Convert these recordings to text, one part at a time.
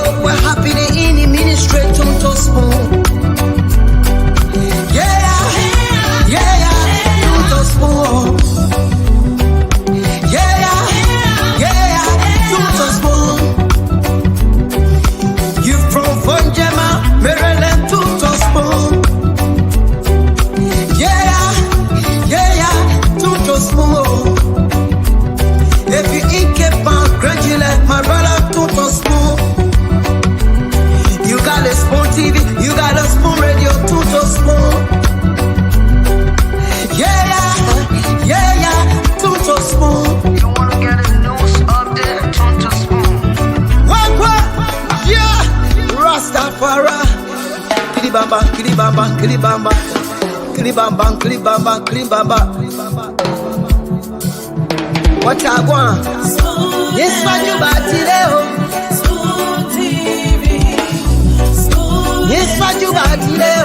Oh, we're happy in the ministry to spoon. To spoon. To spoon. You from Fonjema, Maryland to spoon. To spoon. If you eat Cape gradually, my brother to spoon. You got a spoon TV, you got a spoon radio to spoon. To spoon. You wanna get a news update? To spoon. What? Yeah. Rastafari. Kilibamba, kilibamba, kilibamba. Kilibamba, kilibamba, kilibamba. What I want? Yes, what you got today? Spoon TV. Spoon. Yes, what you got today?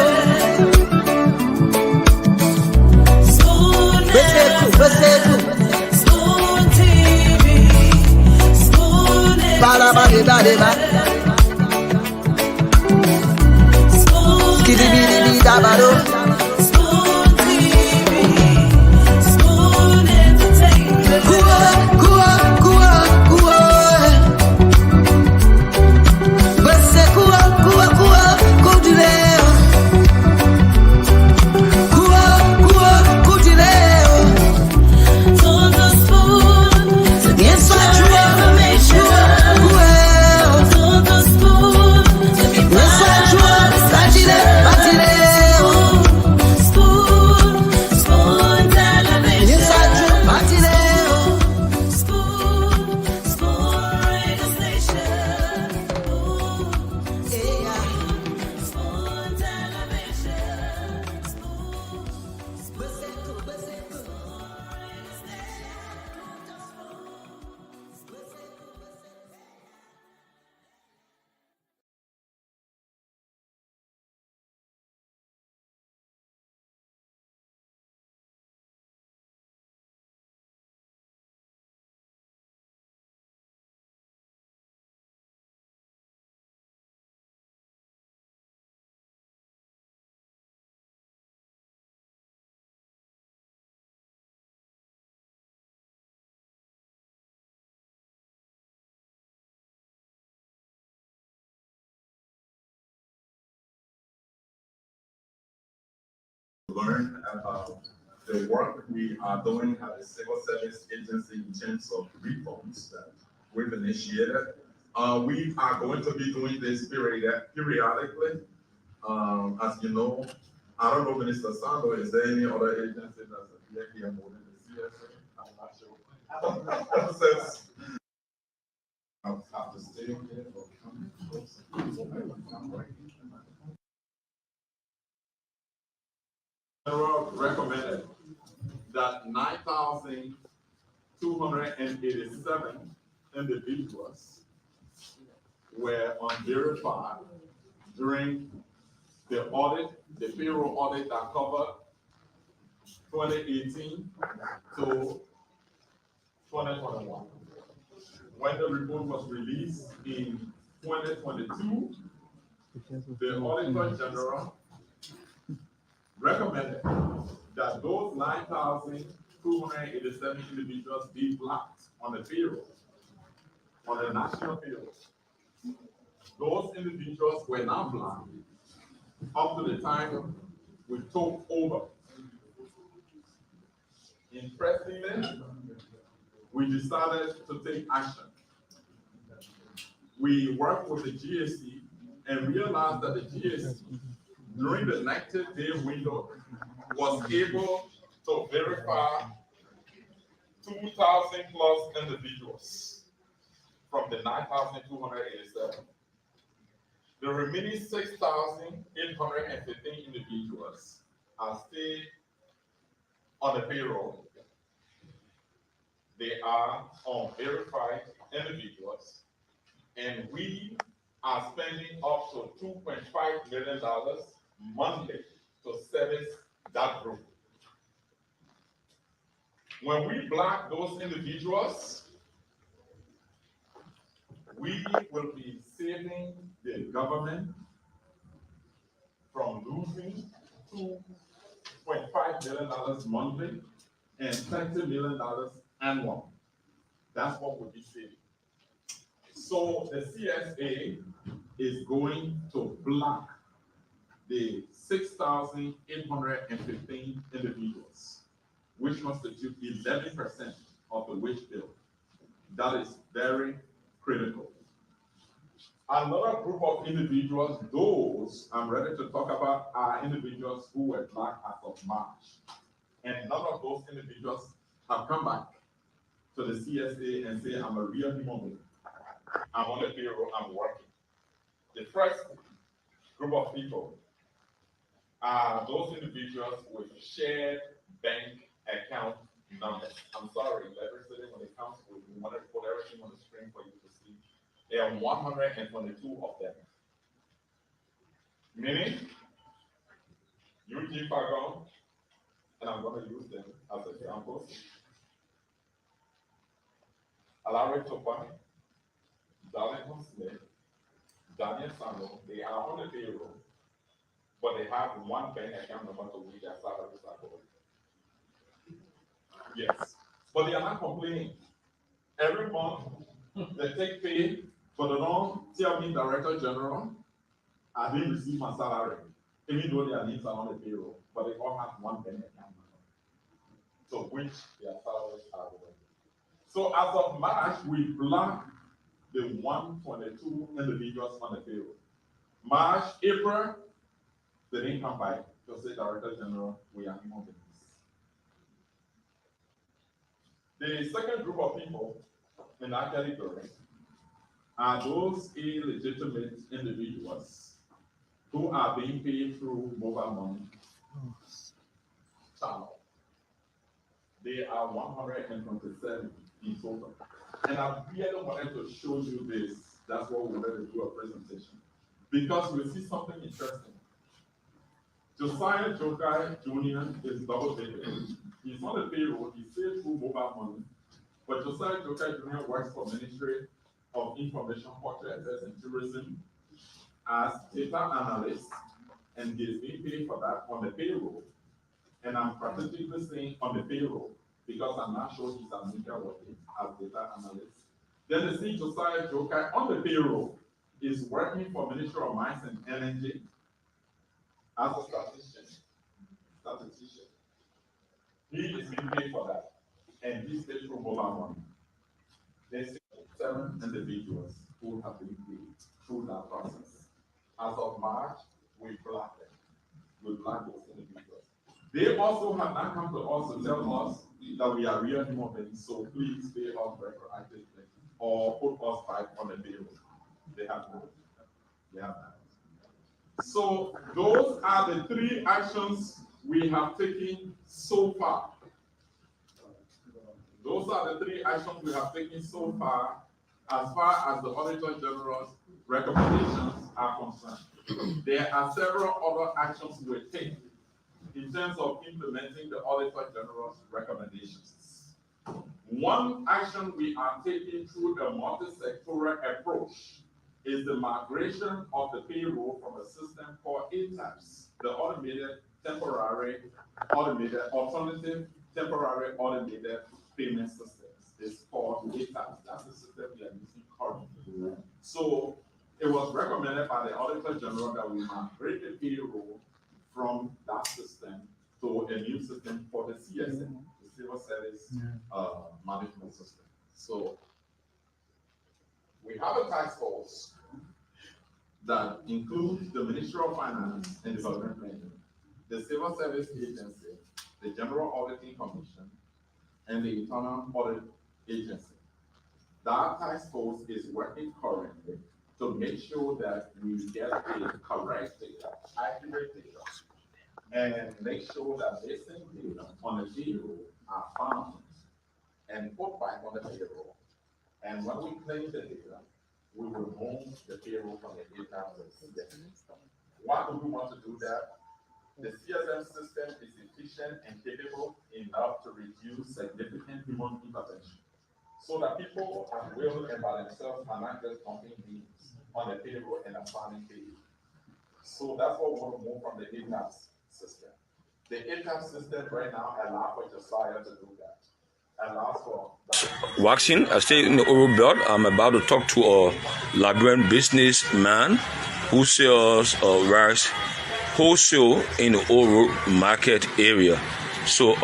Spoon. Spoon TV. Spoon. Spoon. Skidibidi dabado. Spoon TV. Spoon Entertainment. Learn about the work we are doing at the Civil Service Agency in terms of reforms that we've initiated. We are going to be doing this periodically. As you know, I don't know, Minister Sando, is there any other agency that's here more than the CSA? I'm not sure. Since I have to stay here or come close. General recommended that 9,287 individuals were unverified during the audit, the payroll audit that covered 2018 to 2021. When the report was released in 2022, the Auditor General recommended that those 9,287 individuals be blocked on the payroll, on the national payroll. Those individuals were not blocked up to the time we took over. Interestingly, we decided to take action. We worked with the GSC and realized that the GSC, during the 90-day window, was able to verify 2,000 plus individuals from the 9,287. The remaining 6,815 individuals are still on the payroll. They are unverified individuals, and we are spending up to $2.5 million monthly to service that group. When we block those individuals, we will be saving government from losing $2.5 million monthly and $30 million annual. That's what would be saving. So the CSA is going to block the 6,815 individuals, which constitute 11% of the wage bill. That is very critical. Another group of individuals, those I'm ready to talk about, are individuals who were black as of March. And none of those individuals have come back to the CSA and say, I'm a real human being. I'm on the payroll, I'm working. The first group of people are those individuals with shared bank account numbers. I'm sorry, legislative when it comes to, we want to put everything on the screen for you to see. There are 122 of them. Meaning, Eugene Fagon, and I'm going to use them as examples. Alaric Topa, Darlington Smith, Daniel Sano, they are on the payroll, but they have one bank account number to which their salaries are going. Yes, but they are not complaining. Every month, they take pay, but they don't tell me, Director General, I didn't receive my salary, even though their names are on the payroll, but they all have one bank account number to which their salaries are going. So as of March, we blocked the 122 individuals on the payroll. March, April, they didn't come by to say, Director General, we are human beings. The second group of people in that category are those illegitimate individuals who are being paid through mobile money channel. They are 127 in total. And I really wanted to show you this. That's what we wanted to do a presentation. Because we see something interesting. Josiah Jokai Jr. is double dipping. He's on the payroll, he's paid through mobile money. But Josiah Jokai Jr. works for Ministry of Information, Portraits and Tourism as data analyst, and he's being paid for that on the payroll. And I'm practically saying on the payroll, because I'm not sure he's a major working as data analyst. Then the see Josiah Jokai on the payroll is working for Ministry of Mines and Energy as a statistician. He is being paid for that, and he's paid through mobile money. There's 7 individuals who have been paid through that process. As of March, we blocked them. We blocked those individuals. They also have not come to us to tell us that we are real human beings, so please pay us retroactively or put us back on the payroll. They have not. They have not. So those are the 3 actions we have taken so far. Those are the 3 actions we have taken so far as the Auditor General's recommendations are concerned. There are several other actions we take in terms of implementing the Auditor General's recommendations. One action we are taking through the multi-sectoral approach is the migration of the payroll from a system called ATAPS, the Alternative Temporary Automated Payment Systems. It's called ATAPS. That's the system we are using currently. So it was recommended by the Auditor General that we migrate the payroll from that system to a new system for the CSM, the Civil Service Management System. So we have a task force that includes the Ministry of Finance and Development Planning, the Civil Service Agency, the General Auditing Commission, and the Internal Audit Agency. That task force is working currently to make sure that we get the correct data, accurate data, and make sure that missing data on the payroll are found and put back on the payroll. And when we claim the data, we will remove the payroll from the data. Why do we want to do that? The CSM system is efficient and capable enough to reduce significant human intervention. So that people at will and by themselves are not just dumping beans on the payroll and assigning pay. So that's what we want to move from the ATAP system. The ATAP system right now allows for Josiah to do that. Allows for Waxing, I stay in the Oro Belt. I'm about to talk to a Liberian businessman who sells rice wholesale in the Oro market area. So,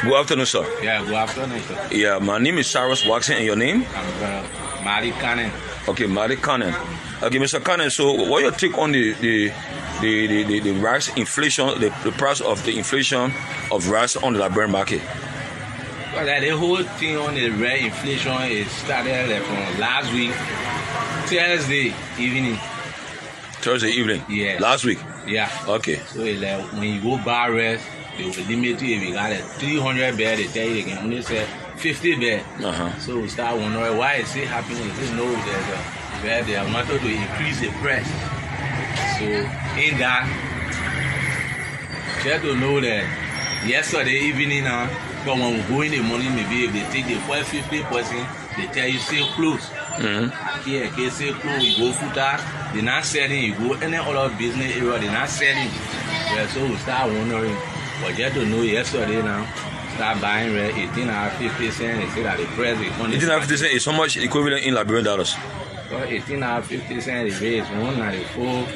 good afternoon, sir. Yeah, good afternoon, sir. Yeah, my name is Cyrus Waxing, and your name? I'm Mali Cannon. Okay, Malik Cannon. Okay, Mr. Cannon, so what your take on the rice inflation, the price of the inflation of rice on the Liberian market? Well, the whole thing on the rate inflation is started from last week, Thursday evening. Thursday evening? Yeah. Last week? Yeah. Okay. So when you go buy rice, they will limit you. If you got a 300 bed, they tell you they can only sell 50 bed. So we start wondering why is it happening. Just know that they wanted to increase the price. So in that, just to know that yesterday evening now, but when we go in the morning, maybe if they take the 50%, they tell you still close. Here, okay, still close. You go Futa, they're not selling. You go any other business area, they're not selling. Yeah, so we start wondering. But just to know yesterday now, start buying red 18.50 cents. They say that the price is on 18.50 cents is how much equivalent in Liberian dollars? Well, 18.50 cents, the rate is 194.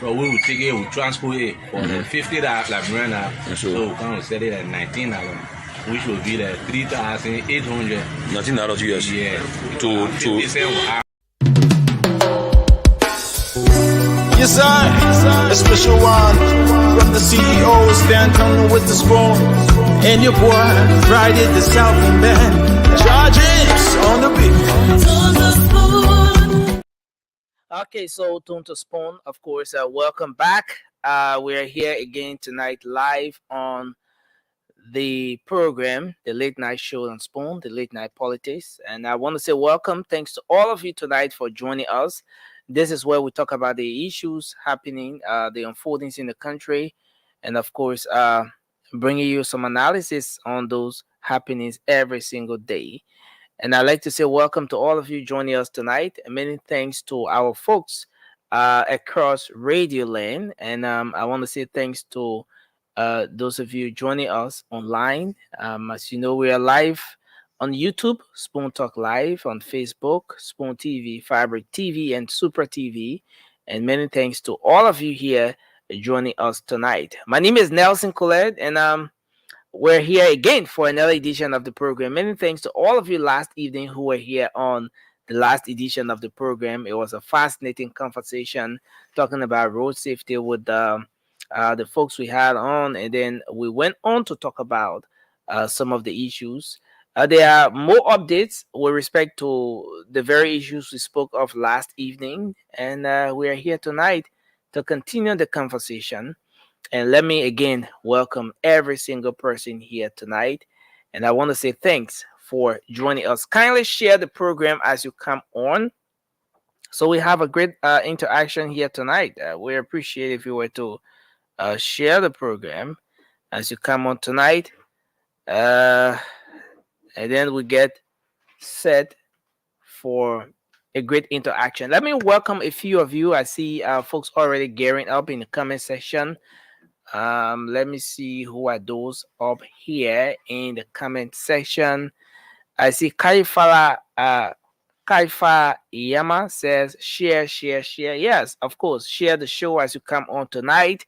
But we will take it, we transport it for the $50 Liberian dollars. So we can sell it at $19, which will be the 3,800. $19 US. Yeah. To Yes, sir. A special one from the CEO, Stan Turner with the spoon. And your boy, Friday the Southern Band. Charges on the beat. Tune to Spoon. Okay, so Tune to Spoon, of course, welcome back. We are here again tonight live on the program, the Late Night Show on Spoon, the Late Night Politics. And I want to say welcome. Thanks to all of you tonight for joining us. This is where we talk about the issues happening, the unfoldings in the country, and of course, bringing you some analysis on those happenings every single day. And I'd like to say welcome to all of you joining us tonight. And many thanks to our folks across Radio Land. And I want to say thanks to those of you joining us online. As you know, we are live on YouTube, Spoon Talk Live, on Facebook, Spoon TV, Fabric TV, and Super TV. And many thanks to all of you here joining us tonight. My name is Nelson Colette, and we're here again for another edition of the program. Many thanks to all of you last evening who were here on the last edition of the program. It was a fascinating conversation talking about road safety with the folks we had on, and then we went on to talk about some of the issues. There are more updates with respect to the very issues we spoke of last evening, and we are here tonight to continue the conversation. And let me again welcome every single person here tonight. And I want to say thanks for joining us. Kindly share the program as you come on, so we have a great interaction here tonight. We appreciate if you were to share the program as you come on tonight. And then we get set for a great interaction. Let me welcome a few of you. I see folks already gearing up in the comment section. Let me see who are those up here in the comment section. I see Kaifa Yama says share. Yes, of course, share the show as you come on tonight.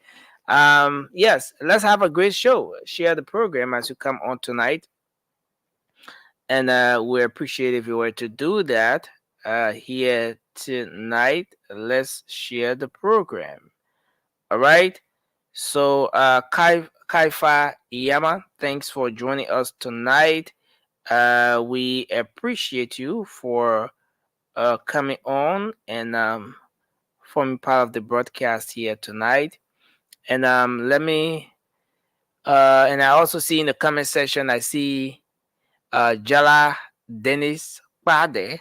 Yes, let's have a great show. Share the program as you come on tonight. And we appreciate if you were to do that here tonight. Let's share the program. All right. So Kaifa Iyama, thanks for joining us tonight. We appreciate you for coming on and forming part of the broadcast here tonight. And let me and I also see in the comment section, I see Jala Dennis Pade.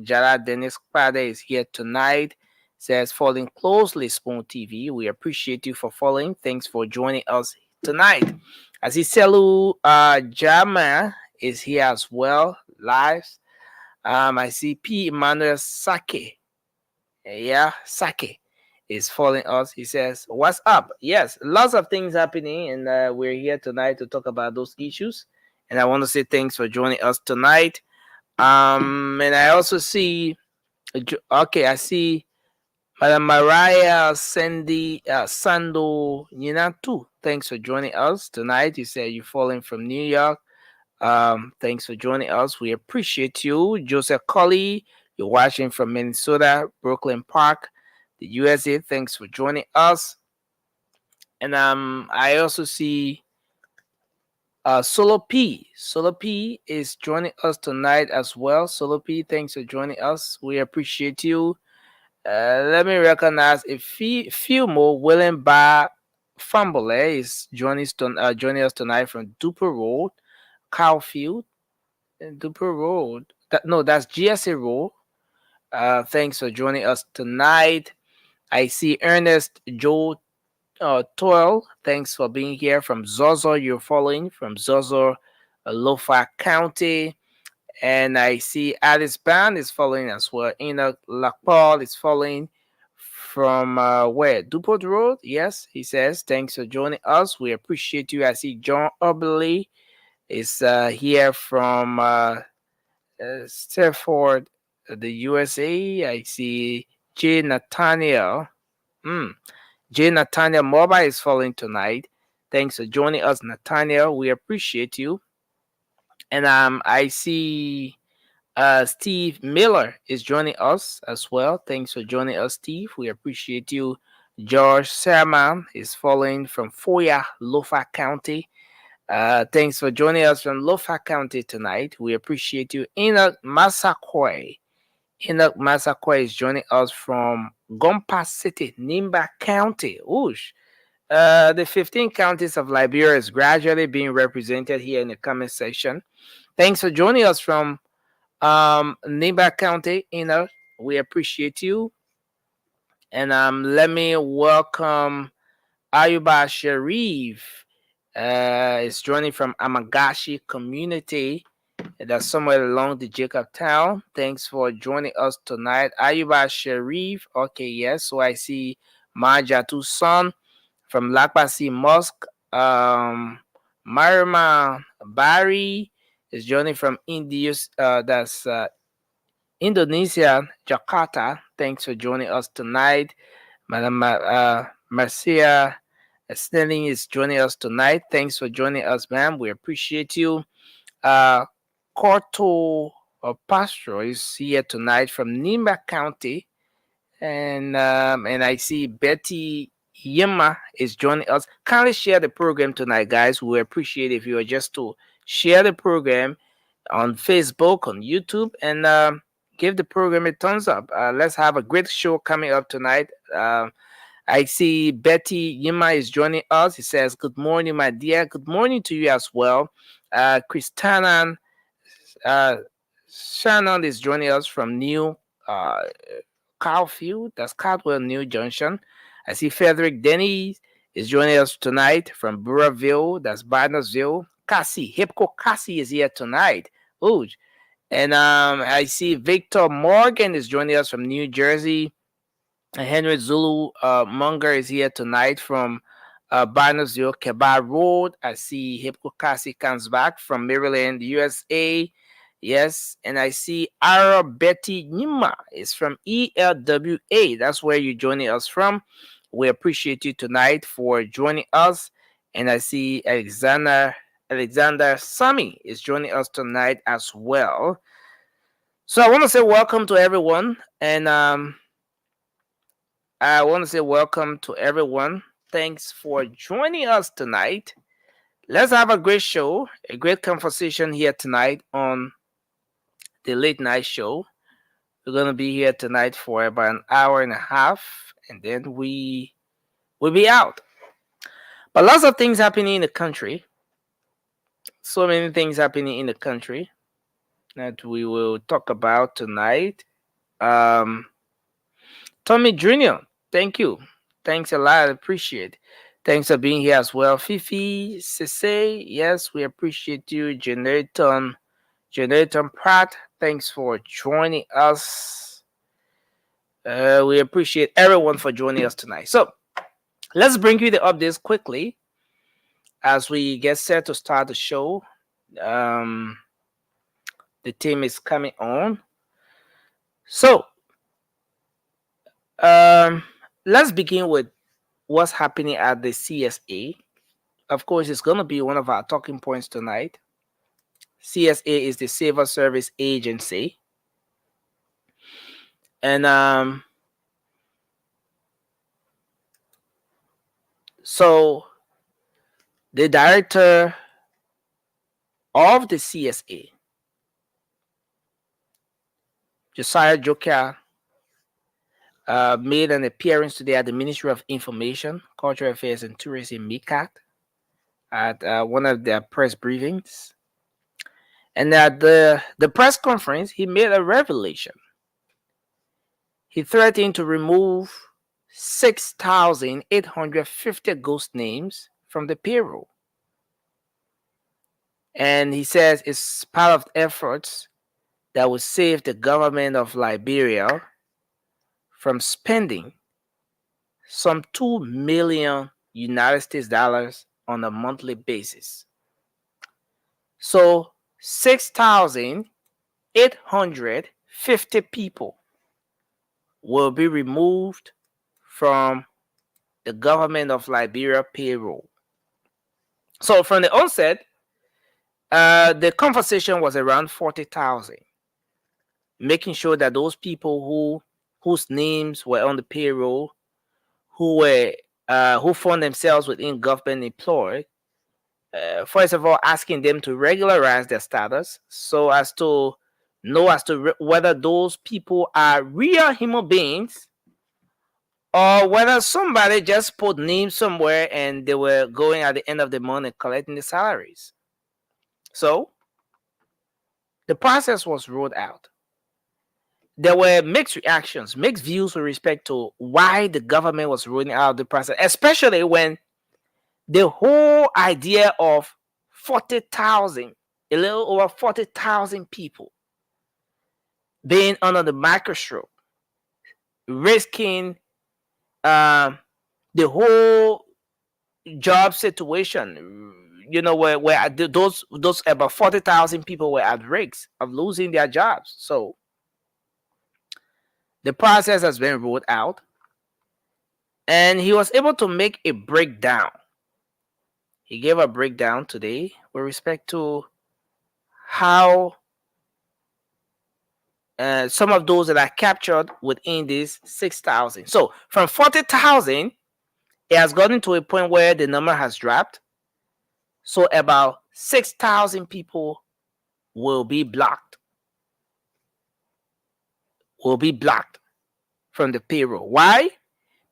Jala Dennis Pade is here tonight. Says following closely Spoon TV. We appreciate you for following. Thanks for joining us tonight. I see Selu Jama is here as well. lives. I see P. Emmanuel Sake. Yeah, Sake is following us. He says, "What's up?" Yes, lots of things happening, and we're here tonight to talk about those issues. And I want to say thanks for joining us tonight. And I also see, okay, I see Madam Mariah Sandy Sando Nina too. Thanks for joining us tonight. You said you're calling from New York. Thanks for joining us. We appreciate you. Joseph Colley, you're watching from Minnesota, Brooklyn Park, the USA. Thanks for joining us. And I also see Solo P. Solo P is joining us tonight as well. Solo P, thanks for joining us. We appreciate you. Let me recognize a few more. William Bar Fumble is joining us tonight from Duper Road, Carlfield. Duper Road. That's GSA Road. Thanks for joining us tonight. I see Ernest Joe Toil. Thanks for being here from Zozo. You're following from Zozo, Lofa County. And I see Alice Band is following as well. Enoch Lakpal is following from where? Dupont Road? Yes, he says. Thanks for joining us. We appreciate you. I see John Oberly is here from Stafford, the USA. I see J. Nathaniel. J. Nathaniel Mobile is following tonight. Thanks for joining us, Nathaniel. We appreciate you. And I see Steve Miller is joining us as well. Thanks for joining us, Steve. We appreciate you. George Sermon is following from Foya, Lofa County. Thanks for joining us from Lofa County tonight. We appreciate you. Enoch Masakwe. Enoch Masakwe is joining us from Gompa City, Nimba County. Oosh. The 15 counties of Liberia is gradually being represented here in the comment section. Thanks for joining us from Nimba County. Enoch, we appreciate you. And let me welcome Ayuba Sharif. Is joining from Amagashi community. That's somewhere along the Jacob Town. Thanks for joining us tonight. Ayuba Sharif. Okay, yes. So I see Majatu Son from Lakpasi Mosque. Marima Bari is joining from India. That's Indonesia, Jakarta. Thanks for joining us tonight. Madam Marcia Snelling is joining us tonight. Thanks for joining us, ma'am. We appreciate you. Corto Pastor is here tonight from Nimba County. And I see Betty Yema is joining us. Kindly share the program tonight, guys. We appreciate if you are just to share the program on Facebook, on YouTube, and give the program a thumbs up. Let's have a great show coming up tonight. I see Betty Yima is joining us. He says, "Good morning, my dear." Good morning to you as well. Christiana Shannon is joining us from New Carlfield. That's Caldwell New Junction. I see Frederick Denny is joining us tonight from Burraville. That's Barnersville. Cassie, Hipco Cassie is here tonight. Ooh. And I see Victor Morgan is joining us from New Jersey. Henry Zulu Munger is here tonight from Barnersville, Kebar Road. I see Hipco Cassie comes back from Maryland, USA. Yes, and I see Ara Betty Nima is from ELWA. That's where you're joining us from. We appreciate you tonight for joining us. And I see Alexander Sami is joining us tonight as well. So I want to say welcome to everyone. And I want to say welcome to everyone. Thanks for joining us tonight. Let's have a great show, a great conversation here tonight on the late night show. We're going to be here tonight for about an hour and a half, and then we'll be out. But lots of things happening in the country. So many things happening in the country that we will talk about tonight. Tommy Jr., thank you. Thanks a lot. I appreciate it. Thanks for being here as well. Fifi Sese, yes, we appreciate you. Generaton Jonathan Pratt, thanks for joining us. We appreciate everyone for joining us tonight. So let's bring you the updates quickly as we get set to start the show. The team is coming on. So let's begin with what's happening at the CSA. Of course, it's going to be one of our talking points tonight. CSA is the Civil Service Agency. And so the director of the CSA, Josiah Jokia, made an appearance today at the Ministry of Information, Cultural Affairs and Tourism, MICAT, at one of their press briefings. And at the press conference, he made a revelation. He threatened to remove 6,850 ghost names from the payroll. And he says it's part of efforts that will save the government of Liberia from spending some $2 million United States dollars on a monthly basis. So 6,850 people will be removed from the government of Liberia payroll. So from the onset, the conversation was around 40,000, making sure that those people whose names were on the payroll, who found themselves within government employ, first of all, asking them to regularize their status so as to know whether those people are real human beings or whether somebody just put names somewhere and they were going at the end of the month and collecting the salaries. So the process was rolled out. There were mixed reactions, mixed views with respect to why the government was rolling out the process, especially when the whole idea of 40,000, a little over 40,000 people being under the microscope, risking the whole job situation, where those about 40,000 people were at risk of losing their jobs. So the process has been rolled out, and he was able to make a breakdown. He gave a breakdown today with respect to how some of those that are captured within these 6,000. So from 40,000, it has gotten to a point where the number has dropped. So about 6,000 people will be blocked. From the payroll. Why?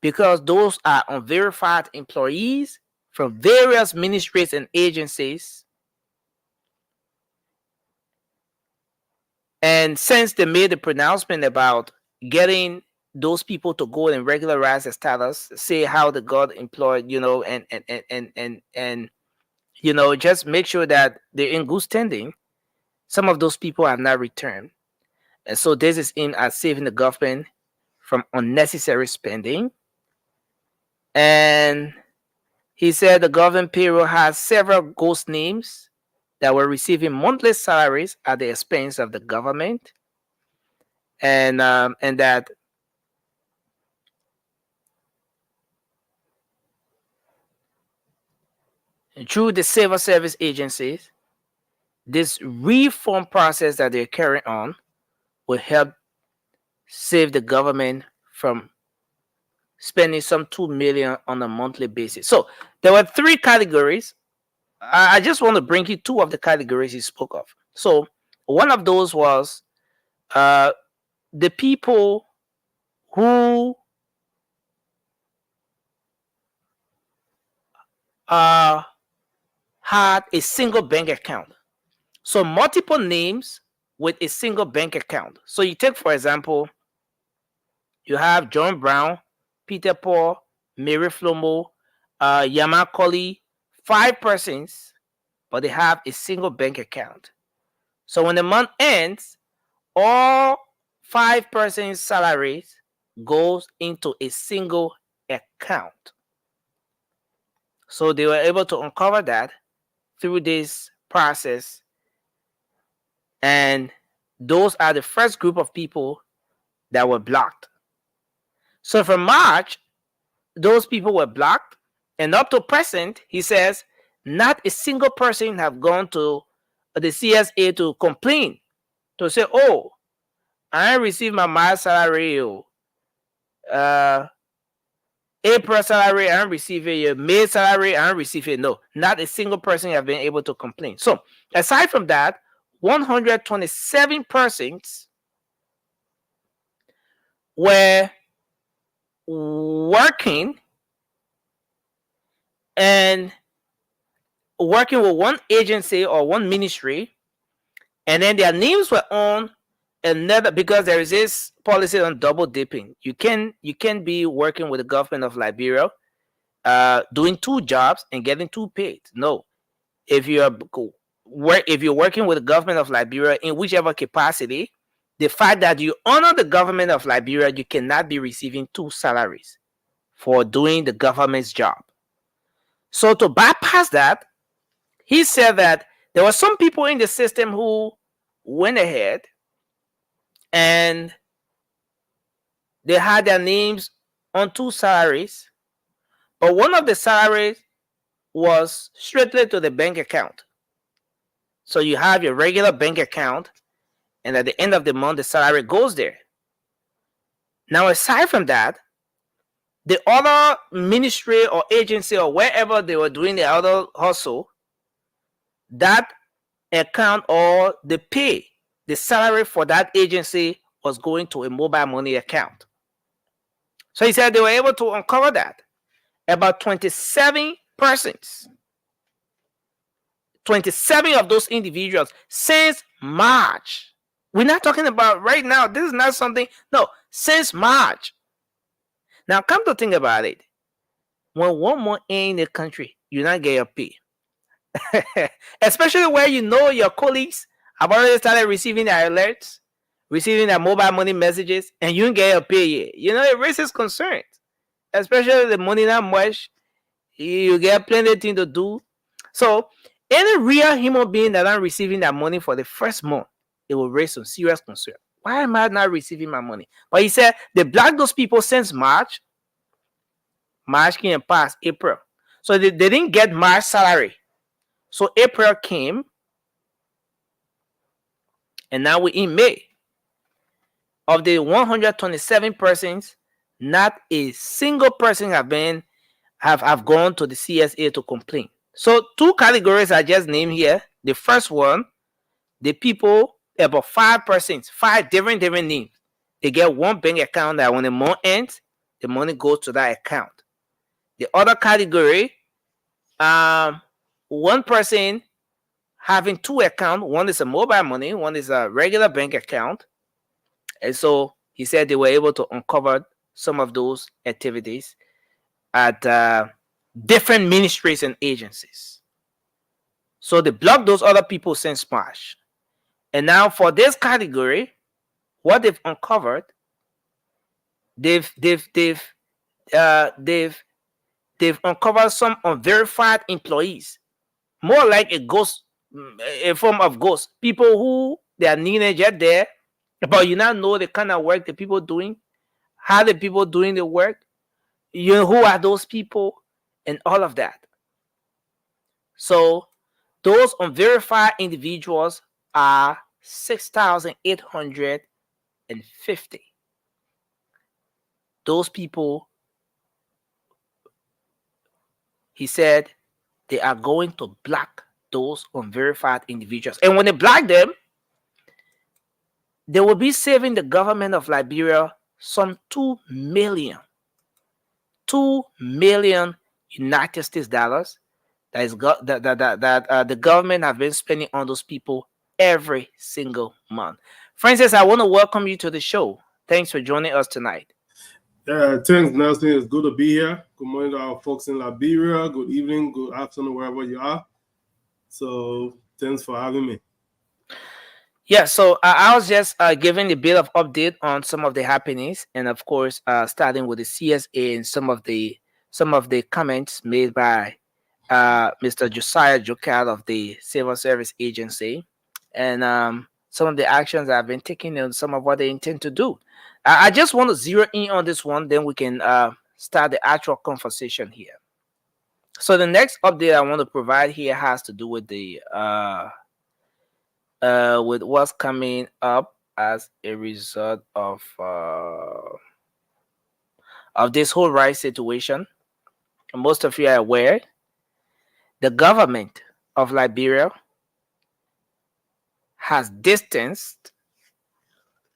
Because those are unverified employees from various ministries and agencies. And since they made the pronouncement about getting those people to go and regularize their status, say how they got employed, and just make sure that they're in good standing, some of those people have not returned. And so this is aimed at saving the government from unnecessary spending. And he said the government payroll has several ghost names that were receiving monthly salaries at the expense of the government, and that through the civil service agencies, this reform process that they're carrying on will help save the government from spending some $2 million on a monthly basis. So there were three categories. I just want to bring you two of the categories he spoke of. So one of those was the people who had a single bank account. So multiple names with a single bank account. So you take, for example, you have John Brown, Peter Paul, Mary Flomo, Yama Colley, 5 persons, but they have a single bank account. So when the month ends, all 5 persons' salaries goes into a single account. So they were able to uncover that through this process. And those are the first group of people that were blocked. So from March, those people were blocked. And up to present, he says, not a single person have gone to the CSA to complain, to say, oh, I received my March salary, April salary, I don't receive it, May salary, I don't receive it. No, not a single person have been able to complain. So aside from that, 127 persons were working and working with one agency or one ministry, and then their names were on another, because there is this policy on double dipping. You can be working with the government of Liberia, doing 2 jobs and getting 2 paid. No, if you're working with the government of Liberia in whichever capacity, the fact that you honor the government of Liberia, you cannot be receiving 2 salaries for doing the government's job. So to bypass that, he said that there were some people in the system who went ahead and they had their names on 2 salaries, but one of the salaries was strictly to the bank account. So you have your regular bank account, and at the end of the month, the salary goes there. Now, aside from that, the other ministry or agency or wherever they were doing the other hustle, that account or the pay, the salary for that agency was going to a mobile money account. So he said they were able to uncover that. About 27 persons, 27 of those individuals since March. We're not talking about right now. This is not something, no, since March. Now, come to think about it. When 1 month in the country, you not get your pay. Especially where you know your colleagues have already started receiving their alerts, receiving their mobile money messages, and you don't get your pay yet. You know, it raises concerns. Especially the money not much. You get plenty of things to do. So, any real human being that not receiving that money for the first month, it will raise some serious concern. Why am I not receiving my money? But he said they blocked those people since March. March came and passed April. So they didn't get March salary. So April came. And now we're in May. Of the 127 persons, not a single person have gone to the CSA to complain. So 2 categories I just named here. The first one, the people, about 5 persons, 5 different names. They get one bank account that when the month ends, the money goes to that account. The other category, one person having 2 accounts. One is a mobile money, one is a regular bank account. And so he said they were able to uncover some of those activities at different ministries and agencies. So they blocked those other people since March. And now for this category, what they've uncovered, they've uncovered some unverified employees, more like a ghost, a form of ghost. People who they are needed yet there, but you now know the kind of work the people doing, how the people doing the work, you know, who are those people, and all of that. So those unverified individuals are 6,850. Those people, he said, they are going to block those unverified individuals. And when they block them, they will be saving the government of Liberia some $2 million United States dollars that the government have been spending on those people every single month. Francis, I want to welcome you to the show. Thanks for joining us tonight. Thanks, Nelson. It's good to be here. Good morning to our folks in Liberia. Good evening, good afternoon, wherever you are. So thanks for having me. Yeah, so I was just giving a bit of update on some of the happenings, and of course, starting with the CSA and some of the comments made by Mr. Josiah Jokat of the Civil Service Agency, and some of the actions that have been taken and some of what they intend to do. I just want to zero in on this one, then we can start the actual conversation here. So the next update I want to provide here has to do with the with what's coming up as a result of this whole rice situation. Most of you are aware the government of Liberia has distanced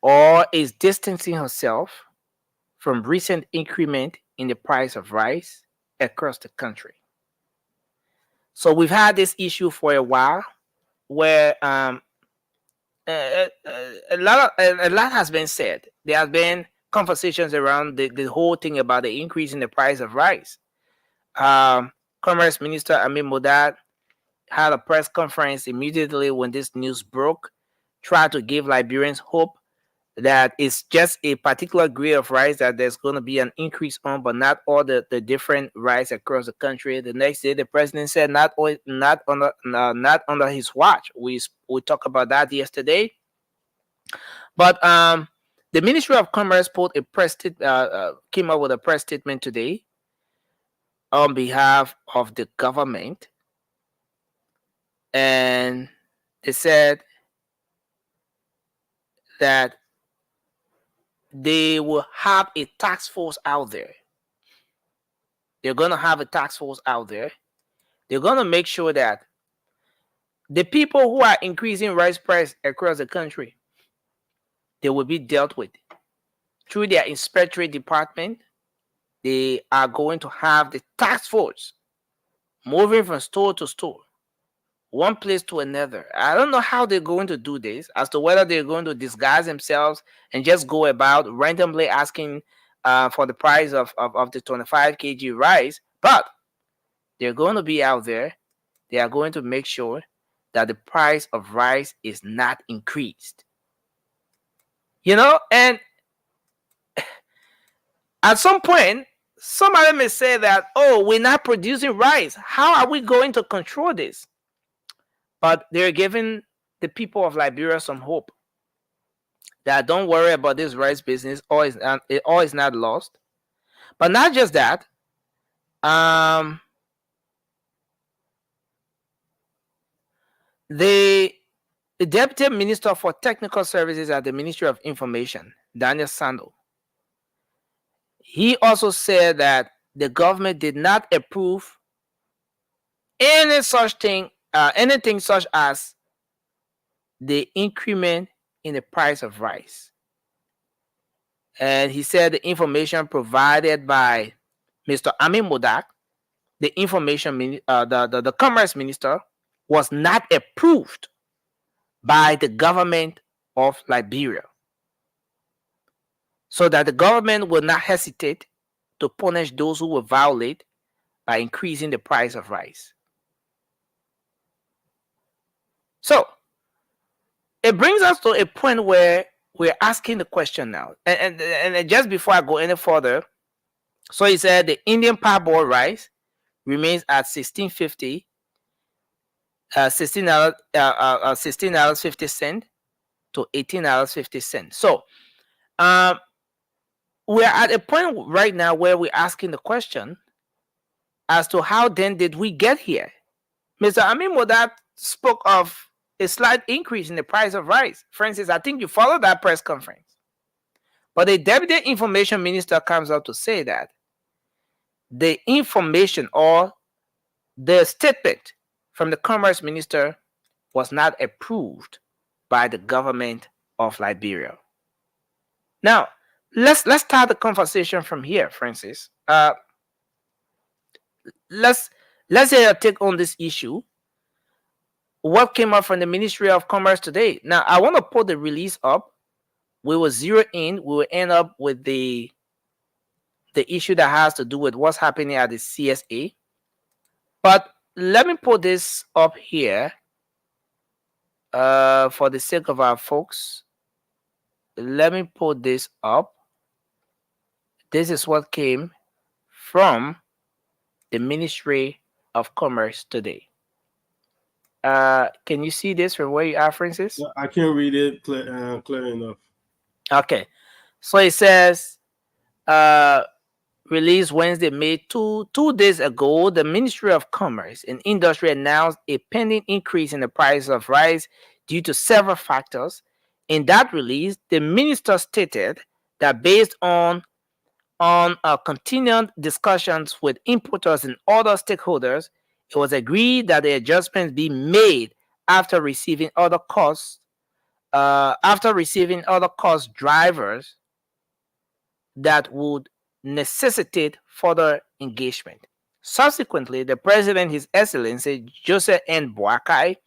or is distancing herself from recent increment in the price of rice across the country. So we've had this issue for a while where a lot has been said. There have been conversations around the whole thing about the increase in the price of rice. Commerce Minister Amin Modad had a press conference immediately when this news broke, tried to give Liberians hope that it's just a particular grade of rice that there's going to be an increase on, but not all the different rice across the country. The next day, the president said not under his watch. We talked about that yesterday. But the Ministry of Commerce came up with a press statement today on behalf of the government, and they said that they will have a task force out there. They're going to have a task force out there. They're going to make sure that the people who are increasing rice price across the country, they will be dealt with through their inspectorate department. They are going to have the task force moving from store to store, one place to another. I don't know how they're going to do this, as to whether they're going to disguise themselves and just go about randomly asking for the price of the 25 kg rice, but they're going to be out there. They are going to make sure that the price of rice is not increased. You know, and at some point, somebody may say that, oh, we're not producing rice. How are we going to control this? But they're giving the people of Liberia some hope that don't worry about this rice business. All is not lost. But not just that. The Deputy Minister for Technical Services at the Ministry of Information, Daniel Sando, he also said that the government did not approve anything such as the increment in the price of rice. And he said the information provided by Mr. Amin Modak, the the Commerce Minister, was not approved by the government of Liberia, so that the government will not hesitate to punish those who will violate by increasing the price of rice. So it brings us to a point where we're asking the question now. And just before I go any further, so he said the Indian parboiled rice remains at $16.50, $16.50 to $18.50. So we're at a point right now where we're asking the question as to how then did we get here? Mr. Amin Modat spoke of a slight increase in the price of rice. For instance, I think you followed that press conference. But the Deputy Information Minister comes out to say that the information or the statement from the Commerce Minister was not approved by the government of Liberia. Now, let's start the conversation from here, Francis. Let's say I take on this issue. What came up from the Ministry of Commerce today? Now, I want to put the release up. We will zero in. We will end up with the issue that has to do with what's happening at the CSA. But let me put this up here for the sake of our folks, let me put this up. This is what came from the Ministry of Commerce today. Can you see this from where you are, Francis? I can't read it clear enough. Okay. So it says, released Wednesday, May 2 days ago, the Ministry of Commerce and Industry announced a pending increase in the price of rice due to several factors. In that release, the minister stated that based on continued discussions with importers and other stakeholders, it was agreed that the adjustments be made after receiving other cost drivers that would necessitate further engagement. Subsequently, the president, His Excellency Joseph N. Boakai,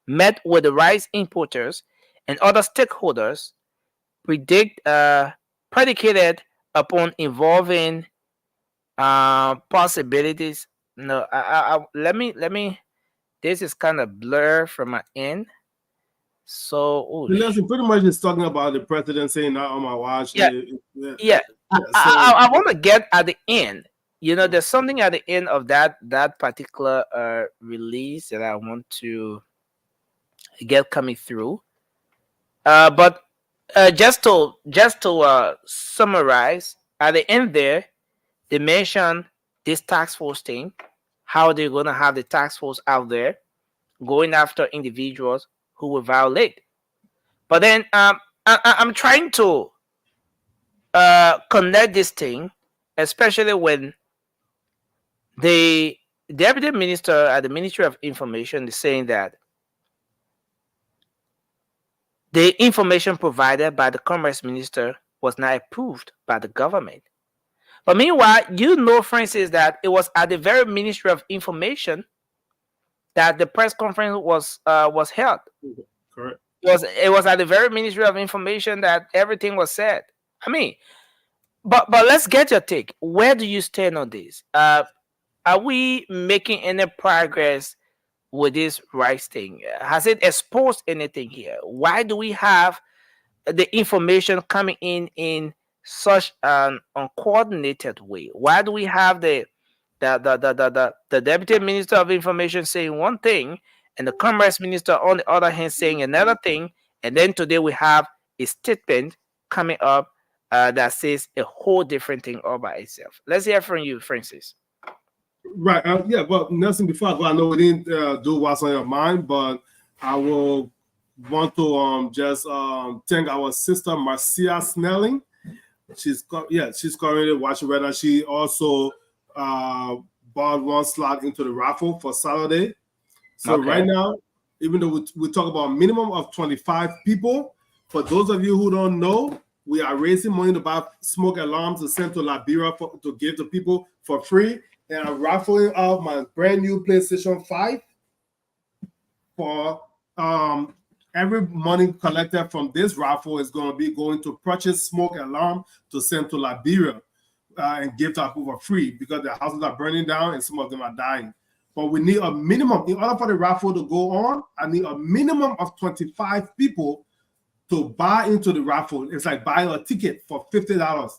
met with the rice importers and other stakeholders, predicated upon involving possibilities. No, let me. This is kind of blur from my end. So, pretty much is talking about the president saying not on my watch. Yeah. I want to get at the end. There's something at the end of that particular release that I want to get coming through. But just to summarize, at the end there, they mentioned this task force thing, how they're going to have the task force out there going after individuals who will violate. But then I'm trying to connect this thing, especially when the deputy minister at the Ministry of Information is saying that the information provided by the Commerce Minister was not approved by the government. But meanwhile, Francis, that it was at the very Ministry of Information that the press conference was held. Correct. It was at the very Ministry of Information that everything was said. I mean, but let's get your take. Where do you stand on this? Are we making any progress with this rice thing? Has it exposed anything here? Why do we have the information coming in such an uncoordinated way? Why do we have the Deputy Minister of Information saying one thing and the Commerce Minister on the other hand saying another thing, and then today we have a statement coming up that says a whole different thing all by itself? Let's hear from you, Francis. Right. Yeah. But Nelson, before I go, I know we didn't do what's on your mind, but I will want to just thank our sister Marcia Snelling. She's currently watching right now. She also bought one slot into the raffle for Saturday. So right now, even though we talk about a minimum of 25 people, for those of you who don't know, we are raising money to buy smoke alarms to send to Liberia to give to people for free. And I'm raffling out my brand new PlayStation 5 for every money collected from this raffle is going to be going to purchase smoke alarm to send to Liberia and give to our people for free because their houses are burning down and some of them are dying. But we need a minimum, in order for the raffle to go on, I need a minimum of 25 people to buy into the raffle. It's like buying a ticket for $50.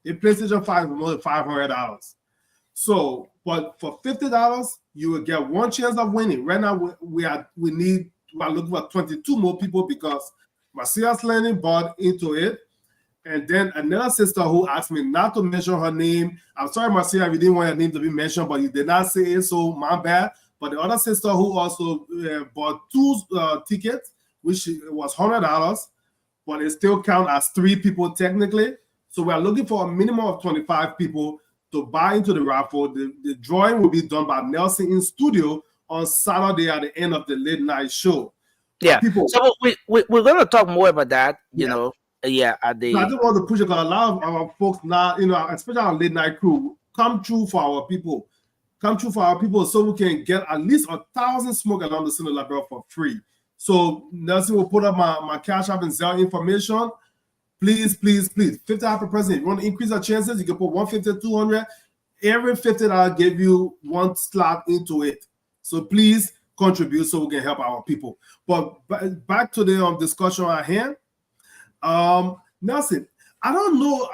A PlayStation 5 is more than $500. So, but for $50, you will get one chance of winning. Right now, we are looking for 22 more people because Marcia's Learning bought into it. And then another sister who asked me not to mention her name. I'm sorry, Marcia, we didn't want your name to be mentioned, but you did not say it, so my bad. But the other sister who also bought two tickets, which was $100, but it still counts as 3 people technically. So we are looking for a minimum of 25 people to buy into the raffle. The drawing will be done by Nelson in studio on Saturday at the end of the late night show. Yeah. So we're going to talk more about that, you know. Yeah, I just want to push it because a lot of our folks now, especially our late night crew, come true for our people. Come true for our people so we can get at least 1,000 smoke alarms to send to Liberia for free. So Nelson will put up my Cash App and Zelle information. Please, please, please. $50 per person. If you want to increase our chances, you can put $150, $200. Every $50 give you one slot into it. So please contribute so we can help our people. But back to the discussion at hand. Nelson, I don't know.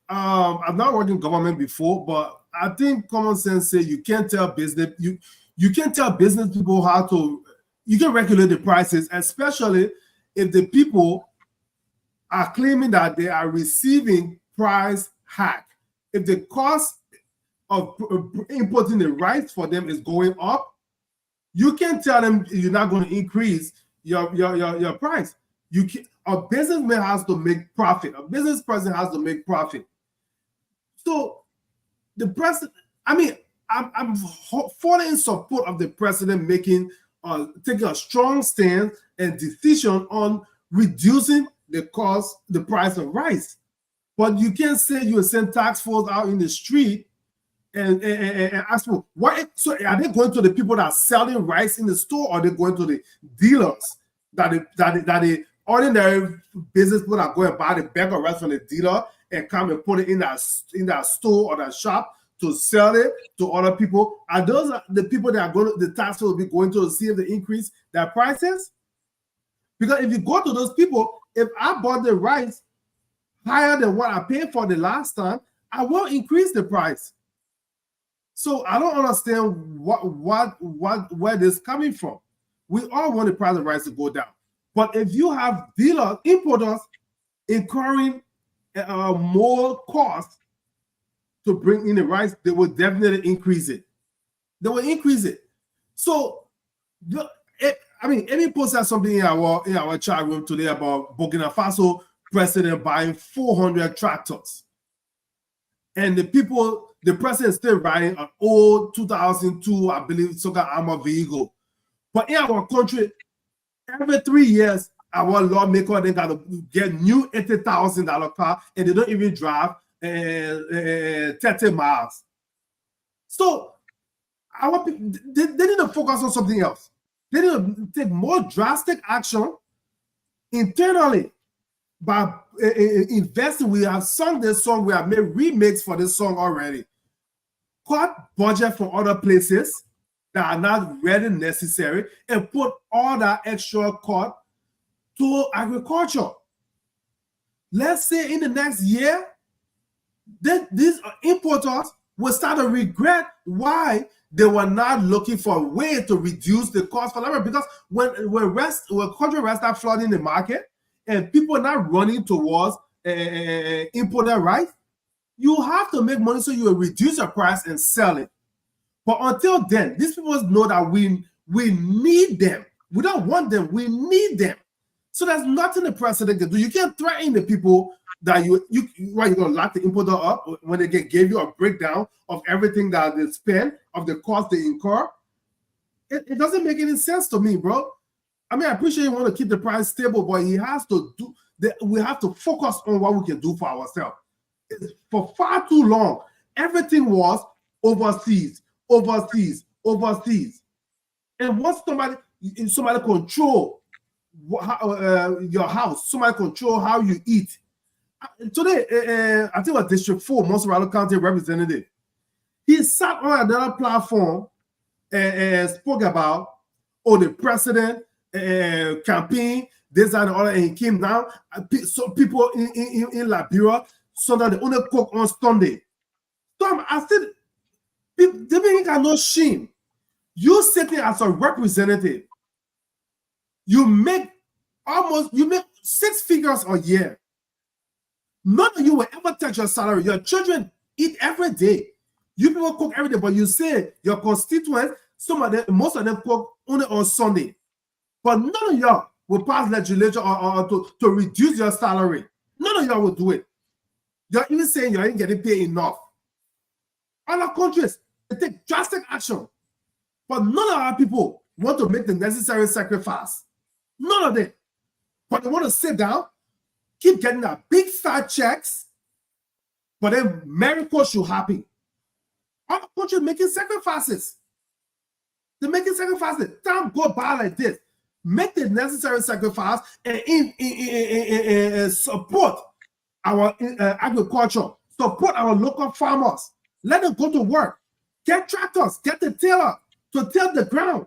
I'm not working government before, but I think common sense says you can't tell business you can't tell business people how to. You can regulate the prices, especially if the people are claiming that they are receiving price hike. If the cost of importing the rice for them is going up, you can tell them you're not going to increase your price. A businessman has to make profit. A business person has to make profit. So the president, I mean, I'm fully in support of the president taking a strong stand and decision on reducing the price of rice. But you can't say you send task force out in the street and ask for what. So are they going to the people that are selling rice in the store, or are they going to the dealers that the ordinary business people are going to buy the bag of rice from the dealer and come and put it in that store or that shop to sell it to other people? Are those the people that are going to the tax force will be going to see if they increase their prices? Because if you go to those people, if I bought the rice higher than what I paid for the last time, I will increase the price. So I don't understand where this is coming from. We all want the price of rice to go down. But if you have dealers, importers incurring more cost to bring in the rice, they will definitely increase it. They will increase it. So, Amy posted something in our chat room today about Burkina Faso president buying 400 tractors. And the president is still riding an old 2002, I believe, Soka armor vehicle. But in our country, every 3 years, our lawmaker they got to get new $80,000 car, and they don't even drive 30 miles. So our people, they need to focus on something else. They need to take more drastic action internally by investing. We have sung this song. We have made remakes for this song already. Cut budget from other places that are not really necessary and put all that extra cut to agriculture. Let's say in the next year, these importers will start to regret why they were not looking for a way to reduce the cost for labor. Because when country rest start flooding the market and people are not running towards imported rice, you have to make money so you will reduce your price and sell it. But until then, these people know that we need them. We don't want them. We need them. So there's nothing the president can do. You can't threaten the people that you're going to lock the importer up when they give you a breakdown of everything that they spend, of the cost they incur. It doesn't make any sense to me, bro. I mean, I appreciate you want to keep the price stable, but he has to do. We have to focus on what we can do for ourselves. For far too long, everything was overseas. And once somebody control your house, somebody control how you eat. Today, I think it was District 4, Montserrat County representative. He sat on another platform and spoke about, the president campaign, this and other, and he came down. So people in Liberia, so that they only cook on Sunday. So I said, they ain't got no shame. You sitting as a representative, you make 6 figures a year. None of you will ever touch your salary. Your children eat every day. You people cook every day, but you say your constituents, most of them cook only on Sunday. But none of y'all will pass legislation or to reduce your salary. None of y'all will do it. You're even saying you ain't getting paid enough. Other countries, they take drastic action. But none of our people want to make the necessary sacrifice. None of them. But they want to sit down, keep getting that big fat checks, but then miracles should happen. Our country making sacrifices. They're making sacrifices. Time go by like this. Make the necessary sacrifice and support our agriculture. Support our local farmers. Let them go to work. Get tractors. Get the tiller to till the ground.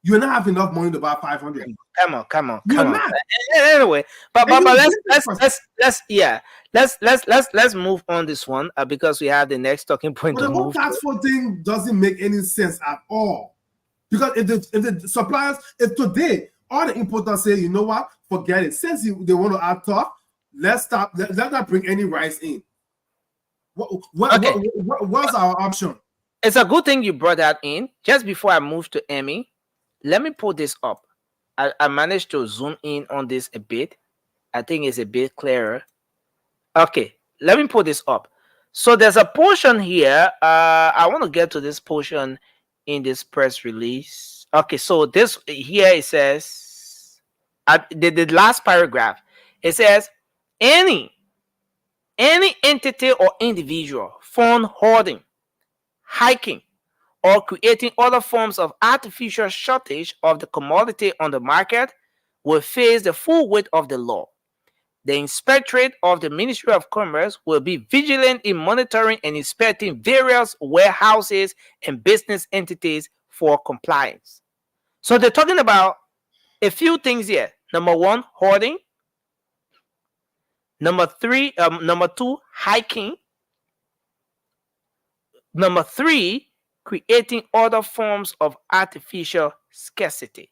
you're not have enough money to buy 500. Come on. You're not. Anyway, but And you let's move on this one because we have the next talking point But to the whole move. tax code thing doesn't make any sense at all. Because if the suppliers, if today all the importers say, you know what, forget it. Since they want to add tough, let's stop. Let's not bring any rice in. What's our option? It's a good thing you brought that in. Just before I move to Emmy, let me pull this up. I managed to zoom in on this a bit. I think it's a bit clearer. Okay, let me pull this up. So there's a portion here. I want to get to this portion in this press release. Okay, so this here it says the last paragraph. It says any entity or individual found hoarding, hiking, or creating other forms of artificial shortage of the commodity on the market will face the full weight of the law. The Inspectorate of the Ministry of Commerce will be vigilant in monitoring and inspecting various warehouses and business entities for compliance. So they're talking about a few things here. Number one, hoarding. Number two, hiking. Number three, creating other forms of artificial scarcity.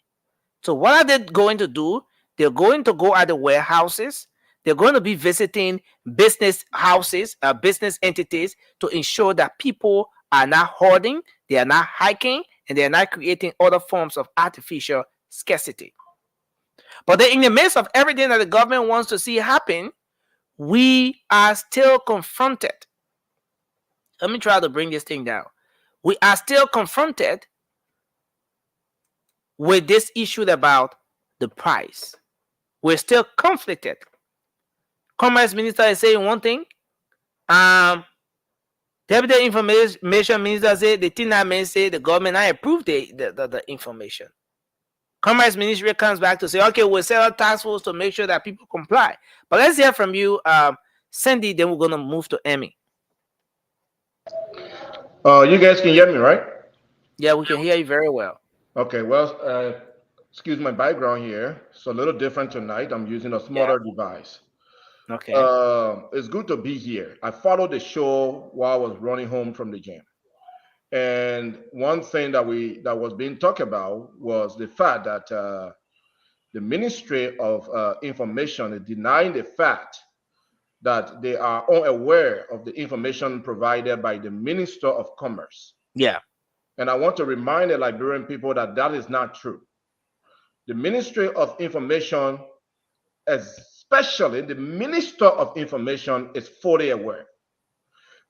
So what are they going to do? They're going to go at the warehouses. They're going to be visiting business houses, business entities to ensure that people are not hoarding, they are not hiking, and they are not creating other forms of artificial scarcity. But then in the midst of everything that the government wants to see happen, we are still confronted. Let me try to bring this thing down. We are still confronted with this issue about the price. We're still conflicted. Commerce Minister is saying one thing. Deputy Information Minister said the thing that may say the government I approved the information. Commerce Ministry comes back to say, okay, we'll set up task force to make sure that people comply. But let's hear from you, Cindy, then we're going to move to Emmy. You guys can hear me, right? Yeah, we can hear you very well. Okay, well, excuse my background here. It's a little different tonight. I'm using a smaller device. Okay. It's good to be here. I followed the show while I was running home from the gym. And one thing that was being talked about was the fact that the Ministry of Information is denying the fact that they are unaware of the information provided by the Minister of Commerce. Yeah. And I want to remind the Liberian people that that is not true. The Ministry of Information, especially the Minister of Information, is fully aware.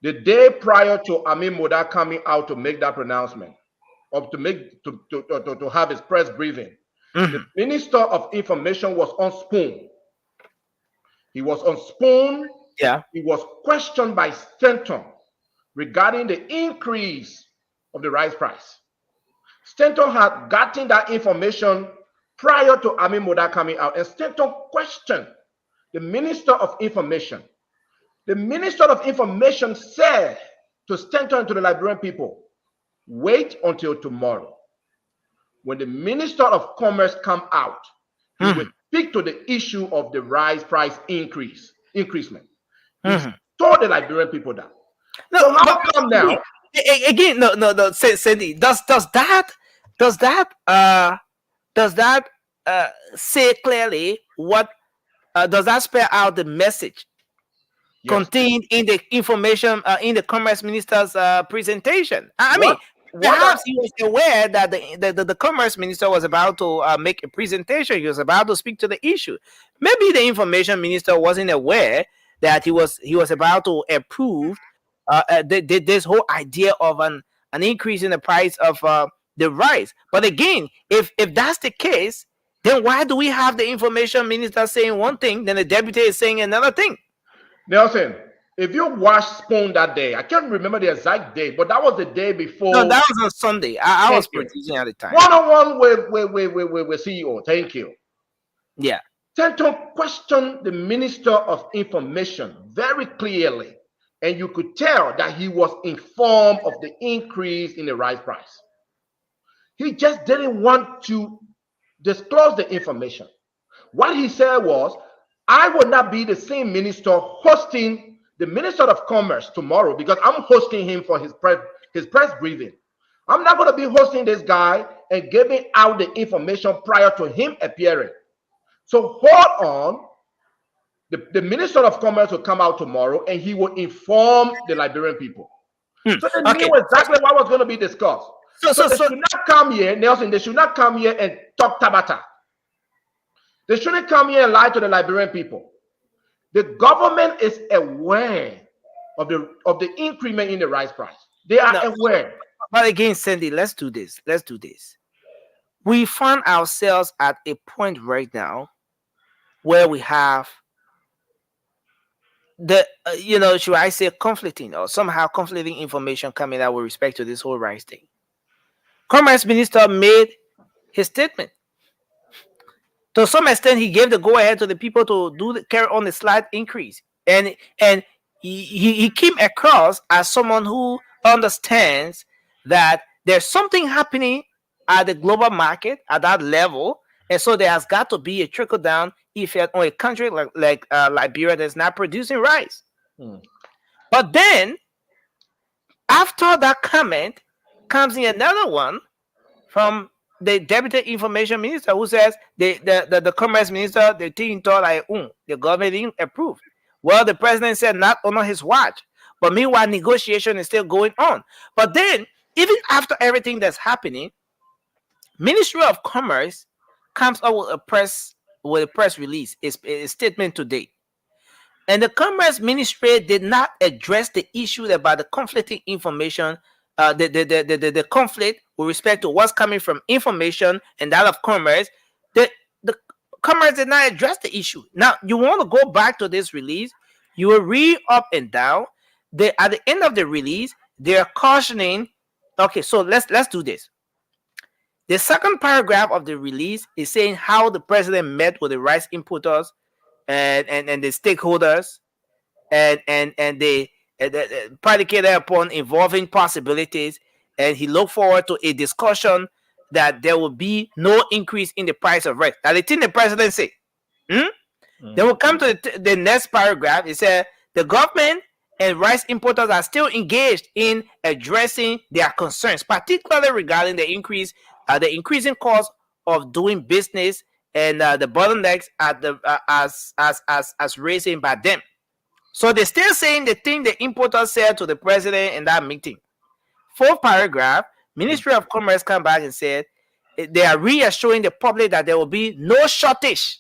The day prior to Amin Moda coming out to make that pronouncement, or to have his press briefing, the Minister of Information was on Spoon. He was on Spoon. Yeah. He was questioned by Stanton regarding the increase of the rice price. Stanton had gotten that information prior to Amin Moda coming out, and Stanton questioned the Minister of Information. The Minister of Information said to Stanton and to the Liberian people, wait until tomorrow. When the Minister of Commerce come out, he will speak to the issue of the rice price increasement. He told the Liberian people that. No, so how come now? Again, no, Cindy, does that say clearly what does that spell out the message contained in the information in the Commerce Minister's presentation? I mean, perhaps he was aware that the Commerce Minister was about to make a presentation. He was about to speak to the issue. Maybe the Information Minister wasn't aware that he was about to approve this whole idea of an increase in the price of the rice. But again, if that's the case, then why do we have the Information Minister saying one thing, then the deputy is saying another thing? Nelson, if you watched Spoon that day, I can't remember the exact day, but that was the day before. No, that was on Sunday. I was producing at the time. One-on-one with CEO. Thank you. Yeah. Stanton questioned the Minister of Information very clearly, and you could tell that he was informed of the increase in the rice price. He just didn't want to disclose the information. What he said was, I will not be the same minister hosting the Minister of Commerce tomorrow because I'm hosting him for his press briefing. I'm not going to be hosting this guy and giving out the information prior to him appearing. So hold on. The Minister of Commerce will come out tomorrow and he will inform the Liberian people. So they knew exactly what was going to be discussed. So they should not come here, Nelson, they should not come here and talk tabata. They shouldn't come here and lie to the Liberian people. The government is aware of the increment in the rice price. They are aware. But again, Sandy, let's do this. Let's do this. We find ourselves at a point right now where we have the, should I say conflicting or somehow conflicting information coming out with respect to this whole rice thing. Commerce Minister made his statement. To some extent, he gave the go-ahead to the people to carry on the slight increase. And he came across as someone who understands that there's something happening at the global market at that level. And so there has got to be a trickle-down effect on a country like Liberia that's not producing rice. But then, after that comment, comes in another one from the Deputy Information Minister who says the Commerce Minister, the team thought the government didn't approve. Well, the president said not on his watch. But meanwhile, negotiation is still going on. But then, even after everything that's happening, Ministry of Commerce comes up with a press release, a statement today. And the Commerce Ministry did not address the issue about the conflicting information, the conflict with respect to what's coming from information and that of commerce. The Commerce did not address the issue. Now, you want to go back to this release, you will read up and down. At the end of the release, they're cautioning. Okay, so let's do this. The second paragraph of the release is saying how the president met with the rice importers and the stakeholders and they predicated upon involving possibilities, and he looked forward to a discussion that there will be no increase in the price of rice. Now, the thing the president said. Then we'll come to the next paragraph. It said the government and rice importers are still engaged in addressing their concerns, particularly regarding the increasing cost of doing business and the bottlenecks at as raising by them. So they're still saying the thing the importers said to the president in that meeting. Fourth paragraph, Ministry of Commerce come back and said they are reassuring the public that there will be no shortage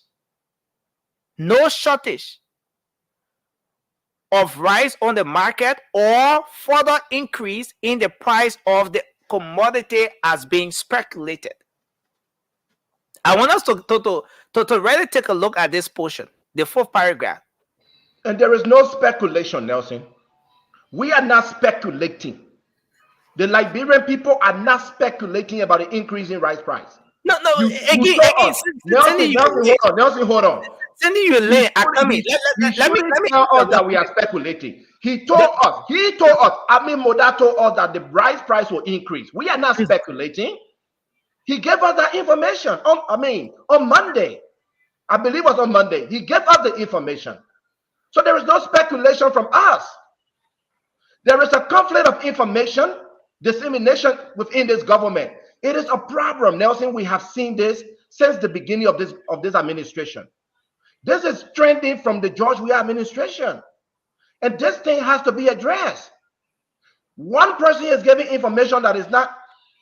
of rice on the market or further increase in the price of the commodity as being speculated. I want us to really take a look at this portion, the fourth paragraph. And there is no speculation, Nelson. We are not speculating. The Liberian people are not speculating about the increase in rice price. Again, Nelson, hold on. Sending you a lane. Let me tell us that we are speculating. He told us, Amin Moda told us that the rice price will increase. We are not speculating. He gave us that information on Monday. I believe it was on Monday. He gave us the information. So there is no speculation from us. There is a conflict of information, dissemination within this government. It is a problem, Nelson. We have seen this since the beginning of this administration. This is trending from the George Weah administration. And this thing has to be addressed. One person is giving information that is not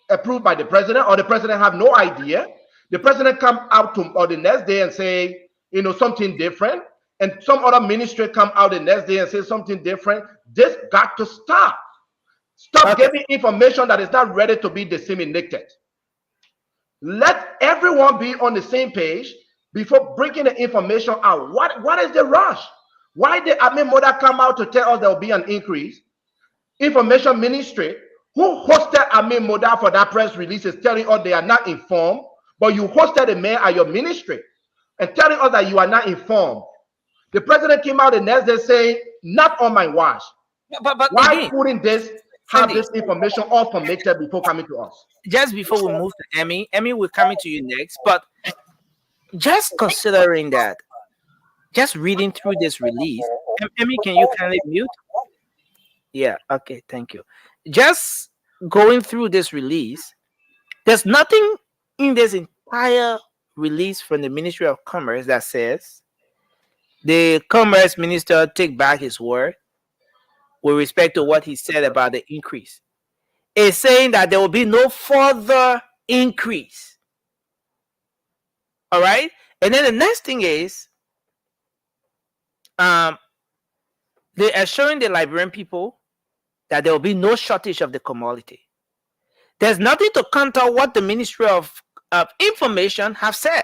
approved by the president, or the president have no idea. The president come out or the next day and say, something different. And some other ministry come out the next day and say something different. This got to stop. Stop giving information that is not ready to be disseminated. Let everyone be on the same page before breaking the information out. What is the rush? Why did Amin Moda come out to tell us there will be an increase? Information Ministry, who hosted Amin Moda for that press release, is telling us they are not informed, but you hosted a man at your ministry and telling us that you are not informed. The president came out the next day saying, not on my watch. But why putting this have Cindy, this information all formatted before coming to us. just before we move to Emmy, we're coming to you next. But just considering that, just reading through this release, Emmy, can you kindly mute? Yeah, okay, thank you. Just going through this release, there's nothing in this entire release from the Ministry of Commerce that says the Commerce Minister take back his word with respect to what he said about the increase. It's saying that there will be no further increase. All right? And then the next thing is they are showing the Liberian people that there will be no shortage of the commodity. There's nothing to counter what the Ministry of Information have said.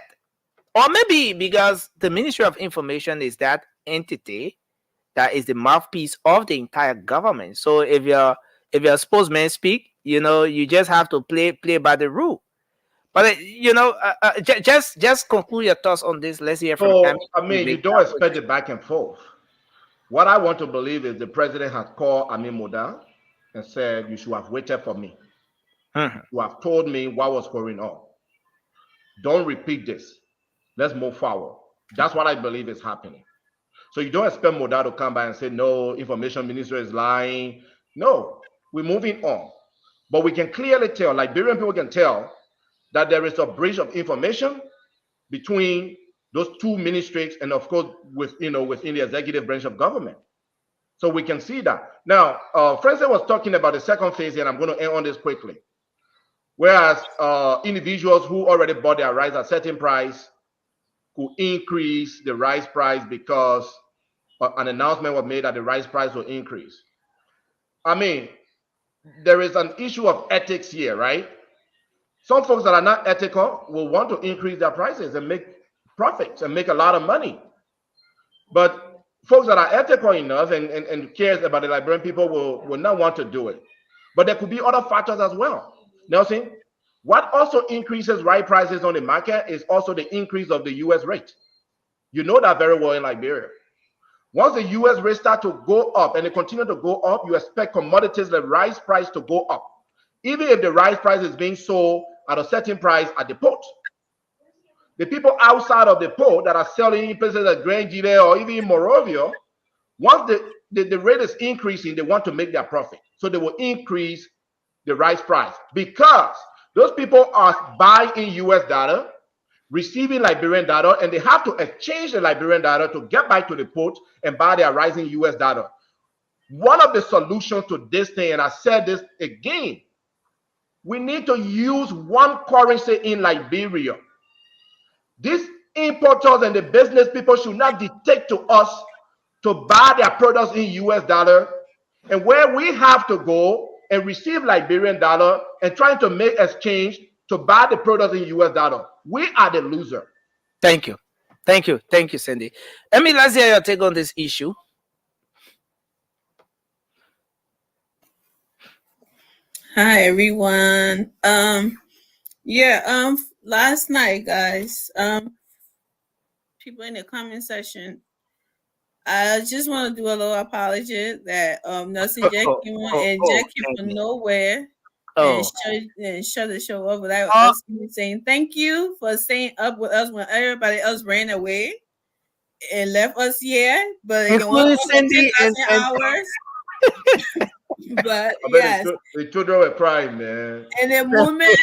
Or maybe because the Ministry of Information is that entity that is the mouthpiece of the entire government. So if your spokesman speak, you just have to play by the rule. But just conclude your thoughts on this. Let's hear from. So you don't expect it back and forth. What I want to believe is the president has called Amin Moda and said, "You should have waited for me. You have told me what was going on. Don't repeat this. Let's move forward." That's what I believe is happening. So you don't expect Moda to come by and say, "No, information minister is lying." No, we're moving on. But we can clearly tell, Liberian people can tell, that there is a breach of information between those two ministries and, of course, within the executive branch of government. So we can see that. Now, Francis was talking about the second phase, and I'm going to end on this quickly. Whereas individuals who already bought their rice at a certain price could increase the rice price because an announcement was made that the rice price will increase. I mean, there is an issue of ethics here, right? Some folks that are not ethical will want to increase their prices and make profits and make a lot of money. But folks that are ethical enough and cares about the Liberian people will not want to do it. But there could be other factors as well. Nelson, what also increases rice prices on the market is also the increase of the U.S. rate. You know that very well in Liberia. Once the U.S. rate starts to go up and they continue to go up, you expect commodities like rice price to go up, even if the rice price is being sold at a certain price at the port. The people outside of the port that are selling in places like Grand Gile or even in Morovia, once the rate is increasing, they want to make their profit. So they will increase the rice price because those people are buying in US dollar, receiving Liberian dollar, and they have to exchange the Liberian dollar to get back to the port and buy their rice in US dollar. One of the solutions to this thing, and I said this again, we need to use one currency in Liberia. These importers and the business people should not dictate to us to buy their products in US dollar, and where we have to go and receive Liberian dollar and trying to make exchange to buy the products in US dollar. We are the loser. Thank you, Cindy. Let's hear your take on this issue. Hi everyone. Last night, guys, people in the comment section, I just want to do a little apology that Nelson Jack came on and Jack came from nowhere and shut the show up without us saying thank you for staying up with us when everybody else ran away and left us here, but it went Cindy and hours. But yes, the children were crying, man. And the moment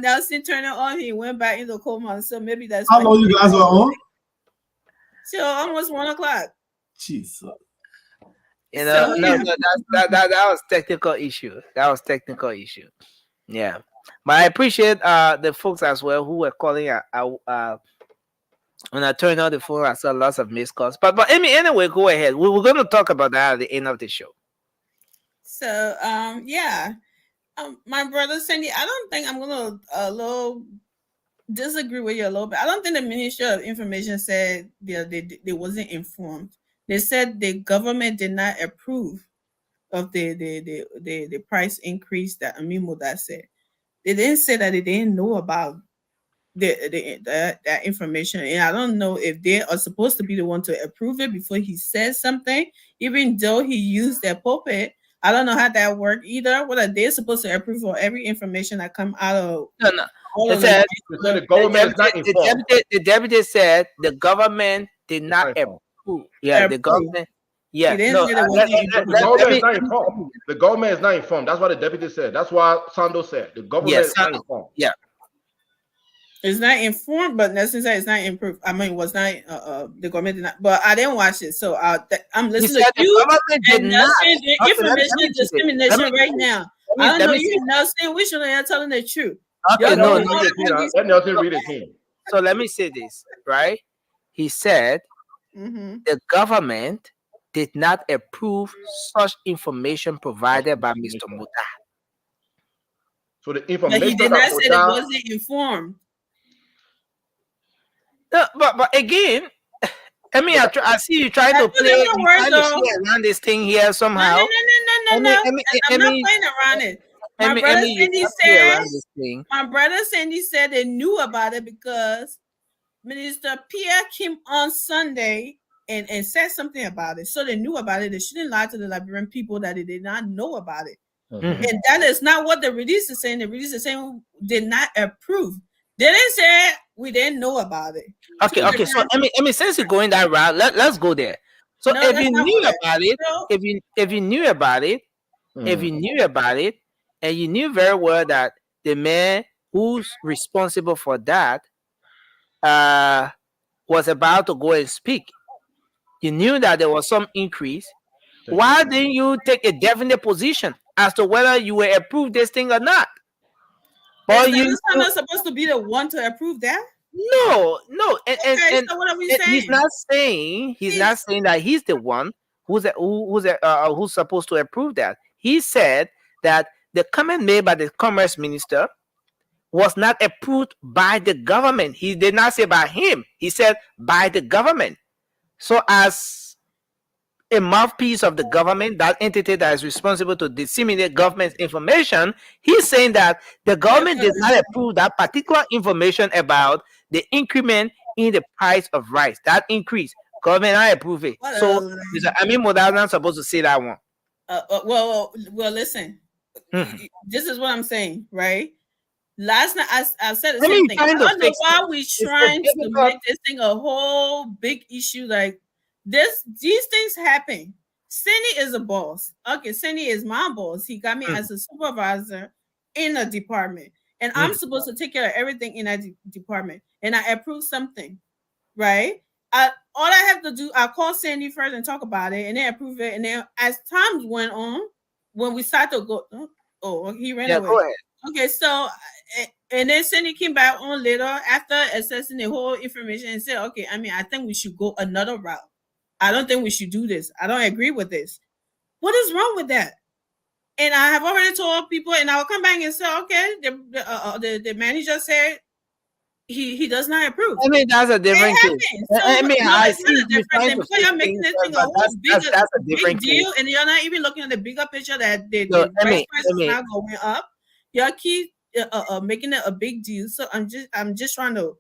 Nelson turned it on, he went back into coma. So maybe that's how long you guys were on? So almost 1 o'clock. Jesus. That was technical issue. Yeah, but I appreciate the folks as well who were calling. When I turned on the phone, I saw lots of missed calls. But anyway, go ahead. We're going to talk about that at the end of the show. So my brother Cindy, I don't think I'm gonna a little disagree with you a little bit. I don't think the Ministry of Information said they wasn't informed. They said the government did not approve of the price increase that Amin Moda said. They didn't say that they didn't know about that information, and I don't know if they are supposed to be the one to approve it before he says something, even though he used their pulpit I don't know how that works either. What are they supposed to approve for every information that come out of? No. all It of says The government is not informed. the deputy said the government did not approve. Yeah, the Approve. government. Yeah, He didn't no. say there wasn't approve. The government is not informed. The government is not informed. That's what the deputy said. That's what Sando said. The government is not informed. Yeah. It's not informed, but necessarily it's not improved. I mean, it was not the government did not. But I didn't watch it, so I'm listening to you. And Nelson, the information discrimination right now. I don't know you, Nelson. We should are telling the truth. Okay, no. Let Nelson read it in. So let me say this, right? He said the government did not approve such information provided by Mr. Muda. So the But information he did not say it Muda, wasn't informed. No, but again, I mean, I see you trying to play around this thing here somehow. No. I'm not playing around it. My brother Sandy said they knew about it because Minister Pierre came on Sunday and said something about it. So they knew about it. They shouldn't lie to the Liberian people that they did not know about it. And that is not what the release is saying. The release is saying did not approve. They didn't say we didn't know about it. Okay. So I mean, since you're going that route, let's go there. So if you knew about it, if you knew about it, and you knew very well that the man who's responsible for that was about to go and speak, you knew that there was some increase. Why didn't you take a definite position as to whether you will approve this thing or not? Or you not supposed to be the one to approve that? No. And so what are we saying? He's not saying that he's the one who's supposed to approve that. He said that the comment made by the commerce minister was not approved by the government. He did not say by him. He said by the government. So as a mouthpiece of the government, that entity that is responsible to disseminate government information, he's saying that the government did not approve that particular information about the increment in the price of rice. That increase, government not approve it. So Amin Moda not supposed to say that one. Well, listen. This is what I'm saying, right? Last night I said the same thing. I don't know why we're trying to make this thing a whole big issue. Like these things happen. Cindy is a boss. Okay, Cindy is my boss. He got me as a supervisor in a department, and I'm supposed to take care of everything in that department. And I approve something, right? All I have to do, I call Sandy first and talk about it, and then approve it. And then as times went on, when we started to go, he ran away. Go ahead. Okay, so and then Cindy came back on later after assessing the whole information and said, okay, I mean, I think we should go another route. I don't think we should do this. I don't agree with this. What is wrong with that? And I have already told people, and I will come back and say, okay, the manager said he does not approve. I mean, that's a different case. So, I mean, I see you're making this thing a whole big deal, and you're not even looking at the bigger picture that the price is not going up. Y'all keep making it a big deal. So I'm just trying to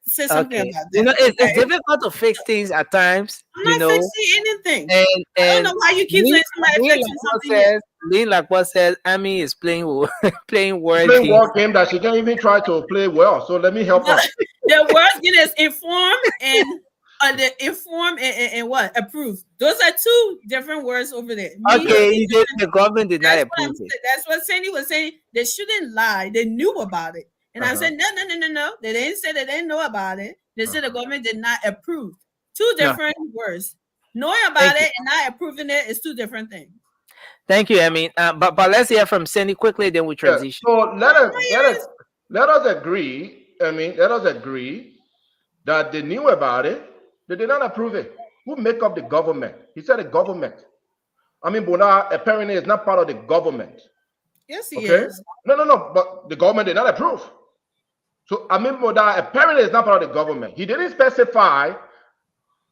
say something about that. You know, it's difficult to fix things at times. I'm not fixing anything. And I don't know why you keep saying somebody fixing something. Lynn Lacroix says Amy is playing word game that she can't even try to play well. So let me help her. The word game is inform and the inform and what? Approve. Those are two different words over there. The government did not approve it. That's what Sandy was saying. They shouldn't lie. They knew about it. And I said, no. They didn't say they didn't know about it. They said the government did not approve. Two different words. Knowing about it and not approving it is two different things. Thank you, Amy. But let's hear from Sandy quickly, then we transition. So let us agree. I mean, let us agree that they knew about it. They did not approve it. Who make up the government? He said the government. I mean, Bona apparently is not part of the government. Yes, he is. No. But the government did not approve. So Amin Moda apparently is not part of the government. He didn't specify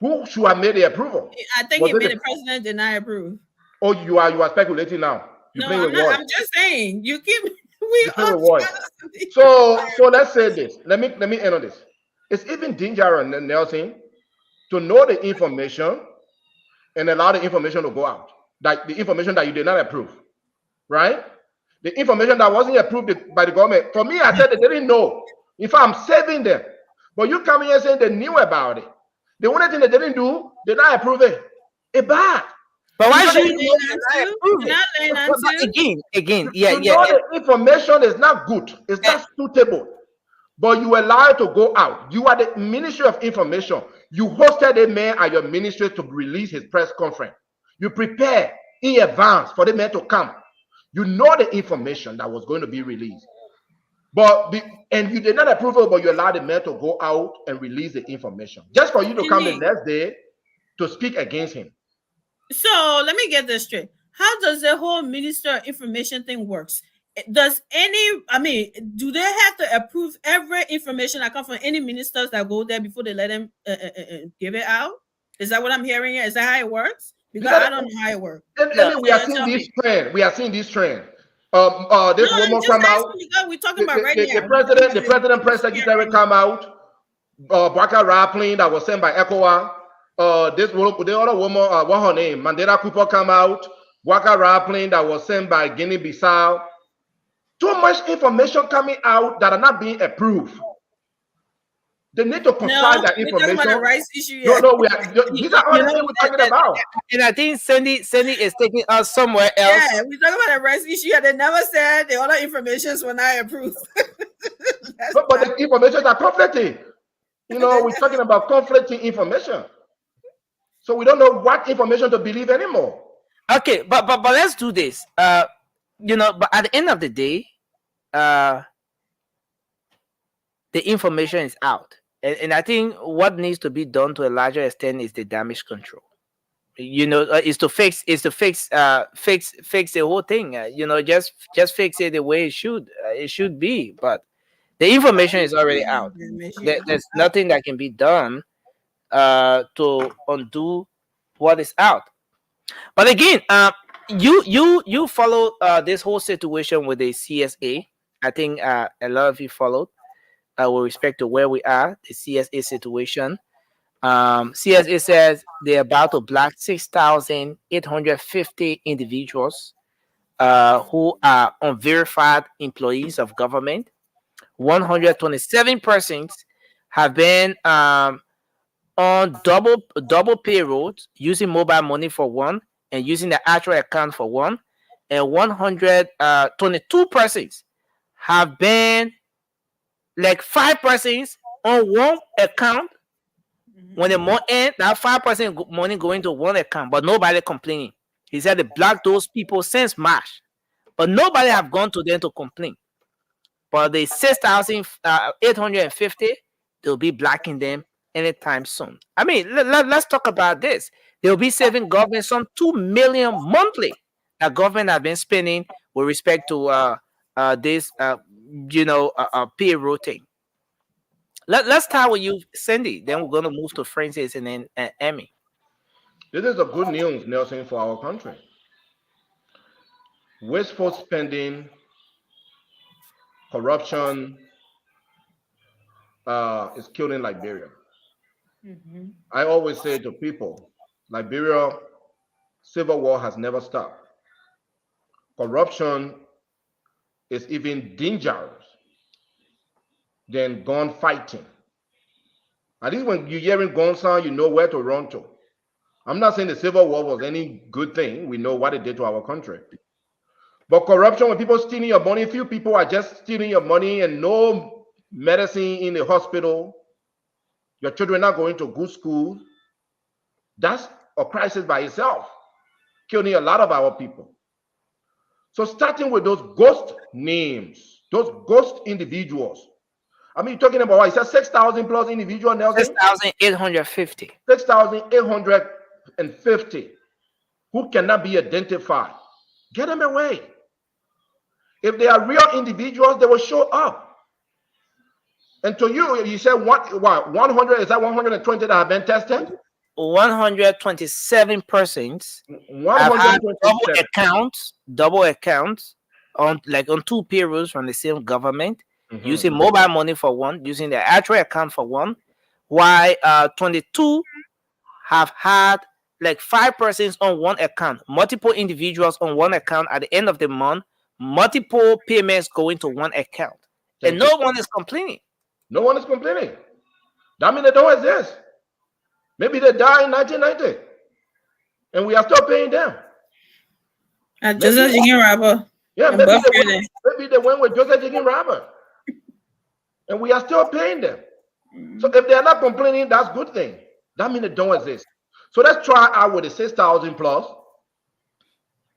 who should have made the approval. I think he made the president did not approve. Oh, you are speculating now. I'm just saying. You keep So let's say this. Let me end on this. It's even dangerous, Nelson, to know the information and allow the information to go out. Like the information that you did not approve, right? The information that wasn't approved by the government. For me, I said they didn't know. In fact, I'm saving them. But you come here saying they knew about it. The only thing they didn't do, they not approve it. It's bad. But why You should know, you again? Yeah. The information is not good. It's not suitable. But you allow it to go out. You are the Ministry of Information. You hosted a man at your ministry to release his press conference. You prepare in advance for the man to come. You know the information that was going to be released. And you did not approve it, but you allowed the man to go out and release the information. Just for you to come the next day to speak against him. So let me get this straight. How does the whole Minister of Information thing works? Do they have to approve every information that comes from any ministers that go there before they let them give it out? Is that what I'm hearing here? Is that how it works? Because I don't know how it works. We are seeing this trend. This woman come out. We're talking about the president press secretary come out. Baka Rappling that was sent by ECOWA. The other woman, what her name? Mandela Cooper come out. Waka Rappling that was sent by Guinea-Bissau. Too much information coming out that are not being approved. They need to compile that information. About the rights issue, these are all the things we're talking about. And I think Sandy is taking us somewhere else. Yeah, we're talking about the rights issue, and they never said the other informations were not approved. but the information are conflicting. We're talking about conflicting information. So we don't know what information to believe anymore. Okay, but let's do this. But at the end of the day, the information is out. And I think what needs to be done to a larger extent is the damage control. Is to fix the whole thing. Just fix it the way it should be. But the information is already out. There's nothing that can be done to undo what is out. But again, you follow this whole situation with the CSA. I think a lot of you followed. With respect to where we are, the CSA situation. CSA says they're about to block 6,850 individuals who are unverified employees of government. 127 persons have been on double payrolls, using mobile money for one and using the actual account for one. And 122 persons have been like 5 persons on one account. When the money end, that 5% money going to one account, but nobody complaining. He said they blocked those people since March, but nobody have gone to them to complain. But the 6,850, they'll be blocking them anytime soon. I mean, let's talk about this. They'll be saving government some 2 million monthly that government have been spending with respect to this payroll thing. Let's start with you, Sandy. Then we're going to move to Francis and then Emmy. This is a good news, Nelson, for our country. Wasteful spending, corruption is killing Liberia. Mm-hmm. I always say to people, Liberia, civil war has never stopped. Corruption is even dangerous than gun fighting. At least when you're hearing gun sound, you know where to run to. I'm not saying the Civil War was any good thing. We know what it did to our country. But corruption, when people stealing your money, few people are just stealing your money and no medicine in the hospital, your children are not going to good school, that's a crisis by itself, killing a lot of our people. So starting with those ghost names, those ghost individuals. I mean, you're talking about what? You said 6,000 plus individuals, Nelson? 6,850. 6,850 who cannot be identified. Get them away. If they are real individuals, they will show up. And to you said what? 100? Is that 120 that have been tested? 127 persons. 127 double accounts on 2 payrolls from the same government. Mm-hmm. Using mobile money for one, using the actual account for one, while 22 have had like 5 persons on one account, multiple individuals on one account at the end of the month, multiple payments going to one account, and no one is complaining. No one is complaining. That means they don't exist. Maybe they died in 1990, and we are still paying them. Joseph Jigen Robber. Yeah, and maybe Buff they, Gordon. maybe they went with Joseph Jigen Robber, and we are still paying them. So if they are not complaining, that's a good thing. That means they don't exist. So let's try out with the 6,000 plus.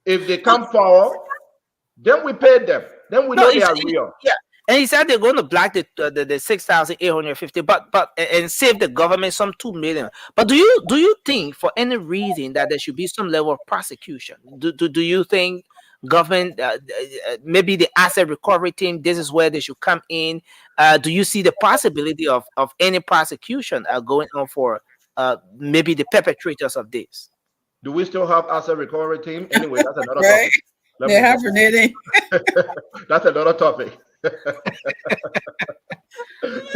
If they come forward, then we pay them. Then we know they are real. Yeah, and he said they're going to block the 6,850, but and save the government some 2 million. But do you think for any reason that there should be some level of prosecution? Do you think government maybe the asset recovery team, this is where they should come in? Do you see the possibility of any prosecution going on for maybe the perpetrators of this? Do we still have asset recovery team? Anyway, that's another Right. topic. They have Renee. That's another topic.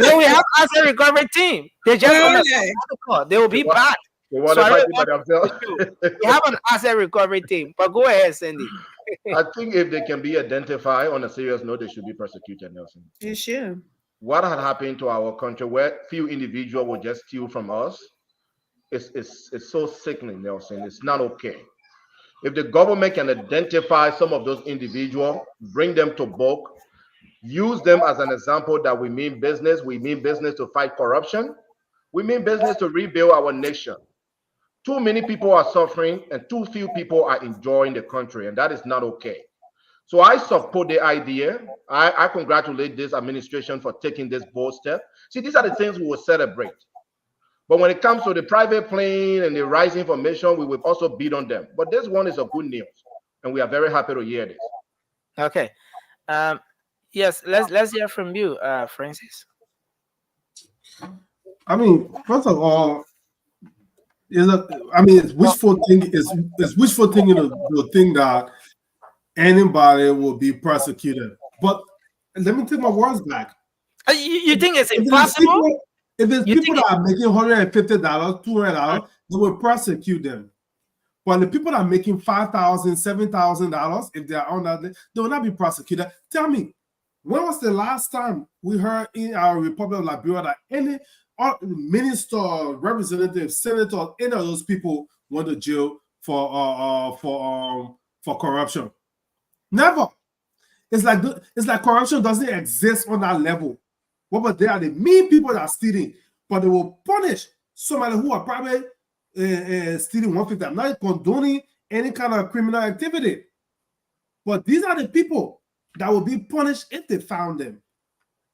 No, we have asset recovery team. They just on the they will be back. They want to fight by themselves. We have an asset recovery team. But go ahead, Cindy. I think if they can be identified on a serious note, they should be prosecuted, Nelson. You should. What had happened to our country where few individuals will just steal from us? It's so sickening, Nelson. It's not okay. If the government can identify some of those individuals, bring them to book, use them as an example that we mean business to fight corruption, we mean business to rebuild our nation. Too many people are suffering and too few people are enjoying the country, and that is not okay. So I support the idea. I congratulate this administration for taking this bold step. See, these are the things we will celebrate. But when it comes to the private plane and the rising information, we will also beat on them. But this one is a good news, and we are very happy to hear this. Okay. Yes, let's hear from you, Francis. I mean, first of all, it's wishful thinking. It's wishful thinking to think that anybody will be prosecuted. But let me take my words back. You think it's impossible? If it's people that are making $150, $200, they will prosecute them. But the people that are making $5,000, $7,000, if they are on that, they will not be prosecuted. Tell me, when was the last time we heard in our Republic of Liberia that any minister, representative, senator, any of those people went to jail for corruption? Never. It's like corruption doesn't exist on that level. But they are the mean people that are stealing, but they will punish somebody who are probably stealing $150. I'm not condoning any kind of criminal activity, but these are the people that will be punished if they found them.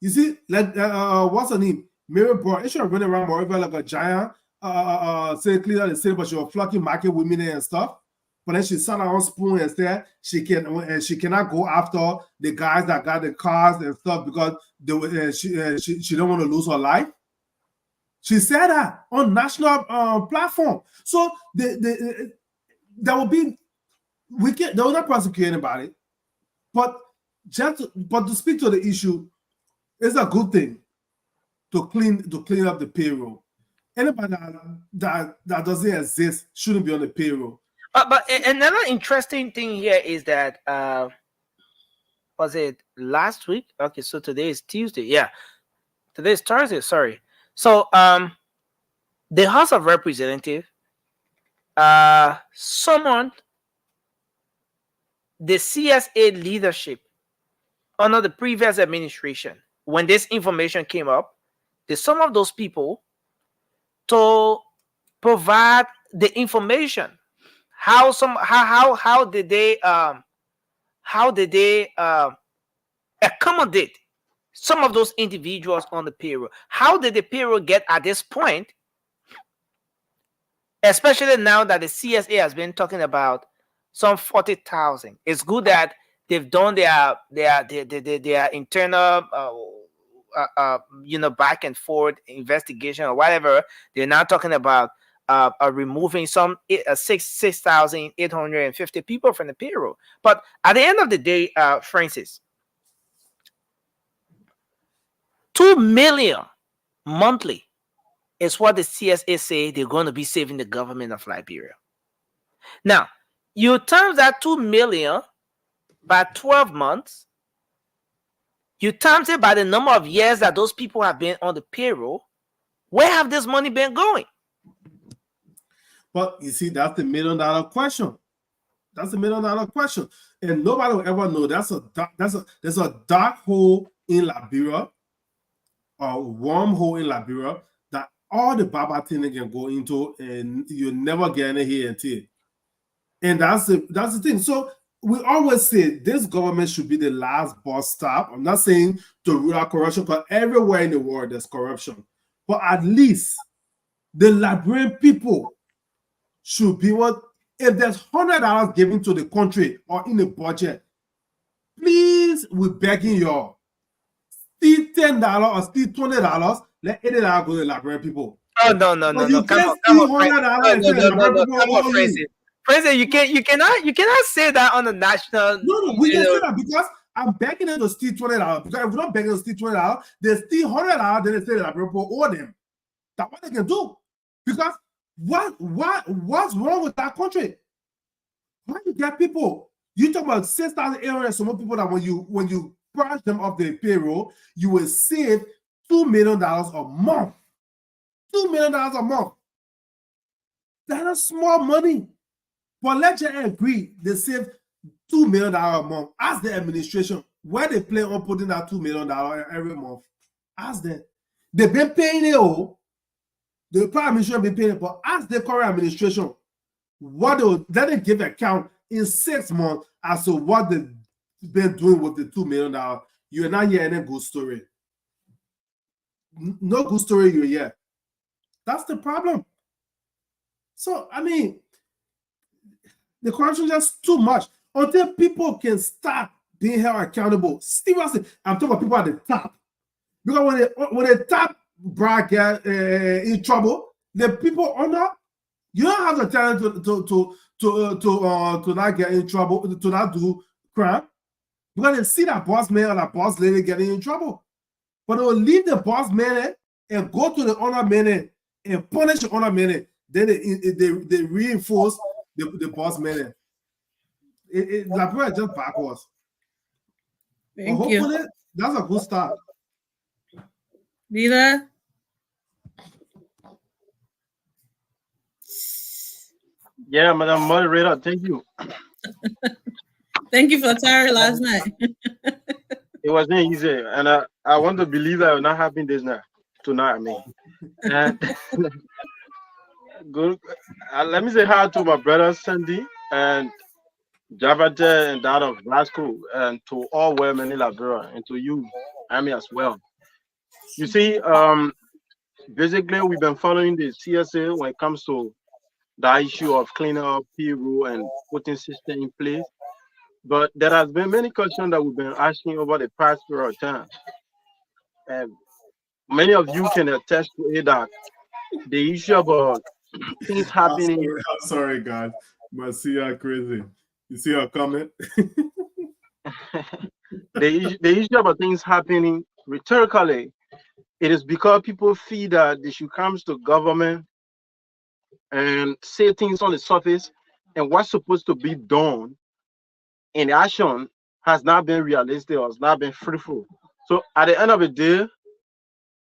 You see, like what's her name? Mary Brown. She was running around Moreover like a giant, say clear the city, but she was flocking market women and stuff. But then she sat her own spoon instead. She cannot go after the guys that got the cars and stuff because she don't want to lose her life. She said that on national platform. So there will be they will not prosecute anybody, but to speak to the issue, it's a good thing to clean up the payroll. Anybody that doesn't exist shouldn't be on the payroll. But another interesting thing here is that was it last week? Okay, so today is Tuesday. Yeah, today is Thursday. Sorry. So the House of Representatives summoned the CSA leadership under the previous administration. When this information came up, they summoned those people to provide the information. How did they accommodate some of those individuals on the payroll? How did the payroll get at this point? Especially now that the CSA has been talking about some 40,000. It's good that they've done their internal back and forth investigation or whatever. They're now talking about removing some 6,850 people from the payroll. But at the end of the day, Francis, 2 million monthly is what the CSA say they're going to be saving the government of Liberia. Now, you times that 2 million by 12 months. You times it by the number of years that those people have been on the payroll. Where have this money been going? But you see, that's the $1 million question. That's the $1 million question, and nobody will ever know. There's a dark hole in Liberia, a wormhole in Liberia that all the Baba thing can go into, and you never get in here until. And that's the thing. So we always say this government should be the last bus stop. I'm not saying to rule out corruption, because everywhere in the world there's corruption. But at least the Liberian people should be what, if there's $100 given to the country or in the budget, please, we're begging y'all, still $10 or still $20, let $80 go to the Liberian people. Oh no. Come on, President, you cannot say that on the national. No, we can say that because I'm begging them to steal $20. Because if we're not begging them to steal $20, they steal $100, then they say that people owe them. That's what they can do. Because what's wrong with that country? Why you get people? You talk about 6,800 some more people that when you brush them off the payroll, you will save $2 million a month. $2 million a month. That's a small money. But let's just agree, they save $2 million a month. Ask the administration where they plan on putting that $2 million every month. Ask them. They've been paying it all. The prime administration been paying it, but ask the current administration what they let give account in 6 months as to what they've been doing with the $2 million. You're not hearing a good story. No good story you hear. That's the problem. So, I mean, the corruption is just too much. Until people can start being held accountable. Seriously, I'm talking about people at the top. Because when the top bracket in trouble, the people under, you don't have the talent to not get in trouble, to not do crime. Because they see that boss man or that boss lady getting in trouble. But they will leave the boss man and go to the honor man and punish the honor man. Then they reinforce the boss man. Liberia is just backwards. Thank you. That's a good start. Vida? Yeah, Madam Moderator, thank you. Thank you for tiring last night. It wasn't easy, and I want to believe that will not happen this night tonight. I mean, and good. Let me say hi to my brother Sandy and Javate and that of Glasgow, and to all women in Liberia, and to you, Amy, as well. You see, basically, we've been following the CSA when it comes to the issue of cleaning up payroll and putting system in place. But there has been many questions that we've been asking over the past period of time. And many of you can attest to it that the issue about things happening. I'm sorry, guys. Marcia crazy. You see her comment? The issue about things happening rhetorically, it is because people feel that they should come to government and say things on the surface, and what's supposed to be done in action has not been realistic or has not been fruitful. So at the end of the day,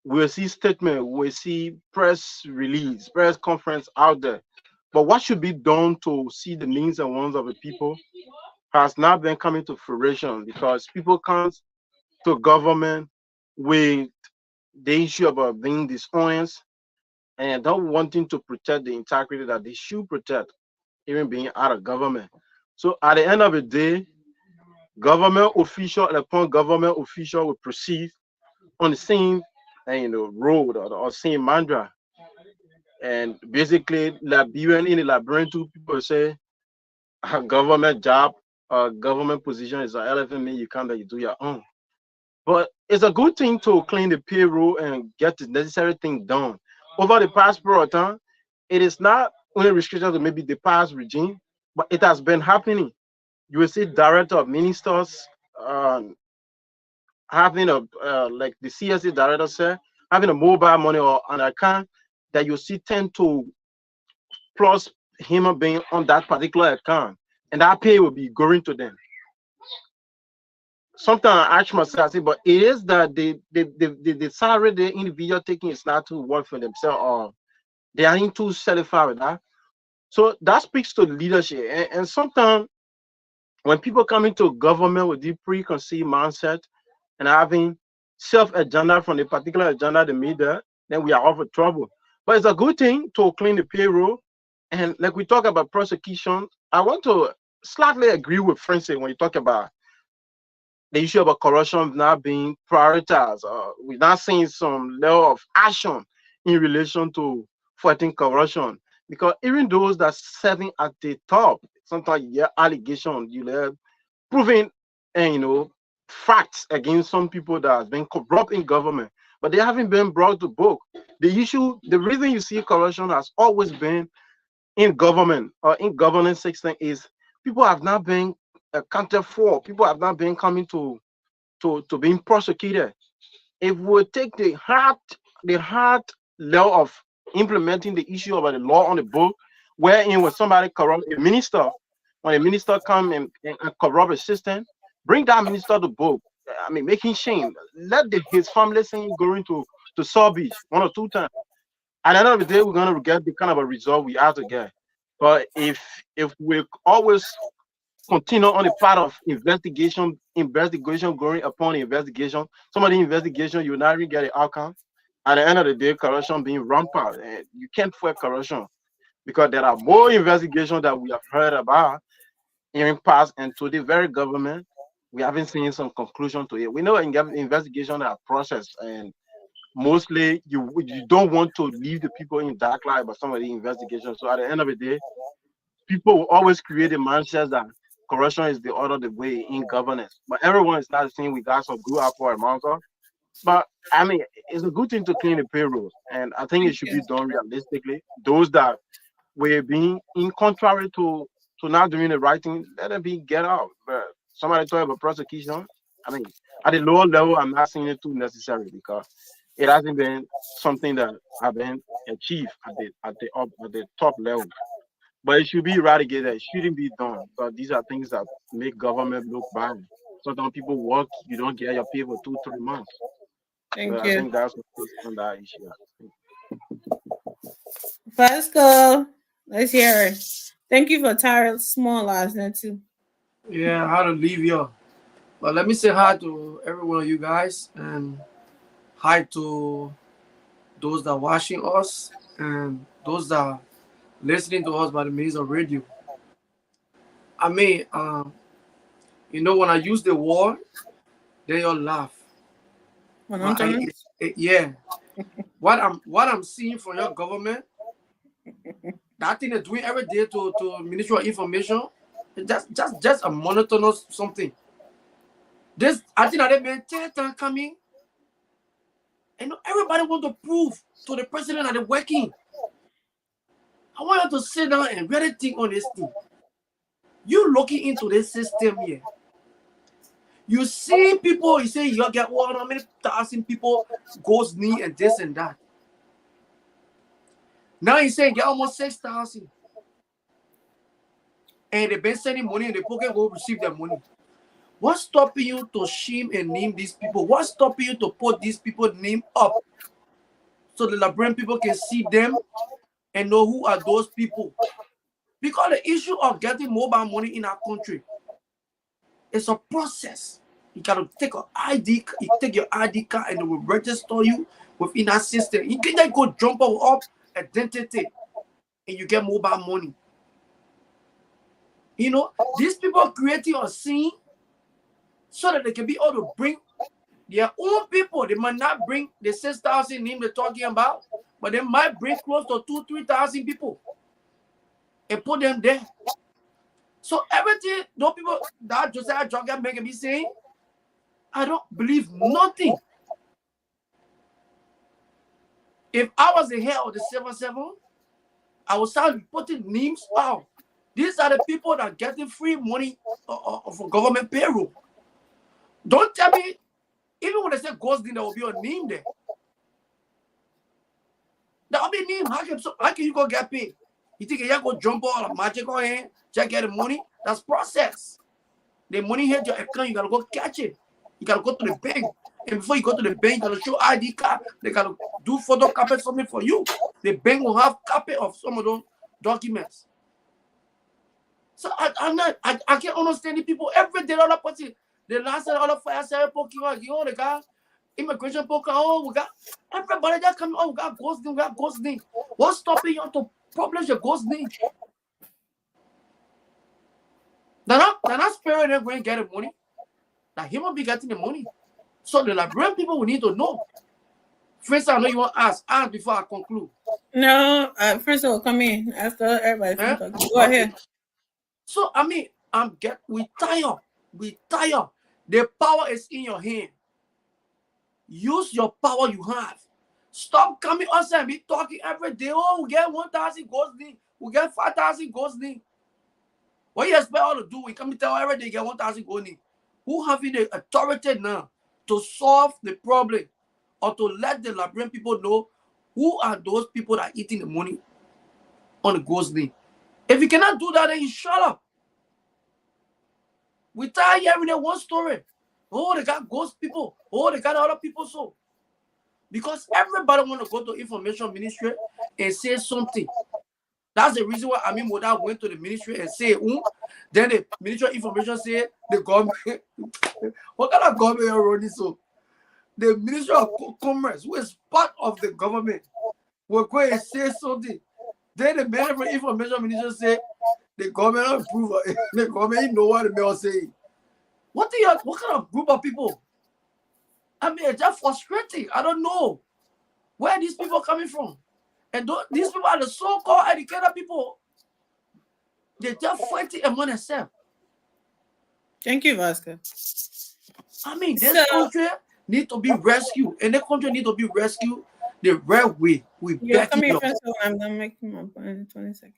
we'll see statement, we'll see press release, press conference out there. But what should be done to see the needs and wants of the people has not been coming to fruition, because people come to government with the issue about being dishonest and not wanting to protect the integrity that they should protect, even being out of government. So at the end of the day, government official upon government official will proceed on the same road or same mantra. And basically, Liberian in the Liberian too, people say a government job, a government position is an elephant mean you can't you do your own. But it's a good thing to clean the payroll and get the necessary thing done. Over the past period of time, it is not only restricted to maybe the past regime, but it has been happening. You will see director of ministers having a like the CSA director said, having a mobile money or an account that you see 10 to plus human being on that particular account, and that pay will be going to them. Sometimes I ask myself, I say, but it is that the salary the individual taking is not to work for themselves, or they are into satisfied with that. So that speaks to leadership. And sometimes when people come into government with the preconceived mindset and having self-agenda from the particular agenda they made there, then we are off for trouble. But it's a good thing to clean the payroll. And like we talk about prosecution, I want to slightly agree with Francis when you talk about the issue about corruption not being prioritized. We're not seeing some level of action in relation to fighting corruption, because even those that serving at the top, sometimes you hear allegations, you hear proving and facts against some people that has been corrupt in government, but they haven't been brought to book. The reason you see corruption has always been in government or in governance system is people have not been accounted for. People have not been coming to being prosecuted. If we take the hard level of implementing the issue about the law on the book, wherein when somebody corrupt a minister, when a minister come and corrupt a system, bring that minister to book. I mean, make him shame. Let his family send him going to Saw Beach 1 or 2 times. At the end of the day, we're gonna get the kind of a result we have to get. But if we always continue on the part of investigation going upon investigation, some of the investigation you will not really get the outcome. At the end of the day, corruption being rampant, and you can't fight corruption because there are more investigations that we have heard about in past, and to the very government, we haven't seen some conclusion to it. We know investigations are processed, and mostly you don't want to leave the people in dark light about some of the investigations. So at the end of the day, people will always create a mindset that corruption is the order of the way in governance. But everyone is not saying we got some good apple amounts of. But I mean, it's a good thing to clean the payroll, and I think it should be done realistically. Those that were being in contrary to not doing the right thing, let them be get out. But somebody talk about prosecution. I mean, at the lower level, I'm not saying it too necessary because it hasn't been something that have been achieved at the top level. But it should be eradicated. It shouldn't be done. But these are things that make government look bad. Sometimes people work, you don't get your pay for 2-3 months. Thank So you. I think that's on that issue. Pascal, let's hear it. Thank you for Tyrell Small last night too. Yeah, how to leave you. But let me say hi to every one of you guys, and hi to those that are watching us and those that are listening to us by the means of radio. I mean, when I use the word, then you'll laugh. Yeah. What I'm seeing from your government, that thing they're doing every day to Ministry of Information, just a monotonous something. I think that they've been 10 times coming. And everybody want to prove to the president that they're working. I want you to sit down and really think on this thing. You looking into this system here. You see people, you say you get how many thousand people goes knee and this and that. Now you say get almost 6,000. And they've been sending money in the pocket, will receive their money. What's stopping you to shame and name these people? What's stopping you to put these people's name up so the Liberian people can see them and know who are those people? Because the issue of getting mobile money in our country is a process. You gotta take an ID, you take your ID card and it will register you within that system. You can just go jump up identity and you get mobile money. These people are creating a scene so that they can be able to bring their own people. They might not bring the 6,000 name they're talking about, but they might bring close to 2,000-3,000 people and put them there. So everything, those people that Josiah Jordan making me saying, I don't believe nothing. If I was the head of the 7-7, I would start putting names out. These are the people that are getting free money for government payroll. Don't tell me, even when they say Ghost, there will be a name there. There will be a name. How can you go get paid? You think you go jump all the magic on here, just get the money? That's process. The money hit your account, you gotta go catch it. You gotta go to the bank. And before you go to the bank, you gotta show ID card. They gotta do photocopy something for you. The bank will have copy of some of those documents. So I can't understand the people every day. Other party, the last other fire sale poking on the guy, immigration poker. Oh, we got everybody that come. Oh, we got ghost name. We got ghost name. What's stopping you to publish your ghost name? They're not spirit they're going to get the money. Now human be getting the money. So the Liberian people will need to know. First, I know you want to ask before I conclude. No, first of all, come in after everybody. Go ahead. So I mean, we tired. We tired. The power is in your hand. Use your power you have. Stop coming outside and be talking every day. Oh, we get 1,000 ghost name. We get 5,000 ghost name. What you expect all to do? We come and tell every day you get 1,000 ghost name. Who having the authority now to solve the problem or to let the Liberian people know who are those people that are eating the money on the ghost name? If you cannot do that, then you shut up. We tired hearing that one story. Oh, they got ghost people. Oh, they got other people. So, because everybody want to go to information ministry and say something. That's the reason why Amin Moda went to the ministry and say, then the Ministry of Information said the government. What kind of government are running? So, the Ministry of Commerce, who is part of the government, will go and say something. Then the Ministry of Information Minister said the government approve. The government know what the mayor saying. What kind of group of people? I mean, it's just frustrating. I don't know where these people are coming from. And these people are the so-called educated people. They're just fighting among themselves. Thank you, Vasco. I mean, this country need to be rescued. And the country need to be rescued the right way. We back it up. I'm going to make my point in 20 seconds.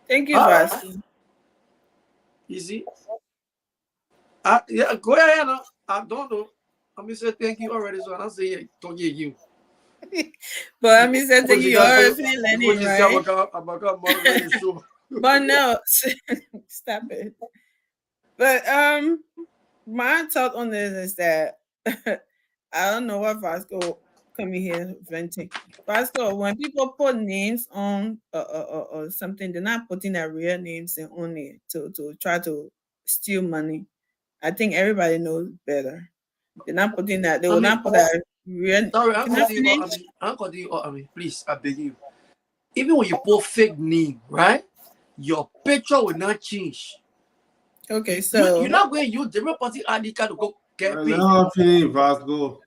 Thank you, Vasco. Easy. Yeah, go ahead. I don't know. I'm going to say thank you already, so I don't say don't get you. But I'm saying thank you already, right? But no, stop it. But my thought on this is that I don't know why Vasco coming here venting. Vasco, when people put names on or something, they're not putting their real names on it to try to steal money. I think everybody knows better. They're not putting that. They will not put that real. Sorry, I mean, please, I beg you. Even when you put fake name, right? Your picture will not change. Okay, so you're not going to use different party ID card to go get paid. Vasco.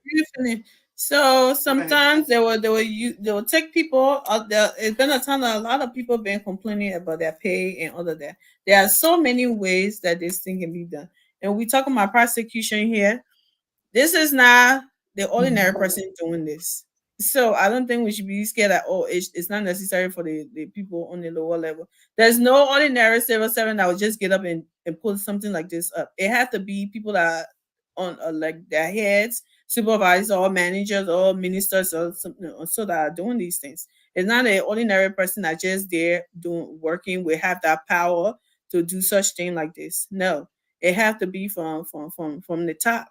So sometimes they will take people out there. It's been a time that a lot of people been complaining about their pay and all of that. There are so many ways that this thing can be done. And we talking about prosecution here. This is not the ordinary person doing this. So I don't think we should be scared that it's not necessary for the people on the lower level. There's no ordinary civil servant that will just get up and pull something like this up. It has to be people that are on like their heads, supervisors or managers or ministers or something, so that are doing these things. It's not an ordinary person that just there working. We have that power to do such thing like this. No, it has to be from the top.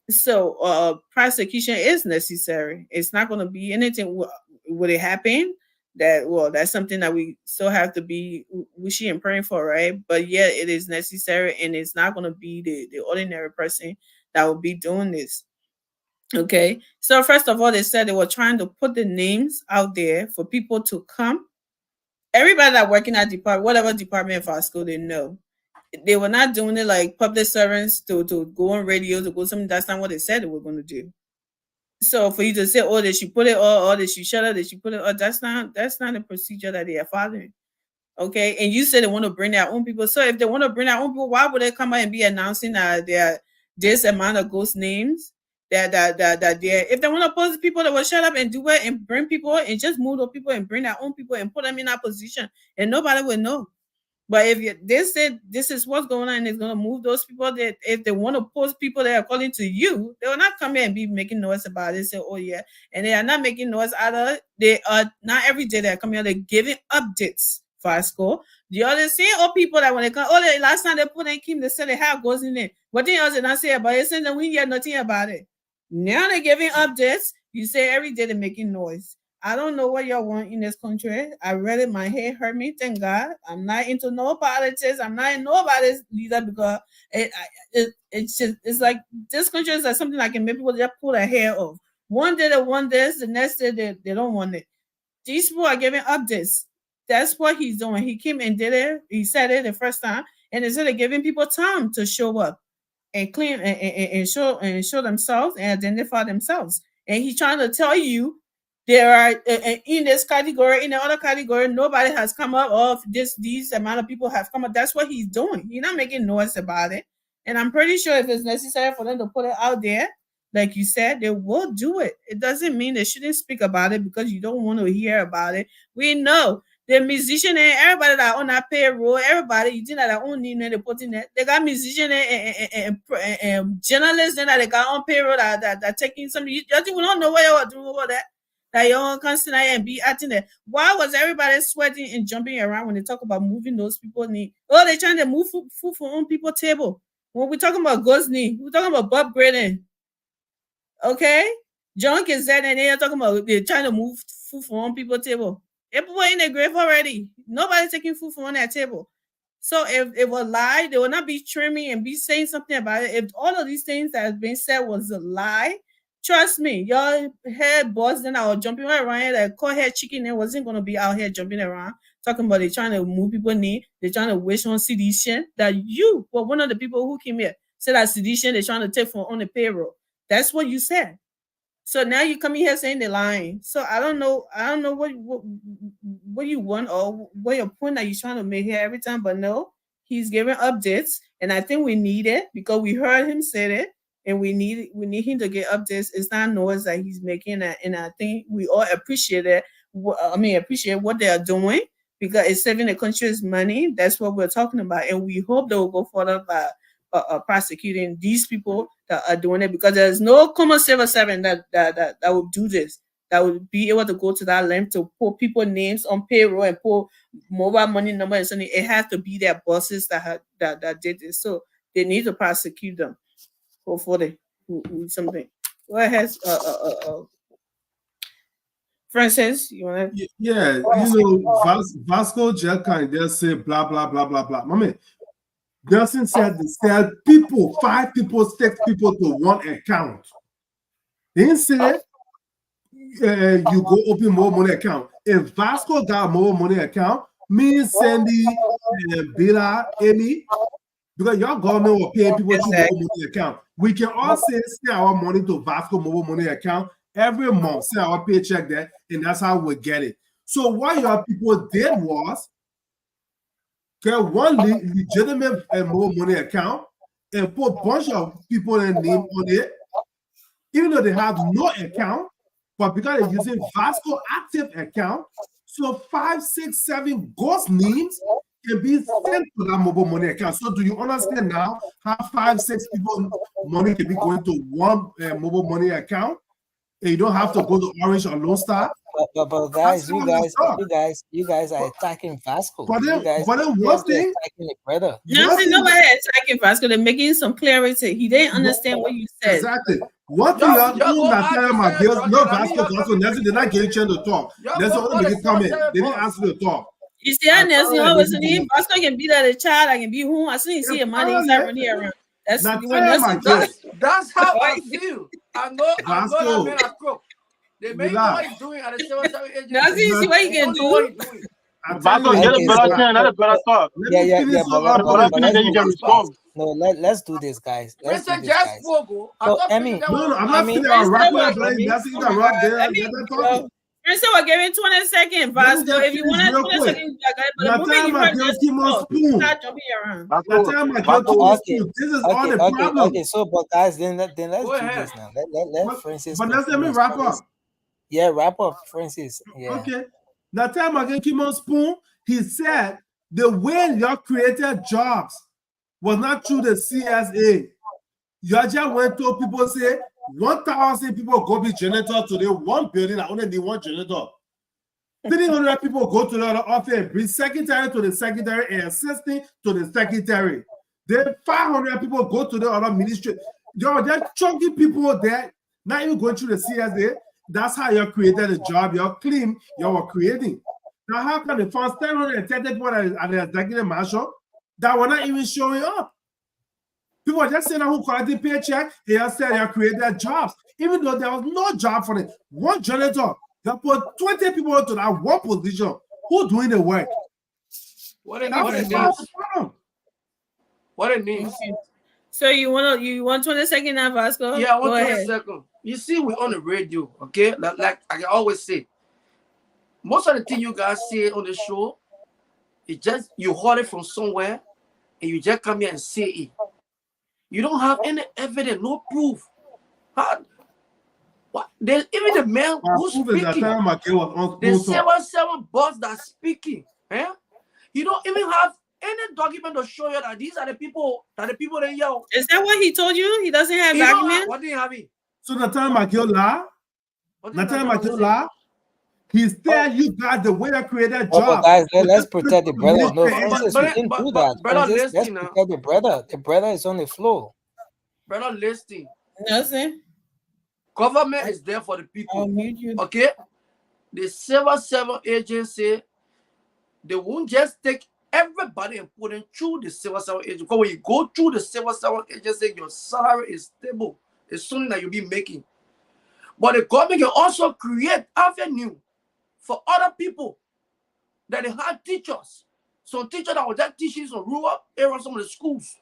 So prosecution is necessary. It's not going to be anything. Would it happen? That's something that we still have to be wishing and praying for, right? But yeah, it is necessary, and it's not going to be the ordinary person that will be doing this. Okay. So first of all, they said they were trying to put the names out there for people to come. Everybody that working at whatever department of our school, they know. They were not doing it like public servants to go on radio, to go something. That's not what they said they were going to do. So for you to say, they should put it or they should shut up, they should put it, that's not a procedure that they are following. Okay. And you said they want to bring their own people. So if they want to bring their own people, why would they come out and be announcing that there are this amount of ghost names that if they want to post people that will shut up and do it and bring people and just move those people and bring their own people and put them in that position and nobody will know. But if they said this is what's going on and it's going to move those people, that if they want to post people that are calling to you, they will not come here and be making noise about it. Say, oh yeah, and they are not making noise either. They are not every day they're coming here. They're giving updates. Vasco. The other same old people that when they come, the last time they put in Kim, they said they have goes in there. What they else did not say about it? Saying that we hear nothing about it. Now they're giving updates. You say every day they're making noise. I don't know what y'all want in this country. I read it, my head hurt me. Thank God. I'm not into no politics. I'm not in nobody's leader because it's like this country is like something that can make people just pull their hair off. One day they want this, the next day they don't want it. These people are giving updates. That's what he's doing. He came and did it. He said it the first time, and instead of giving people time to show up and clean and show themselves and identify themselves, and he's trying to tell you there are in this category, in the other category, nobody has come up of these amount of people have come up. That's what he's doing. He's not making noise about it, and I'm pretty sure if it's necessary for them to put it out there, like you said, they will do it. It doesn't mean they shouldn't speak about it because you don't want to hear about it. We know. The musician and everybody that on that payroll, everybody you think that their own name they put in there. They got musician and journalists that they got on payroll that taking some. You think we don't know what you are doing over that. That you all constant and be acting there. Why was everybody sweating and jumping around when they talk about moving those people knee? Oh, they're trying to move food for on people's table. When we're talking about Gosney, we're talking about Bob Graydon. Okay, John Kizet and they're talking about they're trying to move food for on people's table. People in the grave already. Nobody's taking food from on that table. So if it was lie, they will not be trimming and be saying something about it. If all of these things that have been said was a lie, trust me, your head boss then I was jumping around here. That call head chicken there wasn't going to be out here jumping around talking about they trying to move people knee. They're trying to wish on sedition. That you were one of the people who came here said that sedition they're trying to take from on the payroll. That's what you said. So now you come in here saying they're lying. So I don't know what you want or what your point that you're trying to make here every time. But no, he's giving updates, and I think we need it because we heard him say it, and we need him to get updates. It's not noise that he's making, and I think we all appreciate it. Appreciate what they are doing because it's saving the country's money. That's what we're talking about, and we hope they will go further by prosecuting these people that are doing it because there's no common civil servant that will do this, that would be able to go to that length to put people's names on payroll and put mobile money number and something. It has to be their bosses that did this. So they need to prosecute them. Hopefully, something. Go ahead, Francis. You want to? Yeah, Vasco just kind of say blah blah blah blah blah. Mommy. Nelson said people, 5 people, 6 people to one account. They didn't say you go open more money account. If Vasco got more money account, me, Sandy, Bella, Amy, because your government will pay people to more money account. We can all send our money to Vasco mobile money account every month, send our paycheck there, and that's how we get it. So what your people did was get one legitimate mobile money account and put a bunch of people in name on it, even though they have no account, but because they're using Vasco active account, so 5, 6, 7 ghost names can be sent to that mobile money account. So do you understand now how 5, 6 people money can be going to one mobile money account? And you don't have to go to Orange or Lone Star. But guys, you guys are attacking Vasco. But then one thing, brother. Nobody attacking Vasco. They're making some clarity. He didn't understand what you said. Exactly. What thing I'm not telling my girls, no Vasco, Nelson did not get a chance to talk. Nelson only made a comment. They didn't ask you to talk. You see, Nelson always saying Vasco can be that a child. I can be whom I see a money inside running around. That's how I feel. I know that man a crook. They may know what he's doing at the 7 agency. Now see what he can do. Vasco, get a better turn, not a better talk. Yeah. But then you can respond. No, let's do this, guys. Let's do this, guys. No, I'm not saying I'm rapping. That's you got right there. Prince, we're giving 20 seconds, Vasco. If you want to 20 seconds, but the moment you heard this, start jumping around. This is all the problem. Okay, so but guys, then let's do this now. Let Francis. But let me wrap up. Yeah, wrap up, Francis. Yeah. Okay. That time again, Kimon Spoon, he said The way you created jobs was not through the CSA. You just went to people say 1,000 people go be janitor today. One building, I only need one janitor. 300 people go to the other office and bring secretary to the secretary and assistant to the secretary. Then 500 people go to the other ministry. You're just chunky people there, not even going through the CSA. That's how you created a job. You're clean, you're creating. Now, how can the first 730 people at the executive marshal that were not even showing up? People are just saying who collected paycheck, they are saying they created jobs, even though there was no job for them. One janitor, they put 20 people into that one position. Who doing the work? What it means? What it means? So you want 20 seconds now, Vasco? Yeah, I want Go 20 ahead. seconds. You see, we're on the radio, okay? Like I always say, most of the things you guys say on the show, it's just you heard it from somewhere and you just come here and say it. You don't have any evidence, no proof. What? There's even the man who's speaking, the 7 boss that's speaking. Eh? You don't even have any document to show you that these are the people that yell. Is that what he told you? He doesn't have document? What do you have? So Nathan McGill he said you got the way to create a job. Guys, let's protect the brother. No, Francis, we didn't do that. Brother, Let's protect the brother. The brother is on the floor. Brother, listen. Nothing. Government is there for the people. Okay? The civil service agency, they won't just take everybody and put them through the civil service agency. Because when you go through the civil service agency, your salary is stable. It's something that you'll be making. But the government can also create avenue for other people that they have teachers. Some teachers that were just teaching some rural areas, some of the schools.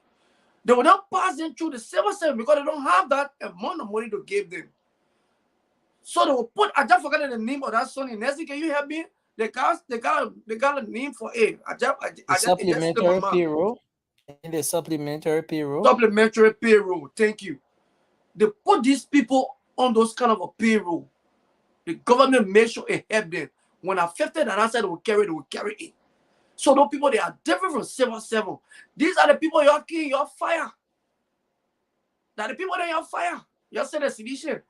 They will not pass them through the civil service because they don't have that amount of money to give them. So they will put, I just forgot the name of that son in Nessie. Can you help me? They got a name for it. Supplementary payroll. In the supplementary payroll. Supplementary payroll. Thank you. They put these people on those kind of a payroll. The government make sure it help them. When affected and answered, they will carry it. So those people, they are different from civil servant. These are the people you're killing, you're fire. That the people that you're fire. You said the sedition.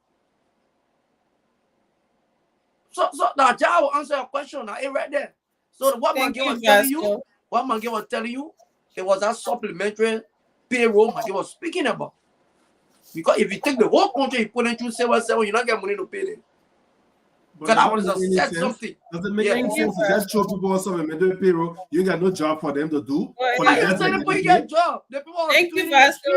So now I will answer your question. Now it right there. So what Mangi was telling you, it was that supplementary payroll Mangi was speaking about. Because if you take the whole country, you put it through civil servant, you don't get money to pay them. Because I want to set something. Does it make any sense to just show people on supplementary payroll? You got no job for them to do. I can say people get a job. The people Thank you, Vasco.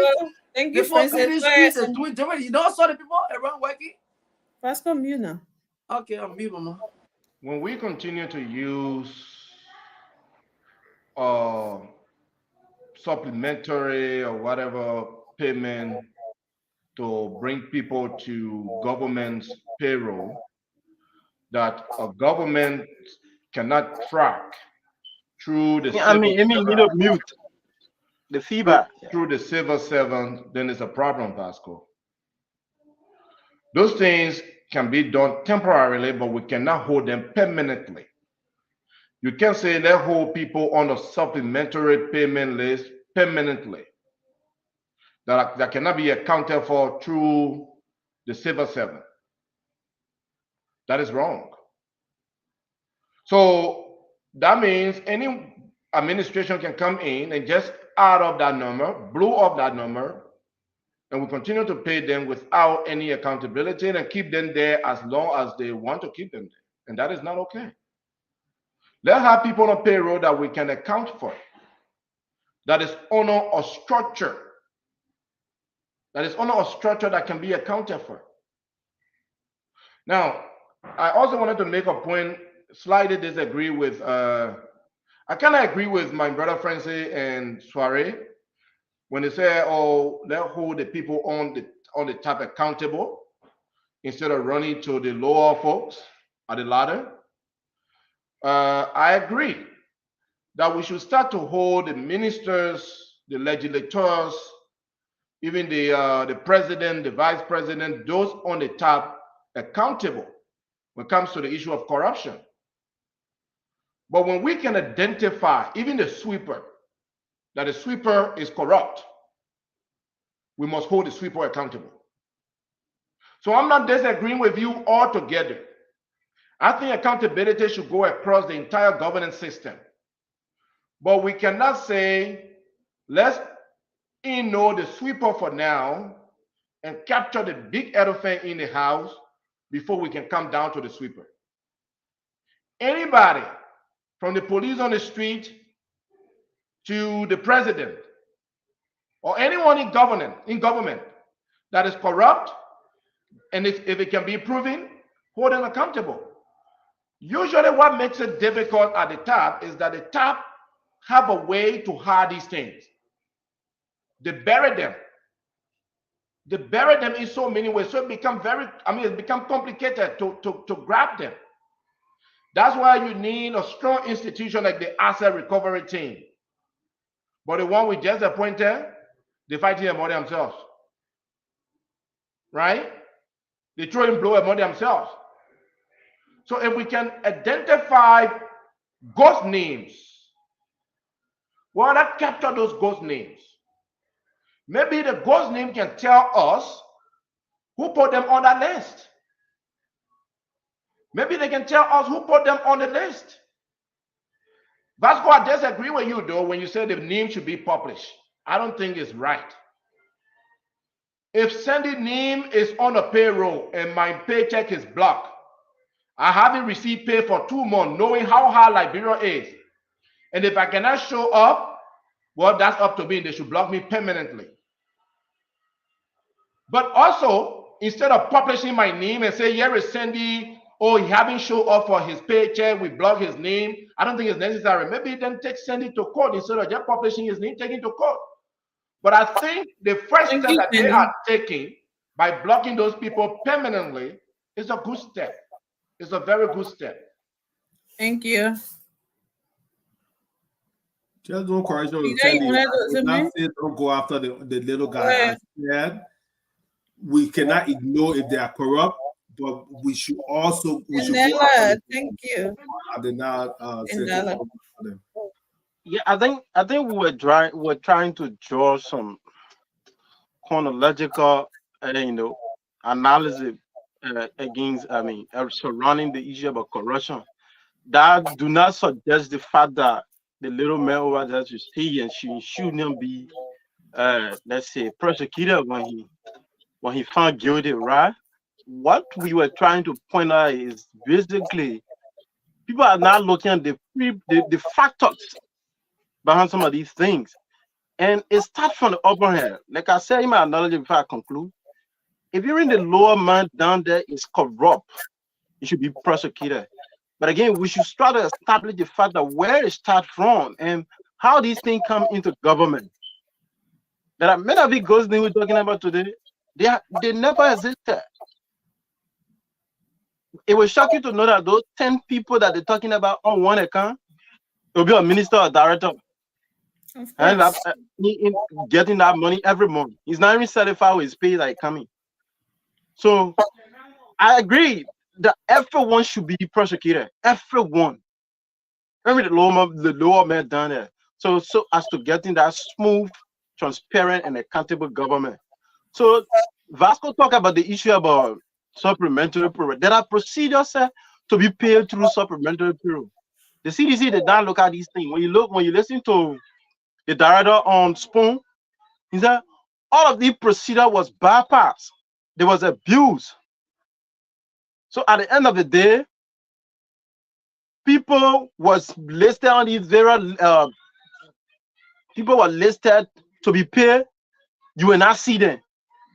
Thank you, Francis. Doing different. You don't saw the people around working. Vasco, mute now. Okay, I'm mute, mama. When we continue to use supplementary or whatever payment to bring people to government's payroll, that a government cannot track through the you need to mute the feedback through the civil servant, then it's a problem, Vasco. Those things can be done temporarily, but we cannot hold them permanently. You can't say they hold people on a supplementary payment list permanently. That cannot be accounted for through the civil servant. That is wrong. So that means any administration can come in and just add up that number, blow up that number, and we continue to pay them without any accountability and keep them there as long as they want to keep them there. And that is not okay. Let's have people on payroll that we can account for. That is honor or structure. That is honor or structure that can be accounted for. Now, I also wanted to make a point, slightly disagree with, I kind of agree with my brother Francis and Soiree when they say, oh, let's hold the people on the top accountable instead of running to the lower folks at the ladder. I agree that we should start to hold the ministers, the legislators, even the president, the vice president, those on the top accountable when it comes to the issue of corruption. But when we can identify even the sweeper, that the sweeper is corrupt, we must hold the sweeper accountable. So I'm not disagreeing with you altogether. I think accountability should go across the entire governance system. But we cannot say, let's know the sweeper for now and capture the big elephant in the house before we can come down to the sweeper. Anybody, from the police on the street to the president, or anyone in government that is corrupt, and if it can be proven, hold them accountable. Usually what makes it difficult at the top is that the top have a way to hide these things. They bury them. They bury them in so many ways. So it becomes it's become complicated to grab them. That's why you need a strong institution like the asset recovery team. But the one we just appointed, they fight here among themselves. Right? They throw and blow among themselves. So if we can identify ghost names, well, that capture those ghost names. Maybe the ghost name can tell us who put them on that list. Maybe they can tell us who put them on the list. That's why I disagree with you, though, when you say the name should be published. I don't think it's right. If Sandy's name is on a payroll and my paycheck is blocked, I haven't received pay for 2 months, knowing how hard Liberia is. And if I cannot show up, well, that's up to me. They should block me permanently. But also, instead of publishing my name and say, here is Sandy, oh, he haven't showed up for his paycheck, we block his name, I don't think it's necessary. Maybe then take Sandy to court instead of just publishing his name, taking to court. But I think the first step that they are taking by blocking those people permanently is a good step. It's a very good step. Thank you. Just one correction. Don't go after the little guy. I said we cannot ignore if they are corrupt, but we should also. Thank you. I did not say that. Yeah, I think we're trying to draw some chronological, analysis against, surrounding the issue about corruption. That do not suggest the fact that the little man over there to stay and shouldn't be, let's say, prosecuted when he found guilty, right? What we were trying to point out is basically people are not looking at the factors behind some of these things. And it starts from the upper hand. Like I said in my analogy before I conclude, if you're in the lower man down there is corrupt, you should be prosecuted. But again, we should try to establish the fact that where it starts from and how these things come into government. There are many of the ghosts we're talking about today, they never existed. It will shock you to know that those 10 people that they're talking about on one account will be a minister or director. And getting that money every month. He's not even certified with his pay like coming. So I agree that everyone should be prosecuted. Everyone. Remember the lower man down there. So as to getting that smooth, transparent, and accountable government. So Vasco talk about the issue about supplementary payroll. There are procedures to be paid through supplementary payroll. The CDC did not look at these things. When you listen to the director on Spoon, he said all of the procedure was bypassed. There was abuse. So at the end of the day, people was listed on these various people were listed to be paid. You will not see them.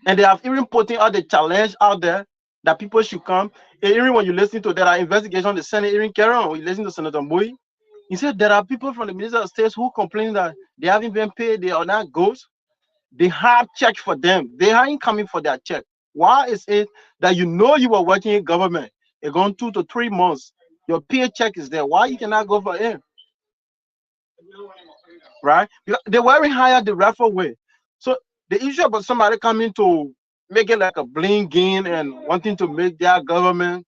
And they have even putting out the challenge out there that people should come. And even when you listen to that investigation, the Senate even carry on. When you listen to Senator Boy, he said there are people from the Minister of States who complain that they haven't been paid, they are not ghosts. They have check for them. They aren't coming for their check. Why is it that you were working in government, you're going 2 to 3 months, your paycheck is there? Why you cannot go for it? Right? Because they weren't hired the rightful way. So the issue about somebody coming to make it like a bling game and wanting to make their government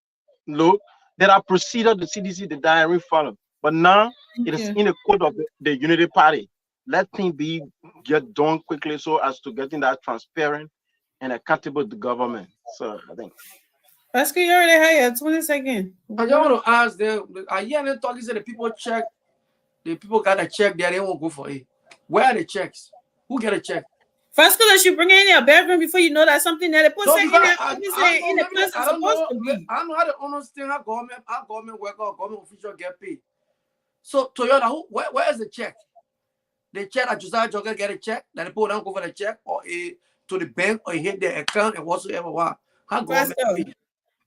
look, there are procedures the CDC, the diary follow. But now Thank it is you. in the code of the Unity Party. Let things get done quickly so as to getting that transparent and accountable to the government. So I think. Vasco, you already had your 20 seconds. I just want to ask them. I hear them talking. Say the people check. The people got a check there. They won't go for it. Where are the checks? Who get a check? Vasco, they should bring in your background before you know that something that they put No, in because there. I In the don't place it's know. supposed to be. I know how to understand how government worker or government official get paid. So Toyota, where is the check? The check that Josiah Jogger get a check that the people don't go for the check or to the bank or hit their account and whatsoever. How government Vasco, pay?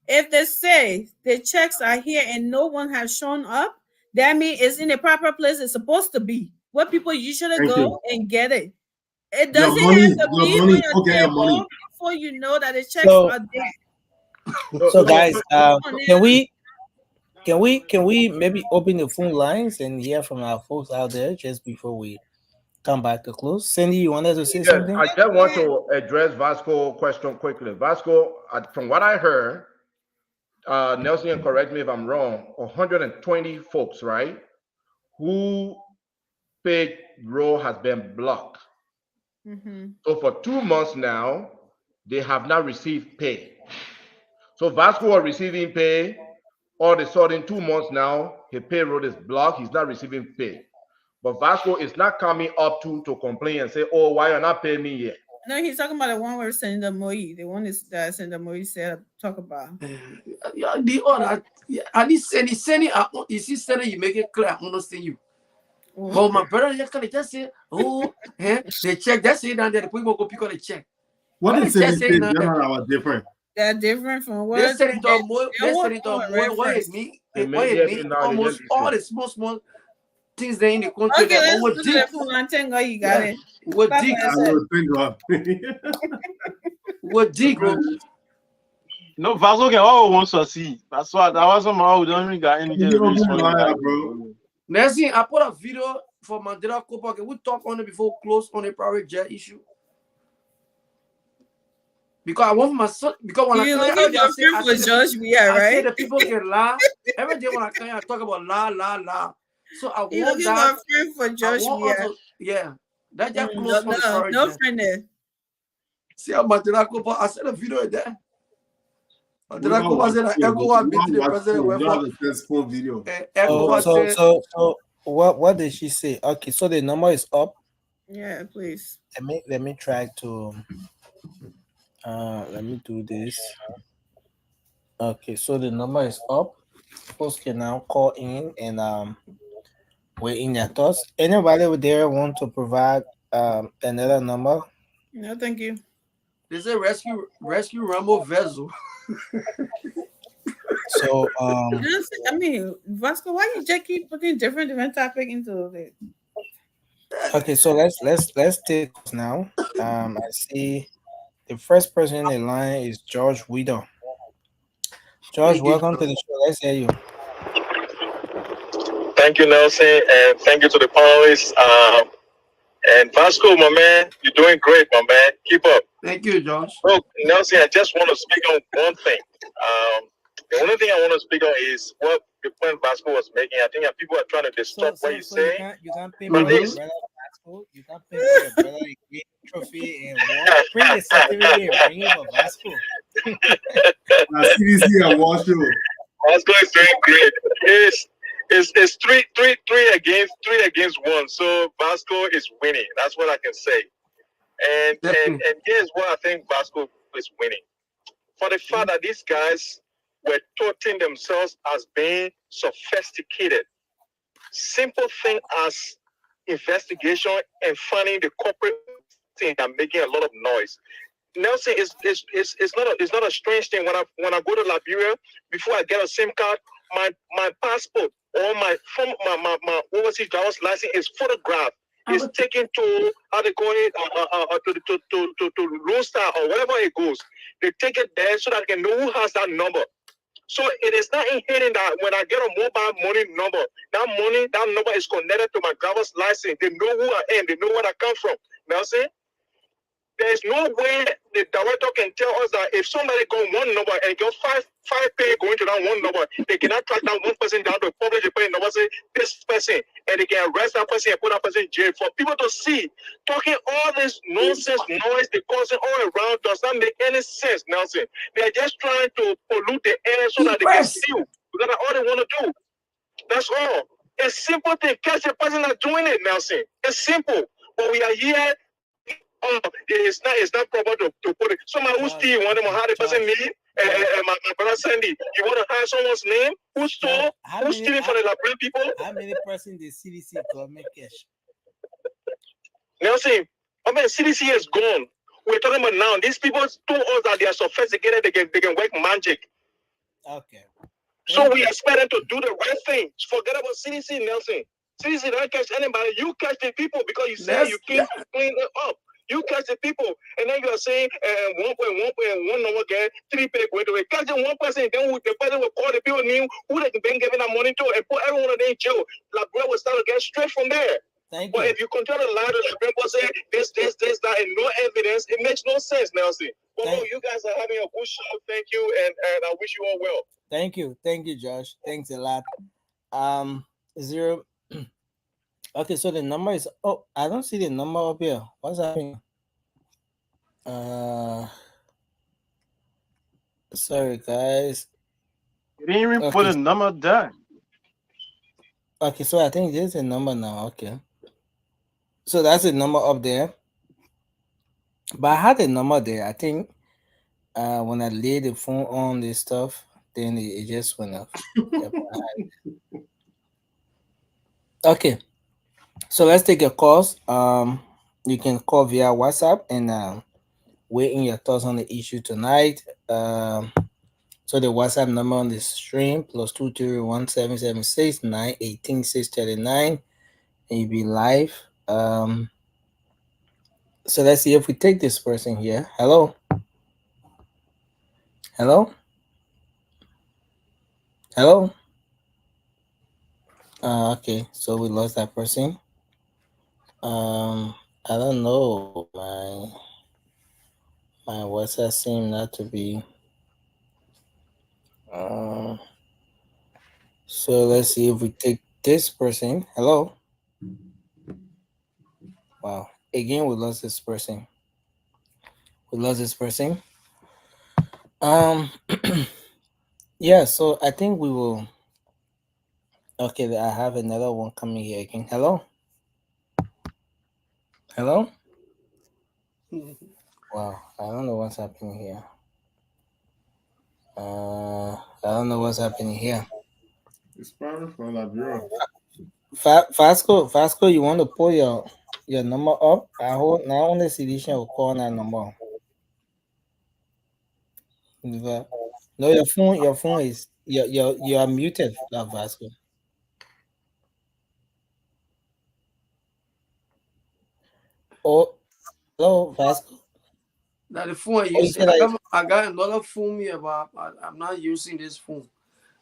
if they say the checks are here and no one has shown up, that means it's in the proper place it's supposed to be. Where people usually Thank go you. and get it. It Your doesn't money, have to your be money, on your go get your table money. before you know that the checks So- are there. So guys, can we maybe open the phone lines and hear from our folks out there just before we come back to close? Cindy, you wanted to say Yes, something? I just want to address Vasco question quickly. Vasco, from what I heard, Nelson, correct me if I'm wrong, 120 folks, right, who paid row has been blocked. Mhm. So for 2 months now, they have not received pay. So Vasco are receiving pay. All of a sudden, 2 months now, his payroll is blocked. He's not receiving pay. But Vasco is not coming up to complain and say, "Oh, why you're not paying me yet?" No, he's talking about the one where Senator Moi, the one that Senator Moi said talk about. Yeah, the other, at least send it. You see, you make it clear. I understand you. Oh, my brother, just say, oh, they check. That's it down there. The people go pick up the check. What Why is they it? just say Are different. They're different from what They said it on more. they They won't said it do on it more. right What first. it mean? It What may it be mean? now, Almost yes, all yes. the small things there in the country. Okay, let's We're do deep. the phone line. Thank God you got Yeah. it. We're That's deep. what I I said. will think of. We're deep, bro. No, Vasco can all wants to see. That's why that was somehow we don't even got any You open response. the line, bro. Next thing, I put a video for Mandela Copa. Can we talk on it before we close on the private jet issue? Because I want my son. Because when You're I looking come, for a friend for George Weah, I say right? the people can lie. Every day when I come, I talk about la. So I You're want looking for that. a friend for I George want Weah. also, yeah. That just close on the No, private no jet. friend there. See how Mandela Copa. I said the video is there. We Mandela all Copa watch said that it. ECOWAS We all meeting the watch president. it. Went You have for the phone video. ECOWAS said. So what did she say? Okay, so the number is up. Yeah, please. Let me try to let me do this. Okay, so the number is up. Folks can now call in and weigh in your thoughts. Anybody over there want to provide another number? No, thank you. They say rescue Rambo Vezo. So I mean, Vasco, why you just keep putting different topic into it? okay, so let's take this now. I see the first person in the line is George Widow. George, welcome to the show. Let's hear you. Thank you, Nelson, and thank you to the panelists. And Vasco, my man, you're doing great, my man. Keep up. Thank you, Josh. Look, Nelson, I just want to speak on one thing. The only thing I want to speak on is what the point Vasco was making. I think that people are trying to distort what he's saying. You can't pay But for your this- brother Vasco. You can't pay for your brother a great trophy and what? Bring the certificate and bring it for Vasco. Now, CDC and Wall Street. Vasco is doing great. It's three against one. So Vasco is winning. That's what I can say. And here's what I think Vasco is winning. For the fact that these guys were touting themselves as being sophisticated. Simple thing as investigation and finding the corporate thing and making a lot of noise. Nelson, it's not a strange thing. When I go to Liberia, before I get a SIM card, my passport or my overseas driver's license is photographed. It's taken to how they call it to Lone Star or wherever it goes. They take it there so that they can know who has that number. So it is not hidden that when I get a mobile money number, that number is connected to my driver's license. They know who I am. They know where I come from. Nelson, there's no way the director can tell us that if somebody got one number and got 5 pay going to that one number. They cannot track that one person down to publish a pay number, say this person, and they can arrest that person and put that person in jail. For people to see, talking all this nonsense noise they causing all around does not make any sense, Nelson. They're just trying to pollute the air so that they can steal. Because that's all they want to do. That's all. It's simple thing. Catch a person not doing it, Nelson. It's simple. But we are here. It's not proper to put it. Somebody who's stealing, want to know how the person need. My brother Sandy, you want to hide someone's name? Who's stole? Who's stealing for the library people? How many percent the CDC government cash? Nelson, I mean, CDC is gone. We're talking about now. These people told us that they are sophisticated. They can work magic. Okay. So we expect them to do the right thing. Forget about CDC, Nelson. CDC don't catch anybody. You catch the people because you say you can't clean it up. You catch the people, and then you are saying 1.1 number get 3 pay going to it. Catch one person, then the person will call the people name who they can been giving that money to and put everyone in jail. Like will start to get straight from there. But if you continue to lie to the people, say this, that, and no evidence, it makes no sense, Nelson. Well, you guys are having a good show. Thank you, and I wish you all well. Thank you, Josh. Thanks a lot. 0. Okay, so the number is. Oh, I don't see the number up here. What's happening? Sorry, guys. You didn't even put a number there. Okay, so I think there's a number now. Okay. So that's a number up there. But I had a number there. I think when I laid the phone on this stuff, then it just went off. Yep, okay. So let's take your calls. You can call via WhatsApp and weigh in your thoughts on the issue tonight. So the WhatsApp number on the stream +231 776 918 639, and you'll be live. So let's see if we take this person here. Hello. Okay, so we lost that person. I don't know. My WhatsApp seem not to be. So let's see if we take this person. Hello. Wow. Again, we lost this person. Yeah. So I think we will. Okay, I have another one coming here again. Hello. Wow, I don't know what's happening here. It's probably from Liberia. Vasco, you want to pull your number up? I hope now on the edition will call that number. No, your phone is you are muted, Vasco. Oh, hello, Vasco. That the phone I got another phone here, but I'm not using this phone.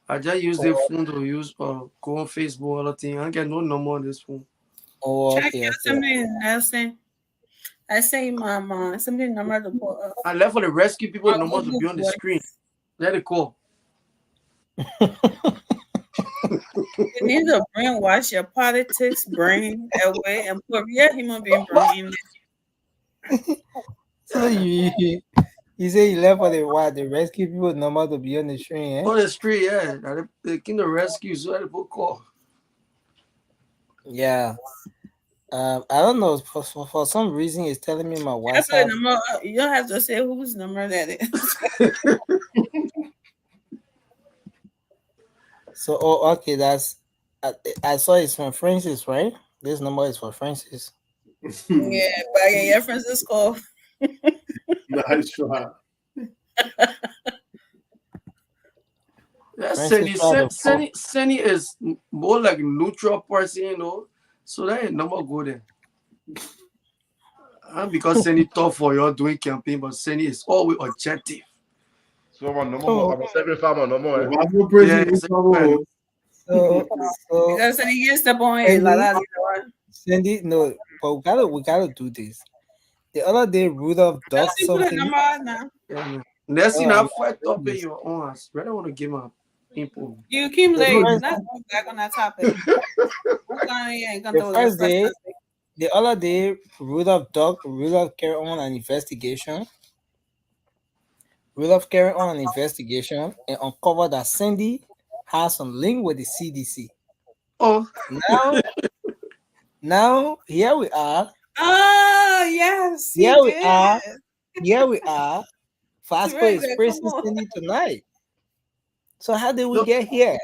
I just use the phone to use go on Facebook, other thing. I don't get no number on this phone. Oh, check your something, Nelson. I say my something number to pull up. I left for the rescue people number to be on the screen. Let it call. You need to brainwash your politics brain away and put real human being brain. So you say you left for the rescue people number to be on the screen, eh? On the screen, yeah. They came to rescue, so I put call. Yeah. I don't know. For some reason, it's telling me my WhatsApp. You don't have to say whose number that is. So, okay, that's. I saw it's from Francis, right? This number is for Francis. Yeah, but your Francis call. Nice try. Senny is more like a neutral person, you know. So that ain't number go there. Because Senny tough for you doing campaign, but Senny is always objective. So my number, I'm a 75 number. Because Senny gets step on it like that. Sandy, no, but we gotta do this. The other day, Rudolph does something. Next thing I fight up in your own house. I don't want to give my input. You keep The late. first- Let's go back on that topic. The first day, the other day, Rudolph carried on an investigation. Rudolph carried on an investigation and uncovered that Cindy has some link with the CDC. Oh, now here we are. Oh yes, he Here we did. are. Here we are. Fasco Right is there, praising come on. Cindy tonight. So how did we Look. get here?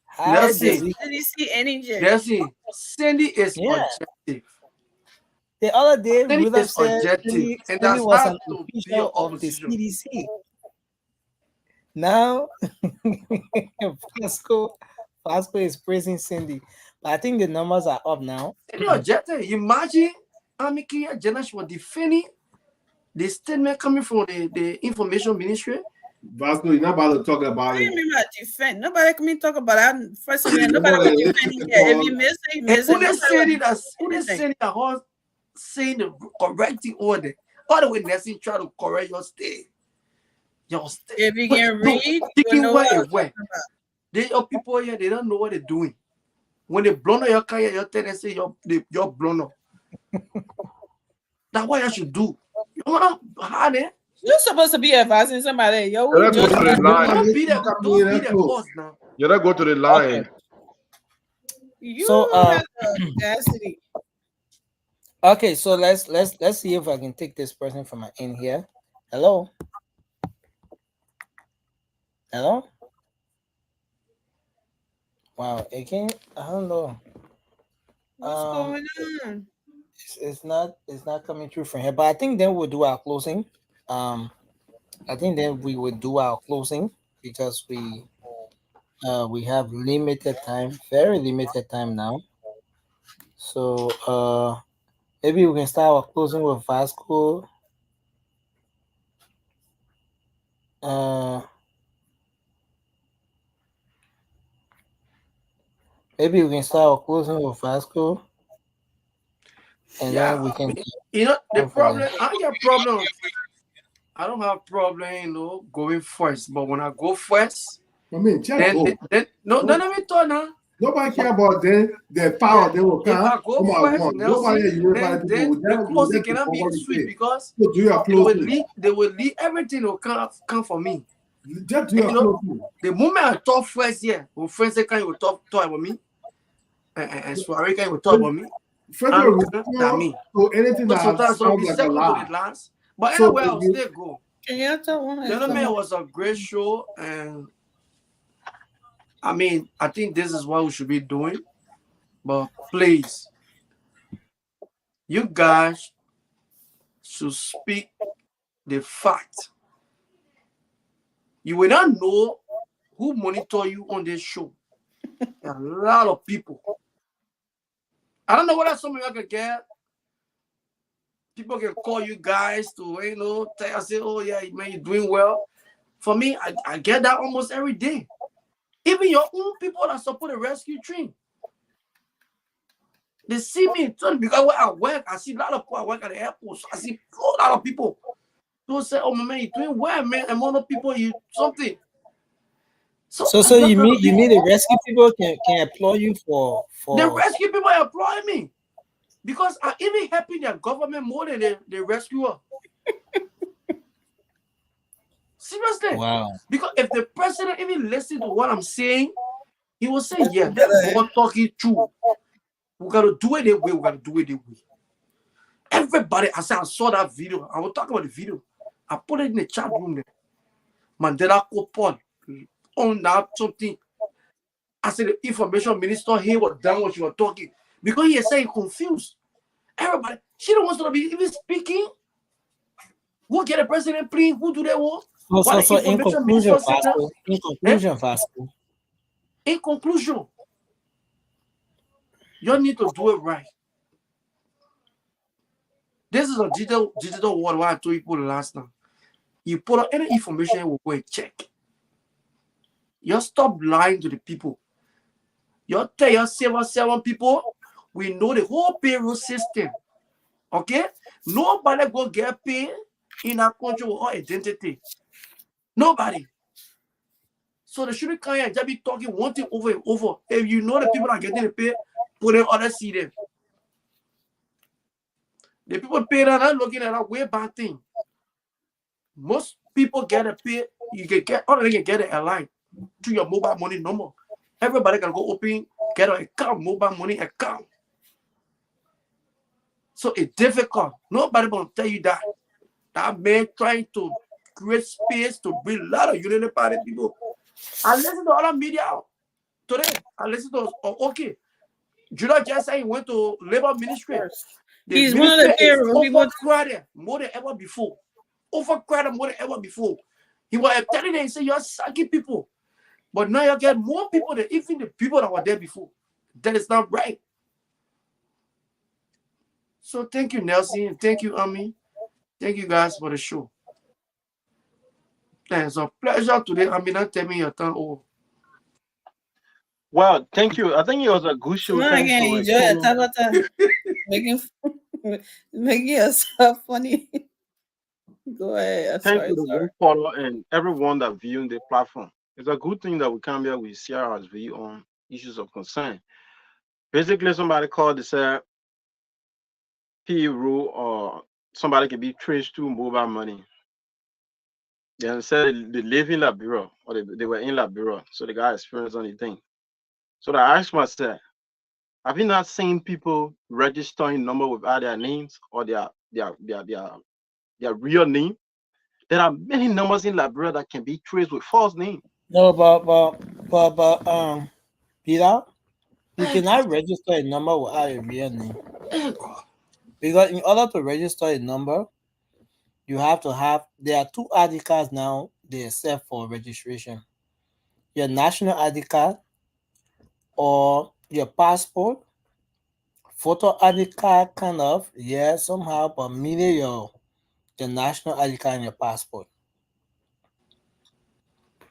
How Let's did see. we? Did you see any J? let's see. Cindy is Yeah. objective. The other day, Cindy Rudolph is said objective, Cindy, and Cindy that's was how an to be official your of the opposition. CDC. Now, Fasco is praising Cindy, but I think the numbers are up now. Cindy objective. Imagine Amikia Janash was defending the statement coming from the information ministry. Vasco, you're not about to talk about I it. didn't remember defend. Nobody can me talk about that. First of all, You nobody know can that defend listen it here. If to you miss it, you And miss it. who they Nobody saying will it as who they anything. saying that horse saying the correct order. All the way Nessie try to correct your state. Your state. If you But can no, read, you thinking know where what I'm it went. talking about. They your people here, they don't know what they're doing. When they blow your car, your tendency, you're blown up. That's what you should do. You wanna hard it? You're supposed to be advising somebody. Yo, Let's go just to the line. Don't be the boss now. You don't go to the line. you So, have the audacity. Okay, so let's see if I can take this person from my end here. Hello. Hello. Wow, again, I don't know. What's going on? It's not coming through from here, but I think then we'll do our closing. I think then we will do our closing because we have limited time, very limited time now. So maybe we can start our closing with Vasco. Maybe we can start our closing with Vasco. And then we can You know, the problem, I get problem. I don't have problem, you know, going first. But when I go first, I mean, just then, go. then no, let me talk now. Nobody care about them. The power they will If I come. go Come on, first, come on. Nobody Nelson, you then the closing cannot be sweet because So do your they will closing. leave everything will come for me. Just do your You know, closing. the moment I talk first here, when friends say can you talk about me, and Suare can you talk about me, First I'm of all, that me. so anything So that sometimes I'll be sounds like a second to lie. the last. But So anyway, I'll you- still go. Can you tell one? Gentlemen, it was a great show, and I mean, I think this is what we should be doing. But please, you guys should speak the fact. You will not know who monitor you on this show. There are a lot of people. I don't know whether some of you can get. People can call you guys to, you know, tell you, say, oh yeah, man, you're doing well. For me, I get that almost every day. Even your own people that support the rescue team. They see me because where I work, I see a lot of people. I work at the airport, so I see a lot of people. People say, "Oh man, you're doing well, man." And one of people, you something. So you mean the rescue people can employ you for the rescue people employ me because I'm even helping their government more than the rescuer. Seriously. Wow. Because if the president even listen to what I'm saying, he will say, "Yeah, we're talking true. We gotta do it that way. We gotta do it that way." Everybody, I saw that video. I will talk about the video. I put it in the chat room there. Mandela Kopon on that something. I said the information minister here was done what you were talking because he is saying confused. Everybody, she don't want to be even speaking. Who get a president, please? Who do they want? So in conclusion, Vasco. In conclusion, you need to do it right. This is a digital world. What I told people the last time. You put out any information, you will go and check. You stop lying to the people. You tell your 7 people, we know the whole payroll system. Okay? Nobody go get paid in our country with our identity? Nobody. So they shouldn't come here and just be talking one thing over and over. If you know the people are getting the pay, put them other see them. The people pay that are looking at a way bad thing. Most people get a pay, you can get, or they can get an airline to your mobile money number. Everybody can go open, get an account, mobile money account. So it's difficult. Nobody will tell you that. That man trying to create space to bring a lot of Unity Party people. I listen to other media today. I listen to, okay, Judah just said he went to labor ministry. He's one of the payroll people. Overcrowded more than ever before. Overcrowded more than ever before. He was telling them, he said, you're sucking people. But now you get more people than even the people that were there before. That is not right. So thank you, Nelson, and thank you, Ami. Thank you guys for the show. It's a pleasure today. Ami, not tell me your turn over. Well, thank you. I think it was a good show. No, Thanks again, for enjoy it. explaining. Tabata. Making yourself funny. Go ahead. Thank you to one follower and everyone that viewing the platform. It's a good thing that we come here, we share our view on issues of concern. Basically, somebody called to say P rule or somebody can be traced to mobile money. They said they live in Liberia or they were in Liberia, so they got experience on the thing. So I asked myself, have you not seen people registering number without their names or their real name? There are many numbers in Liberia that can be traced with false name. No, but Peter, you cannot register a number without a real name. Because in order to register a number, you have to have, there are two ID cards now they accept for registration. Your national ID card or your passport, photo ID card kind of, yeah, somehow, but mainly your national ID card and your passport.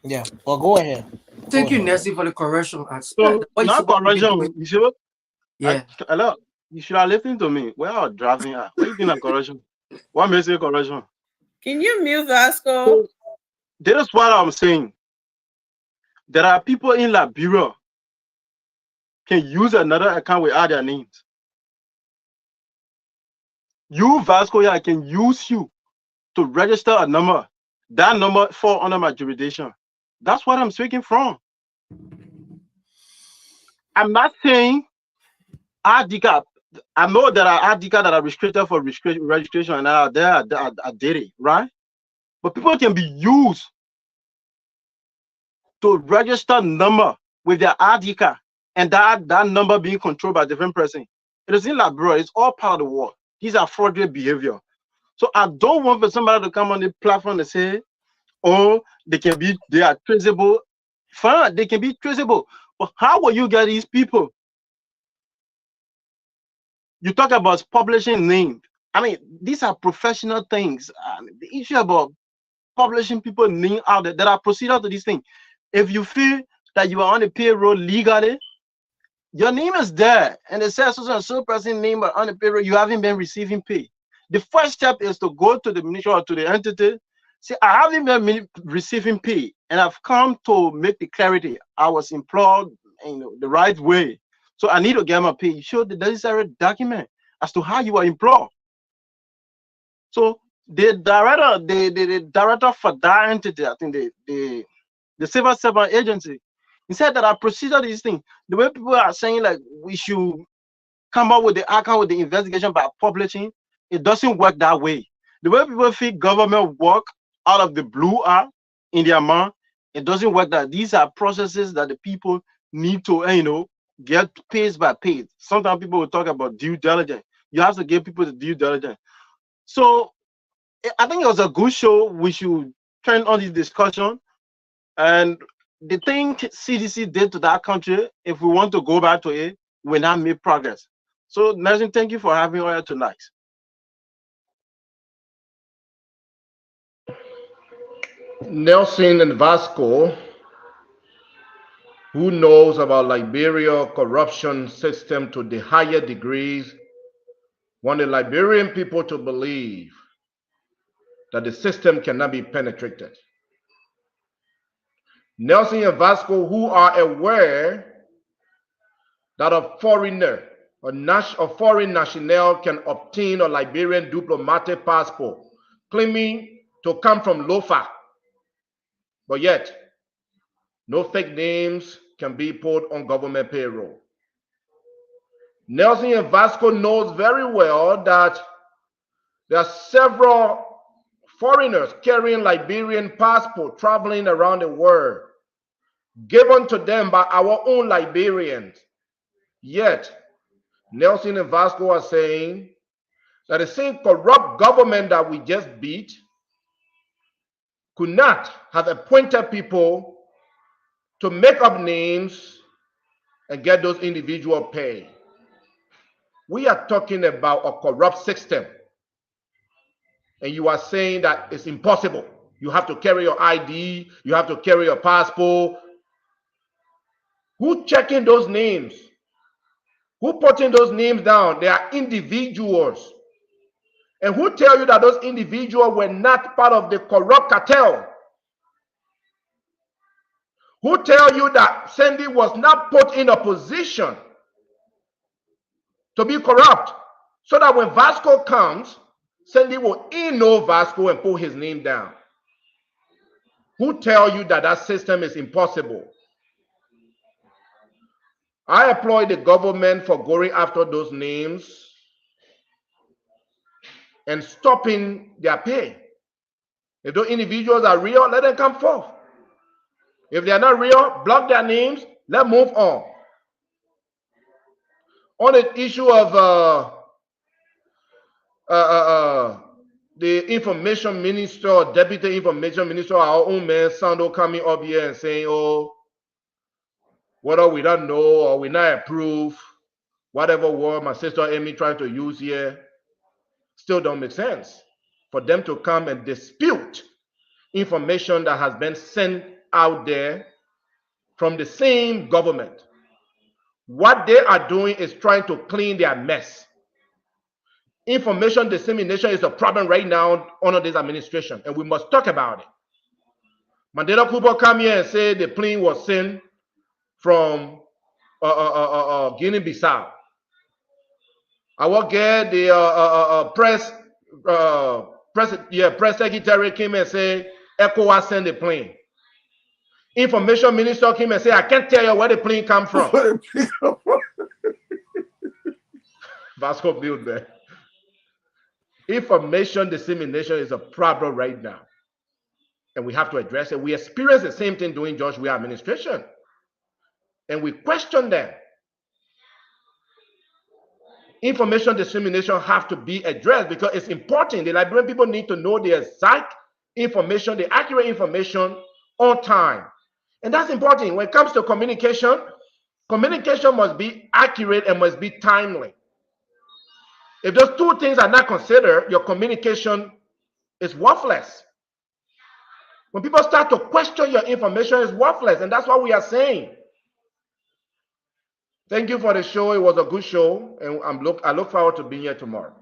Yeah, well, go ahead. Thank you, Nancy, for the correction. So, not correction, you should, yeah. Hello, you should have listened to me. Where are driving at? What do you think of correction? What makes it correction? Can you mute Vasco? So, this is what I'm saying. There are people in Liberia can use another account without their names. You, Vasco, I can use you to register a number. That number fall under my jurisdiction. That's what I'm speaking from. I'm not saying ID card. I know there are ID cards that are restricted for registration and I did it, right? But people can be used to register number with their ID card and that number being controlled by a different person. It is in Liberia. It's all part of the world. These are fraudulent behavior. So I don't want for somebody to come on the platform and say, oh, they are traceable. Fine, they can be traceable. But how will you get these people? You talk about publishing names. I mean, these are professional things. The issue about publishing people name out there, there are procedures to these things. If you feel that you are on the payroll legally, your name is there, and it says so and so person name on the payroll, you haven't been receiving pay. The first step is to go to the ministry or to the entity, say, I haven't been receiving pay, and I've come to make the clarity. I was employed in the right way, so I need to get my pay. You show the necessary document as to how you are employed. So the director for that entity, I think the civil servant agency, he said that I procedure these things. The way people are saying like we should come up with the outcome with the investigation by publishing, it doesn't work that way. The way people think government work out of the blue are in their mind, it doesn't work that. These are processes that the people need to, get paid by paid. Sometimes people will talk about due diligence. You have to give people the due diligence. So I think it was a good show. We should turn on this discussion. And the thing CDC did to that country, if we want to go back to it, we not make progress. So Nelson, thank you for having us here tonight. Nelson and Vasco, who knows about Liberia corruption system to the higher degrees, want the Liberian people to believe that the system cannot be penetrated. Nelson and Vasco, who are aware that a foreigner, a foreign national can obtain a Liberian diplomatic passport, claiming to come from Lofa, but yet no fake names can be put on government payroll. Nelson and Vasco knows very well that there are several foreigners carrying Liberian passports traveling around the world, given to them by our own Liberians. Yet, Nelson and Vasco are saying that the same corrupt government that we just beat could not have appointed people to make up names and get those individuals paid. We are talking about a corrupt system. And you are saying that it's impossible. You have to carry your ID, you have to carry your passport. Who checking those names? Who putting those names down? They are individuals. And who tell you that those individuals were not part of the corrupt cartel? Who tell you that Sandy was not put in a position to be corrupt, so that when Vasco comes, Sandy will know Vasco and put his name down? Who tell you that that system is impossible? I applaud the government for going after those names and stopping their pay. If those individuals are real, let them come forth. If they are not real, block their names, let's move on. On the issue of the information minister or deputy information minister, our own man Sando, coming up here and saying, oh, whether we don't know or we not approve, whatever word my sister Amy trying to use here, still don't make sense for them to come and dispute information that has been sent out there from the same government. What they are doing is trying to clean their mess. Information dissemination is a problem right now under this administration, and we must talk about it. Mandela Cooper come here and say the plane was sent from Guinea-Bissau. I will get the press secretary came and say ECOWAS sent the plane. Information minister came and say, I can't tell you where the plane come from. Vasco built there. Information dissemination is a problem right now, and we have to address it. We experience the same thing during George Weah administration, and we question them. Information dissemination have to be addressed because it's important. The Liberian people need to know the exact information, the accurate information on time. And that's important. When it comes to communication, communication must be accurate and must be timely. If those two things are not considered, your communication is worthless. When people start to question your information, it's worthless. And that's what we are saying. Thank you for the show. It was a good show. And I look forward to being here tomorrow.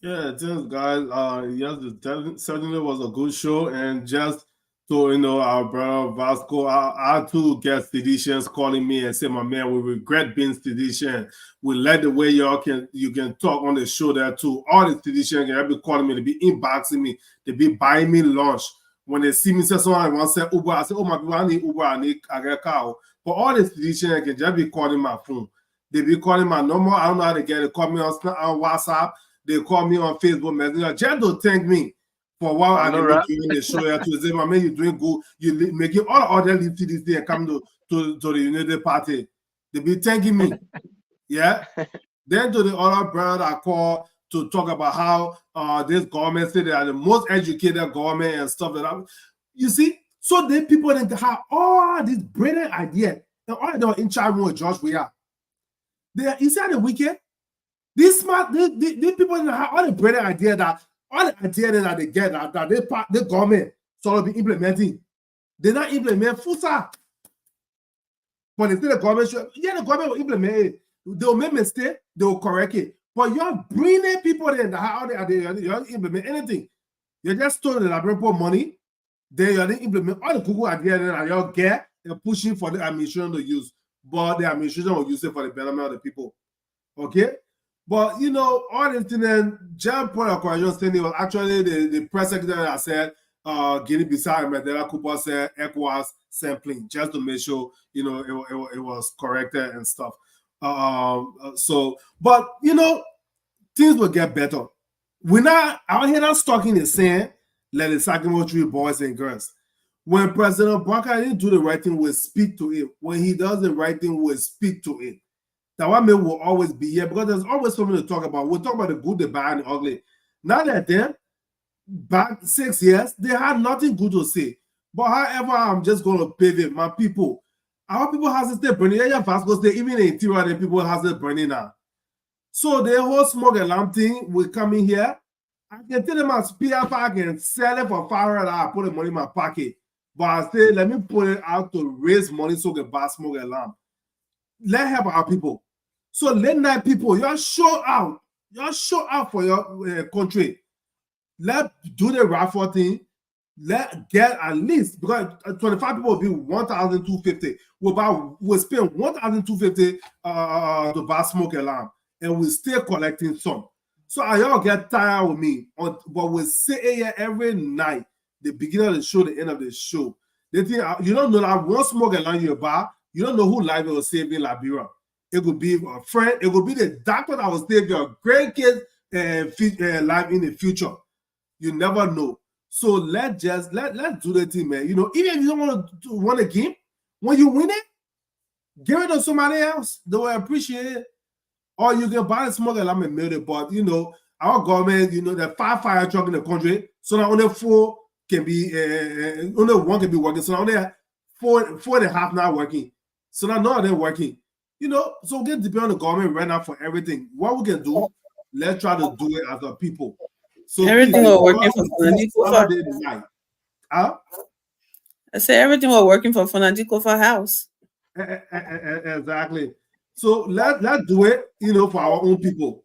Yeah, thanks, guys. Yes, it certainly was a good show. And just to, our brother Vasco, I too get statisticians calling me and say, my man, we regret being statistician. We like the way you can talk on the show there too. All the statisticians can be calling me, they be inboxing me, they be buying me lunch. When they see me say someone want to say Uber, I say, oh my people, I need Uber, I get a car. But all the statisticians can just be calling my phone. They be calling my number. I don't know how to get it. They call me on WhatsApp. They call me on Facebook Messenger. Just to thank me for a while. I can make you in the show here to say, my man, you're doing good. You're making all the other leave to this day and come to the United Party. They be thanking me. Yeah. Then to the other brother I call to talk about how this government say they are the most educated government and stuff like that. You see, so then people then have all this brilliant idea. And all they were in charge with George Weah. You see how the wicked? These smart, these people have all the brilliant idea that all the ideas that they get that the government sort of be implementing. They not implement FUSA. But they say the government should, the government will implement it. They will make mistake, they will correct it. But you're bringing people in the how they don't implement anything. You just told the Labrador money, then you didn't implement all the Google idea that you get and pushing for the administration to use, but the administration will use it for the betterment of the people. Okay? But you know, all this thing then John Paul Okorajo saying it was actually the press secretary that said Guinea-Bissau and Mandela Cooper said ECOWAS sampling just to make sure you know it was corrected and stuff. So, but you know, things will get better. We're not out here not stuck in the sand, let the Sakimo tree boys and girls. When President Obama didn't do the right thing, we'll speak to it. When he does the right thing, we'll speak to it. That one man will always be here because there's always something to talk about. We'll talk about the good, the bad, and the ugly. Now that then, back 6 years, they had nothing good to say. But however, I'm just going to pivot. My people, our people has to stay burning. Yeah, Vasco stay even in the interior, the people has to burning now. So the whole smoke alarm thing will come in here. I can tell them I PF, I can sell it for $500. I put the money in my pocket. But I say, let me put it out to raise money so we can buy smoke alarm. Let's help our people. So late night people, y'all show out. Y'all show out for your country. Let's do the raffle thing. Let get at least, because 25 people will be 1,250. We'll spend 1,250 to buy smoke alarm. And we're still collecting some. So I y'all get tired with me. But we'll sit here every night, the beginning of the show, the end of the show. They think you don't know that one smoke alarm you buy, you don't know who life will save in Liberia. It could be a friend, it could be the doctor that will save your grandkids life in the future. You never know. So let's do the thing, man. You know, even if you don't want to win a game, when you win it, give it to somebody else. They will appreciate it. Or you can buy a smoke alarm and mail it. But you know, our government, you know, the 5 fire truck in the country, so now only 4 can be only 1 can be working. So now only 4.5 now working. So now none of them working. You know, so we can depend on the government right now for everything. What we can do, let's try to do it as a people. So everything will working for Fonadico. I say everything will working for Fonadico for house. Exactly. So let's do it, you know, for our own people.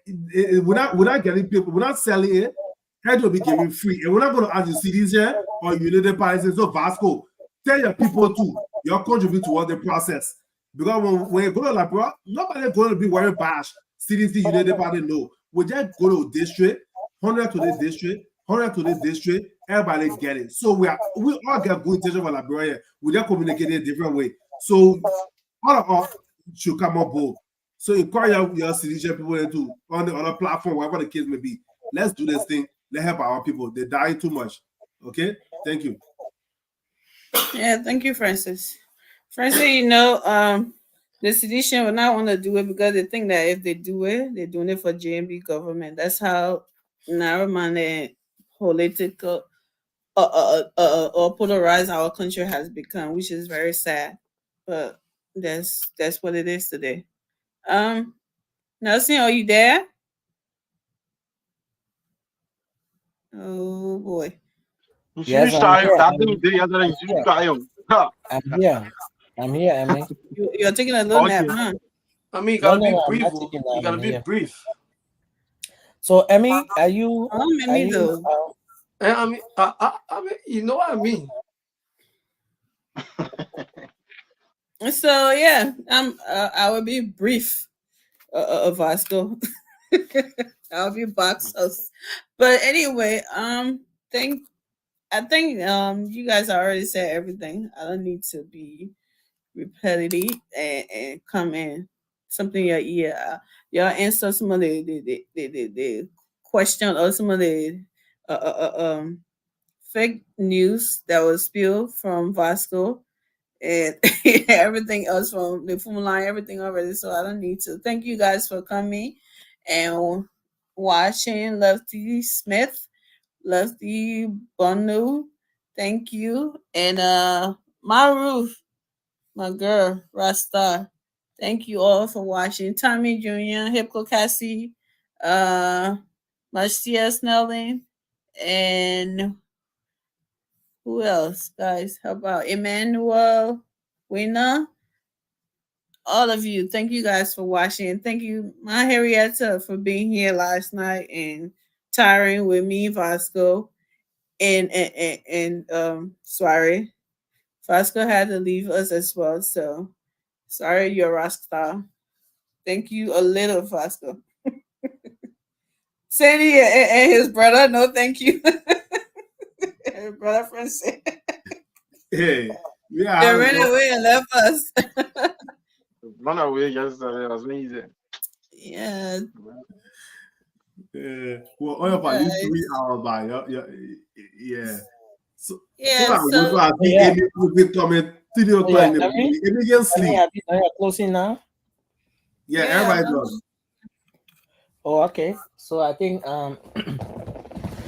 We're not getting people, we're not selling it. Head will be giving free. And we're not going to ask you CDs here or United Parties. So Vasco, tell your people too, you contribute toward the process. Because when you go to Liberia, nobody's going to be wearing bash. CDC, United Party, no. We just go to district, 100 to this district, 100 to this district, everybody get it. So we all get good intention for Liberia. We just communicate in a different way. So all of us should come on board. So encourage your CDJ people into on the other platform, wherever the case may be. Let's do this thing. Let's help our people. They're dying too much. Okay? Thank you. Yeah, thank you, Francis. Francis, you know, the sedition will not want to do it because they think that if they do it, they're doing it for JMB government. That's how narrow-minded political or polarized our country has become, which is very sad. But that's what it is today. Nelson, are you there? Oh boy. Yes, I'm here. I'm here, Emmy. You're taking a little nap, huh? I mean, you gotta be brief. You gotta be brief. So, Emmy, are you? I mean, you know what I mean. So yeah, I will be brief, Vasco. I'll be boxers. But anyway, I think you guys already said everything. I don't need to be repetitive and come in something your ear. Y'all answer some of the question or some of the fake news that was spilled from Vasco and everything else from the phone line, everything already. So I don't need to. Thank you guys for coming and watching. Lefty Smith, Lefty Bonu, thank you. And my Ruth, my girl, Rasta. Thank you all for watching. Tommy Jr., Hipko Cassie, Marcia Snelling, and who else, guys? How about Emmanuel Winner? all of you. Thank you guys for watching. Thank you, my Henrietta, for being here last night and tiring with me, Vasco, and sorry. Vasco had to leave us as well. So sorry, you're a rock star. Thank you a little, Vasco. Sandy and his brother, no thank you. His brother Francis. Hey, yeah. They ran away and left us. Run away yesterday was easy. Yeah. Yeah. Well, on your part, it's 3 hours by. Yeah. So yeah. So I think Amy will come in 3 o'clock in the morning. Amy can sleep. Are you closing now? Yeah, everybody does. Oh, okay. So I think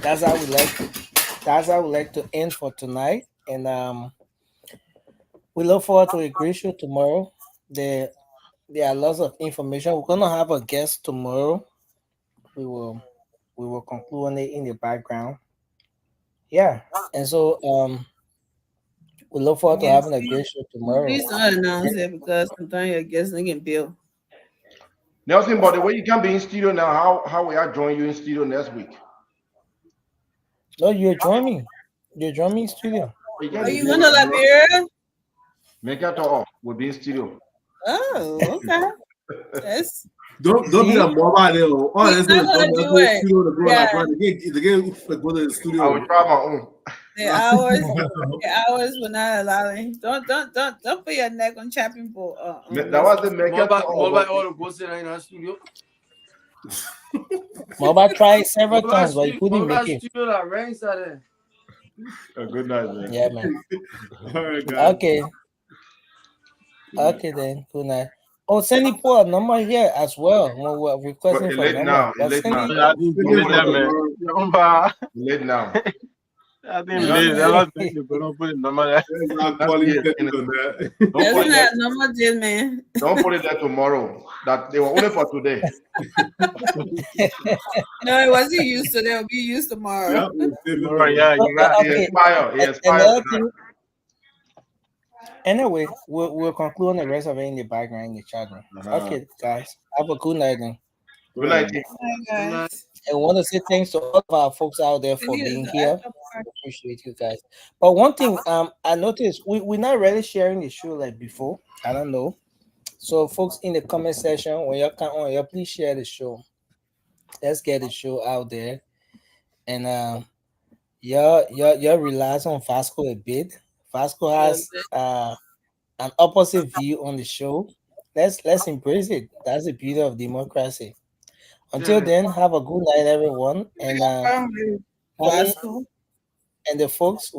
that's how we like to end for tonight. And we look forward to a great show tomorrow. There are lots of information. We're gonna have a guest tomorrow. We will conclude on it in the background. Yeah. And so we look forward to having a great show tomorrow. Please don't announce it because sometimes your guests don't get billed. Nelson, but the way you can be in studio now, how will I join you in studio next week? No, you're joining. You're joining in studio. Are you going to Liberia? Make it all. We'll be in studio. Oh, okay. Yes. Don't be a mobile there. Oh, that's not gonna do it. The game go to the studio. I will try my own. The hours will not allow it. Don't put your neck on chopping board. That was the make it all. Mobile all go sit in our studio. Mobile tried several times, but he couldn't make it. Studio that rains out there. A good night, man. Yeah, man. All right, guys. Okay, then. Good night. Oh, Sandy put a number here as well when we're requesting for a number. Late now. Late now. I think you're gonna put a number there. That's not number, Jill, man. Don't put it there tomorrow. That they were only for today. No, it wasn't used today. It'll be used tomorrow. Yeah, you're right. Expire. Anyway, we'll conclude on the rest of it in the background in the chat room. Okay, guys. Have a good night then. Good night. Guys. I want to say thanks to all of our folks out there for being here. Appreciate you guys. But one thing I noticed, we're not really sharing the show like before. I don't know. So folks in the comment section, when you come on here, please share the show. Let's get the show out there. And y'all relies on Vasco a bit. Vasco has an opposite view on the show. Let's embrace it. That's the beauty of democracy. Until then, have a good night, everyone. And the folks will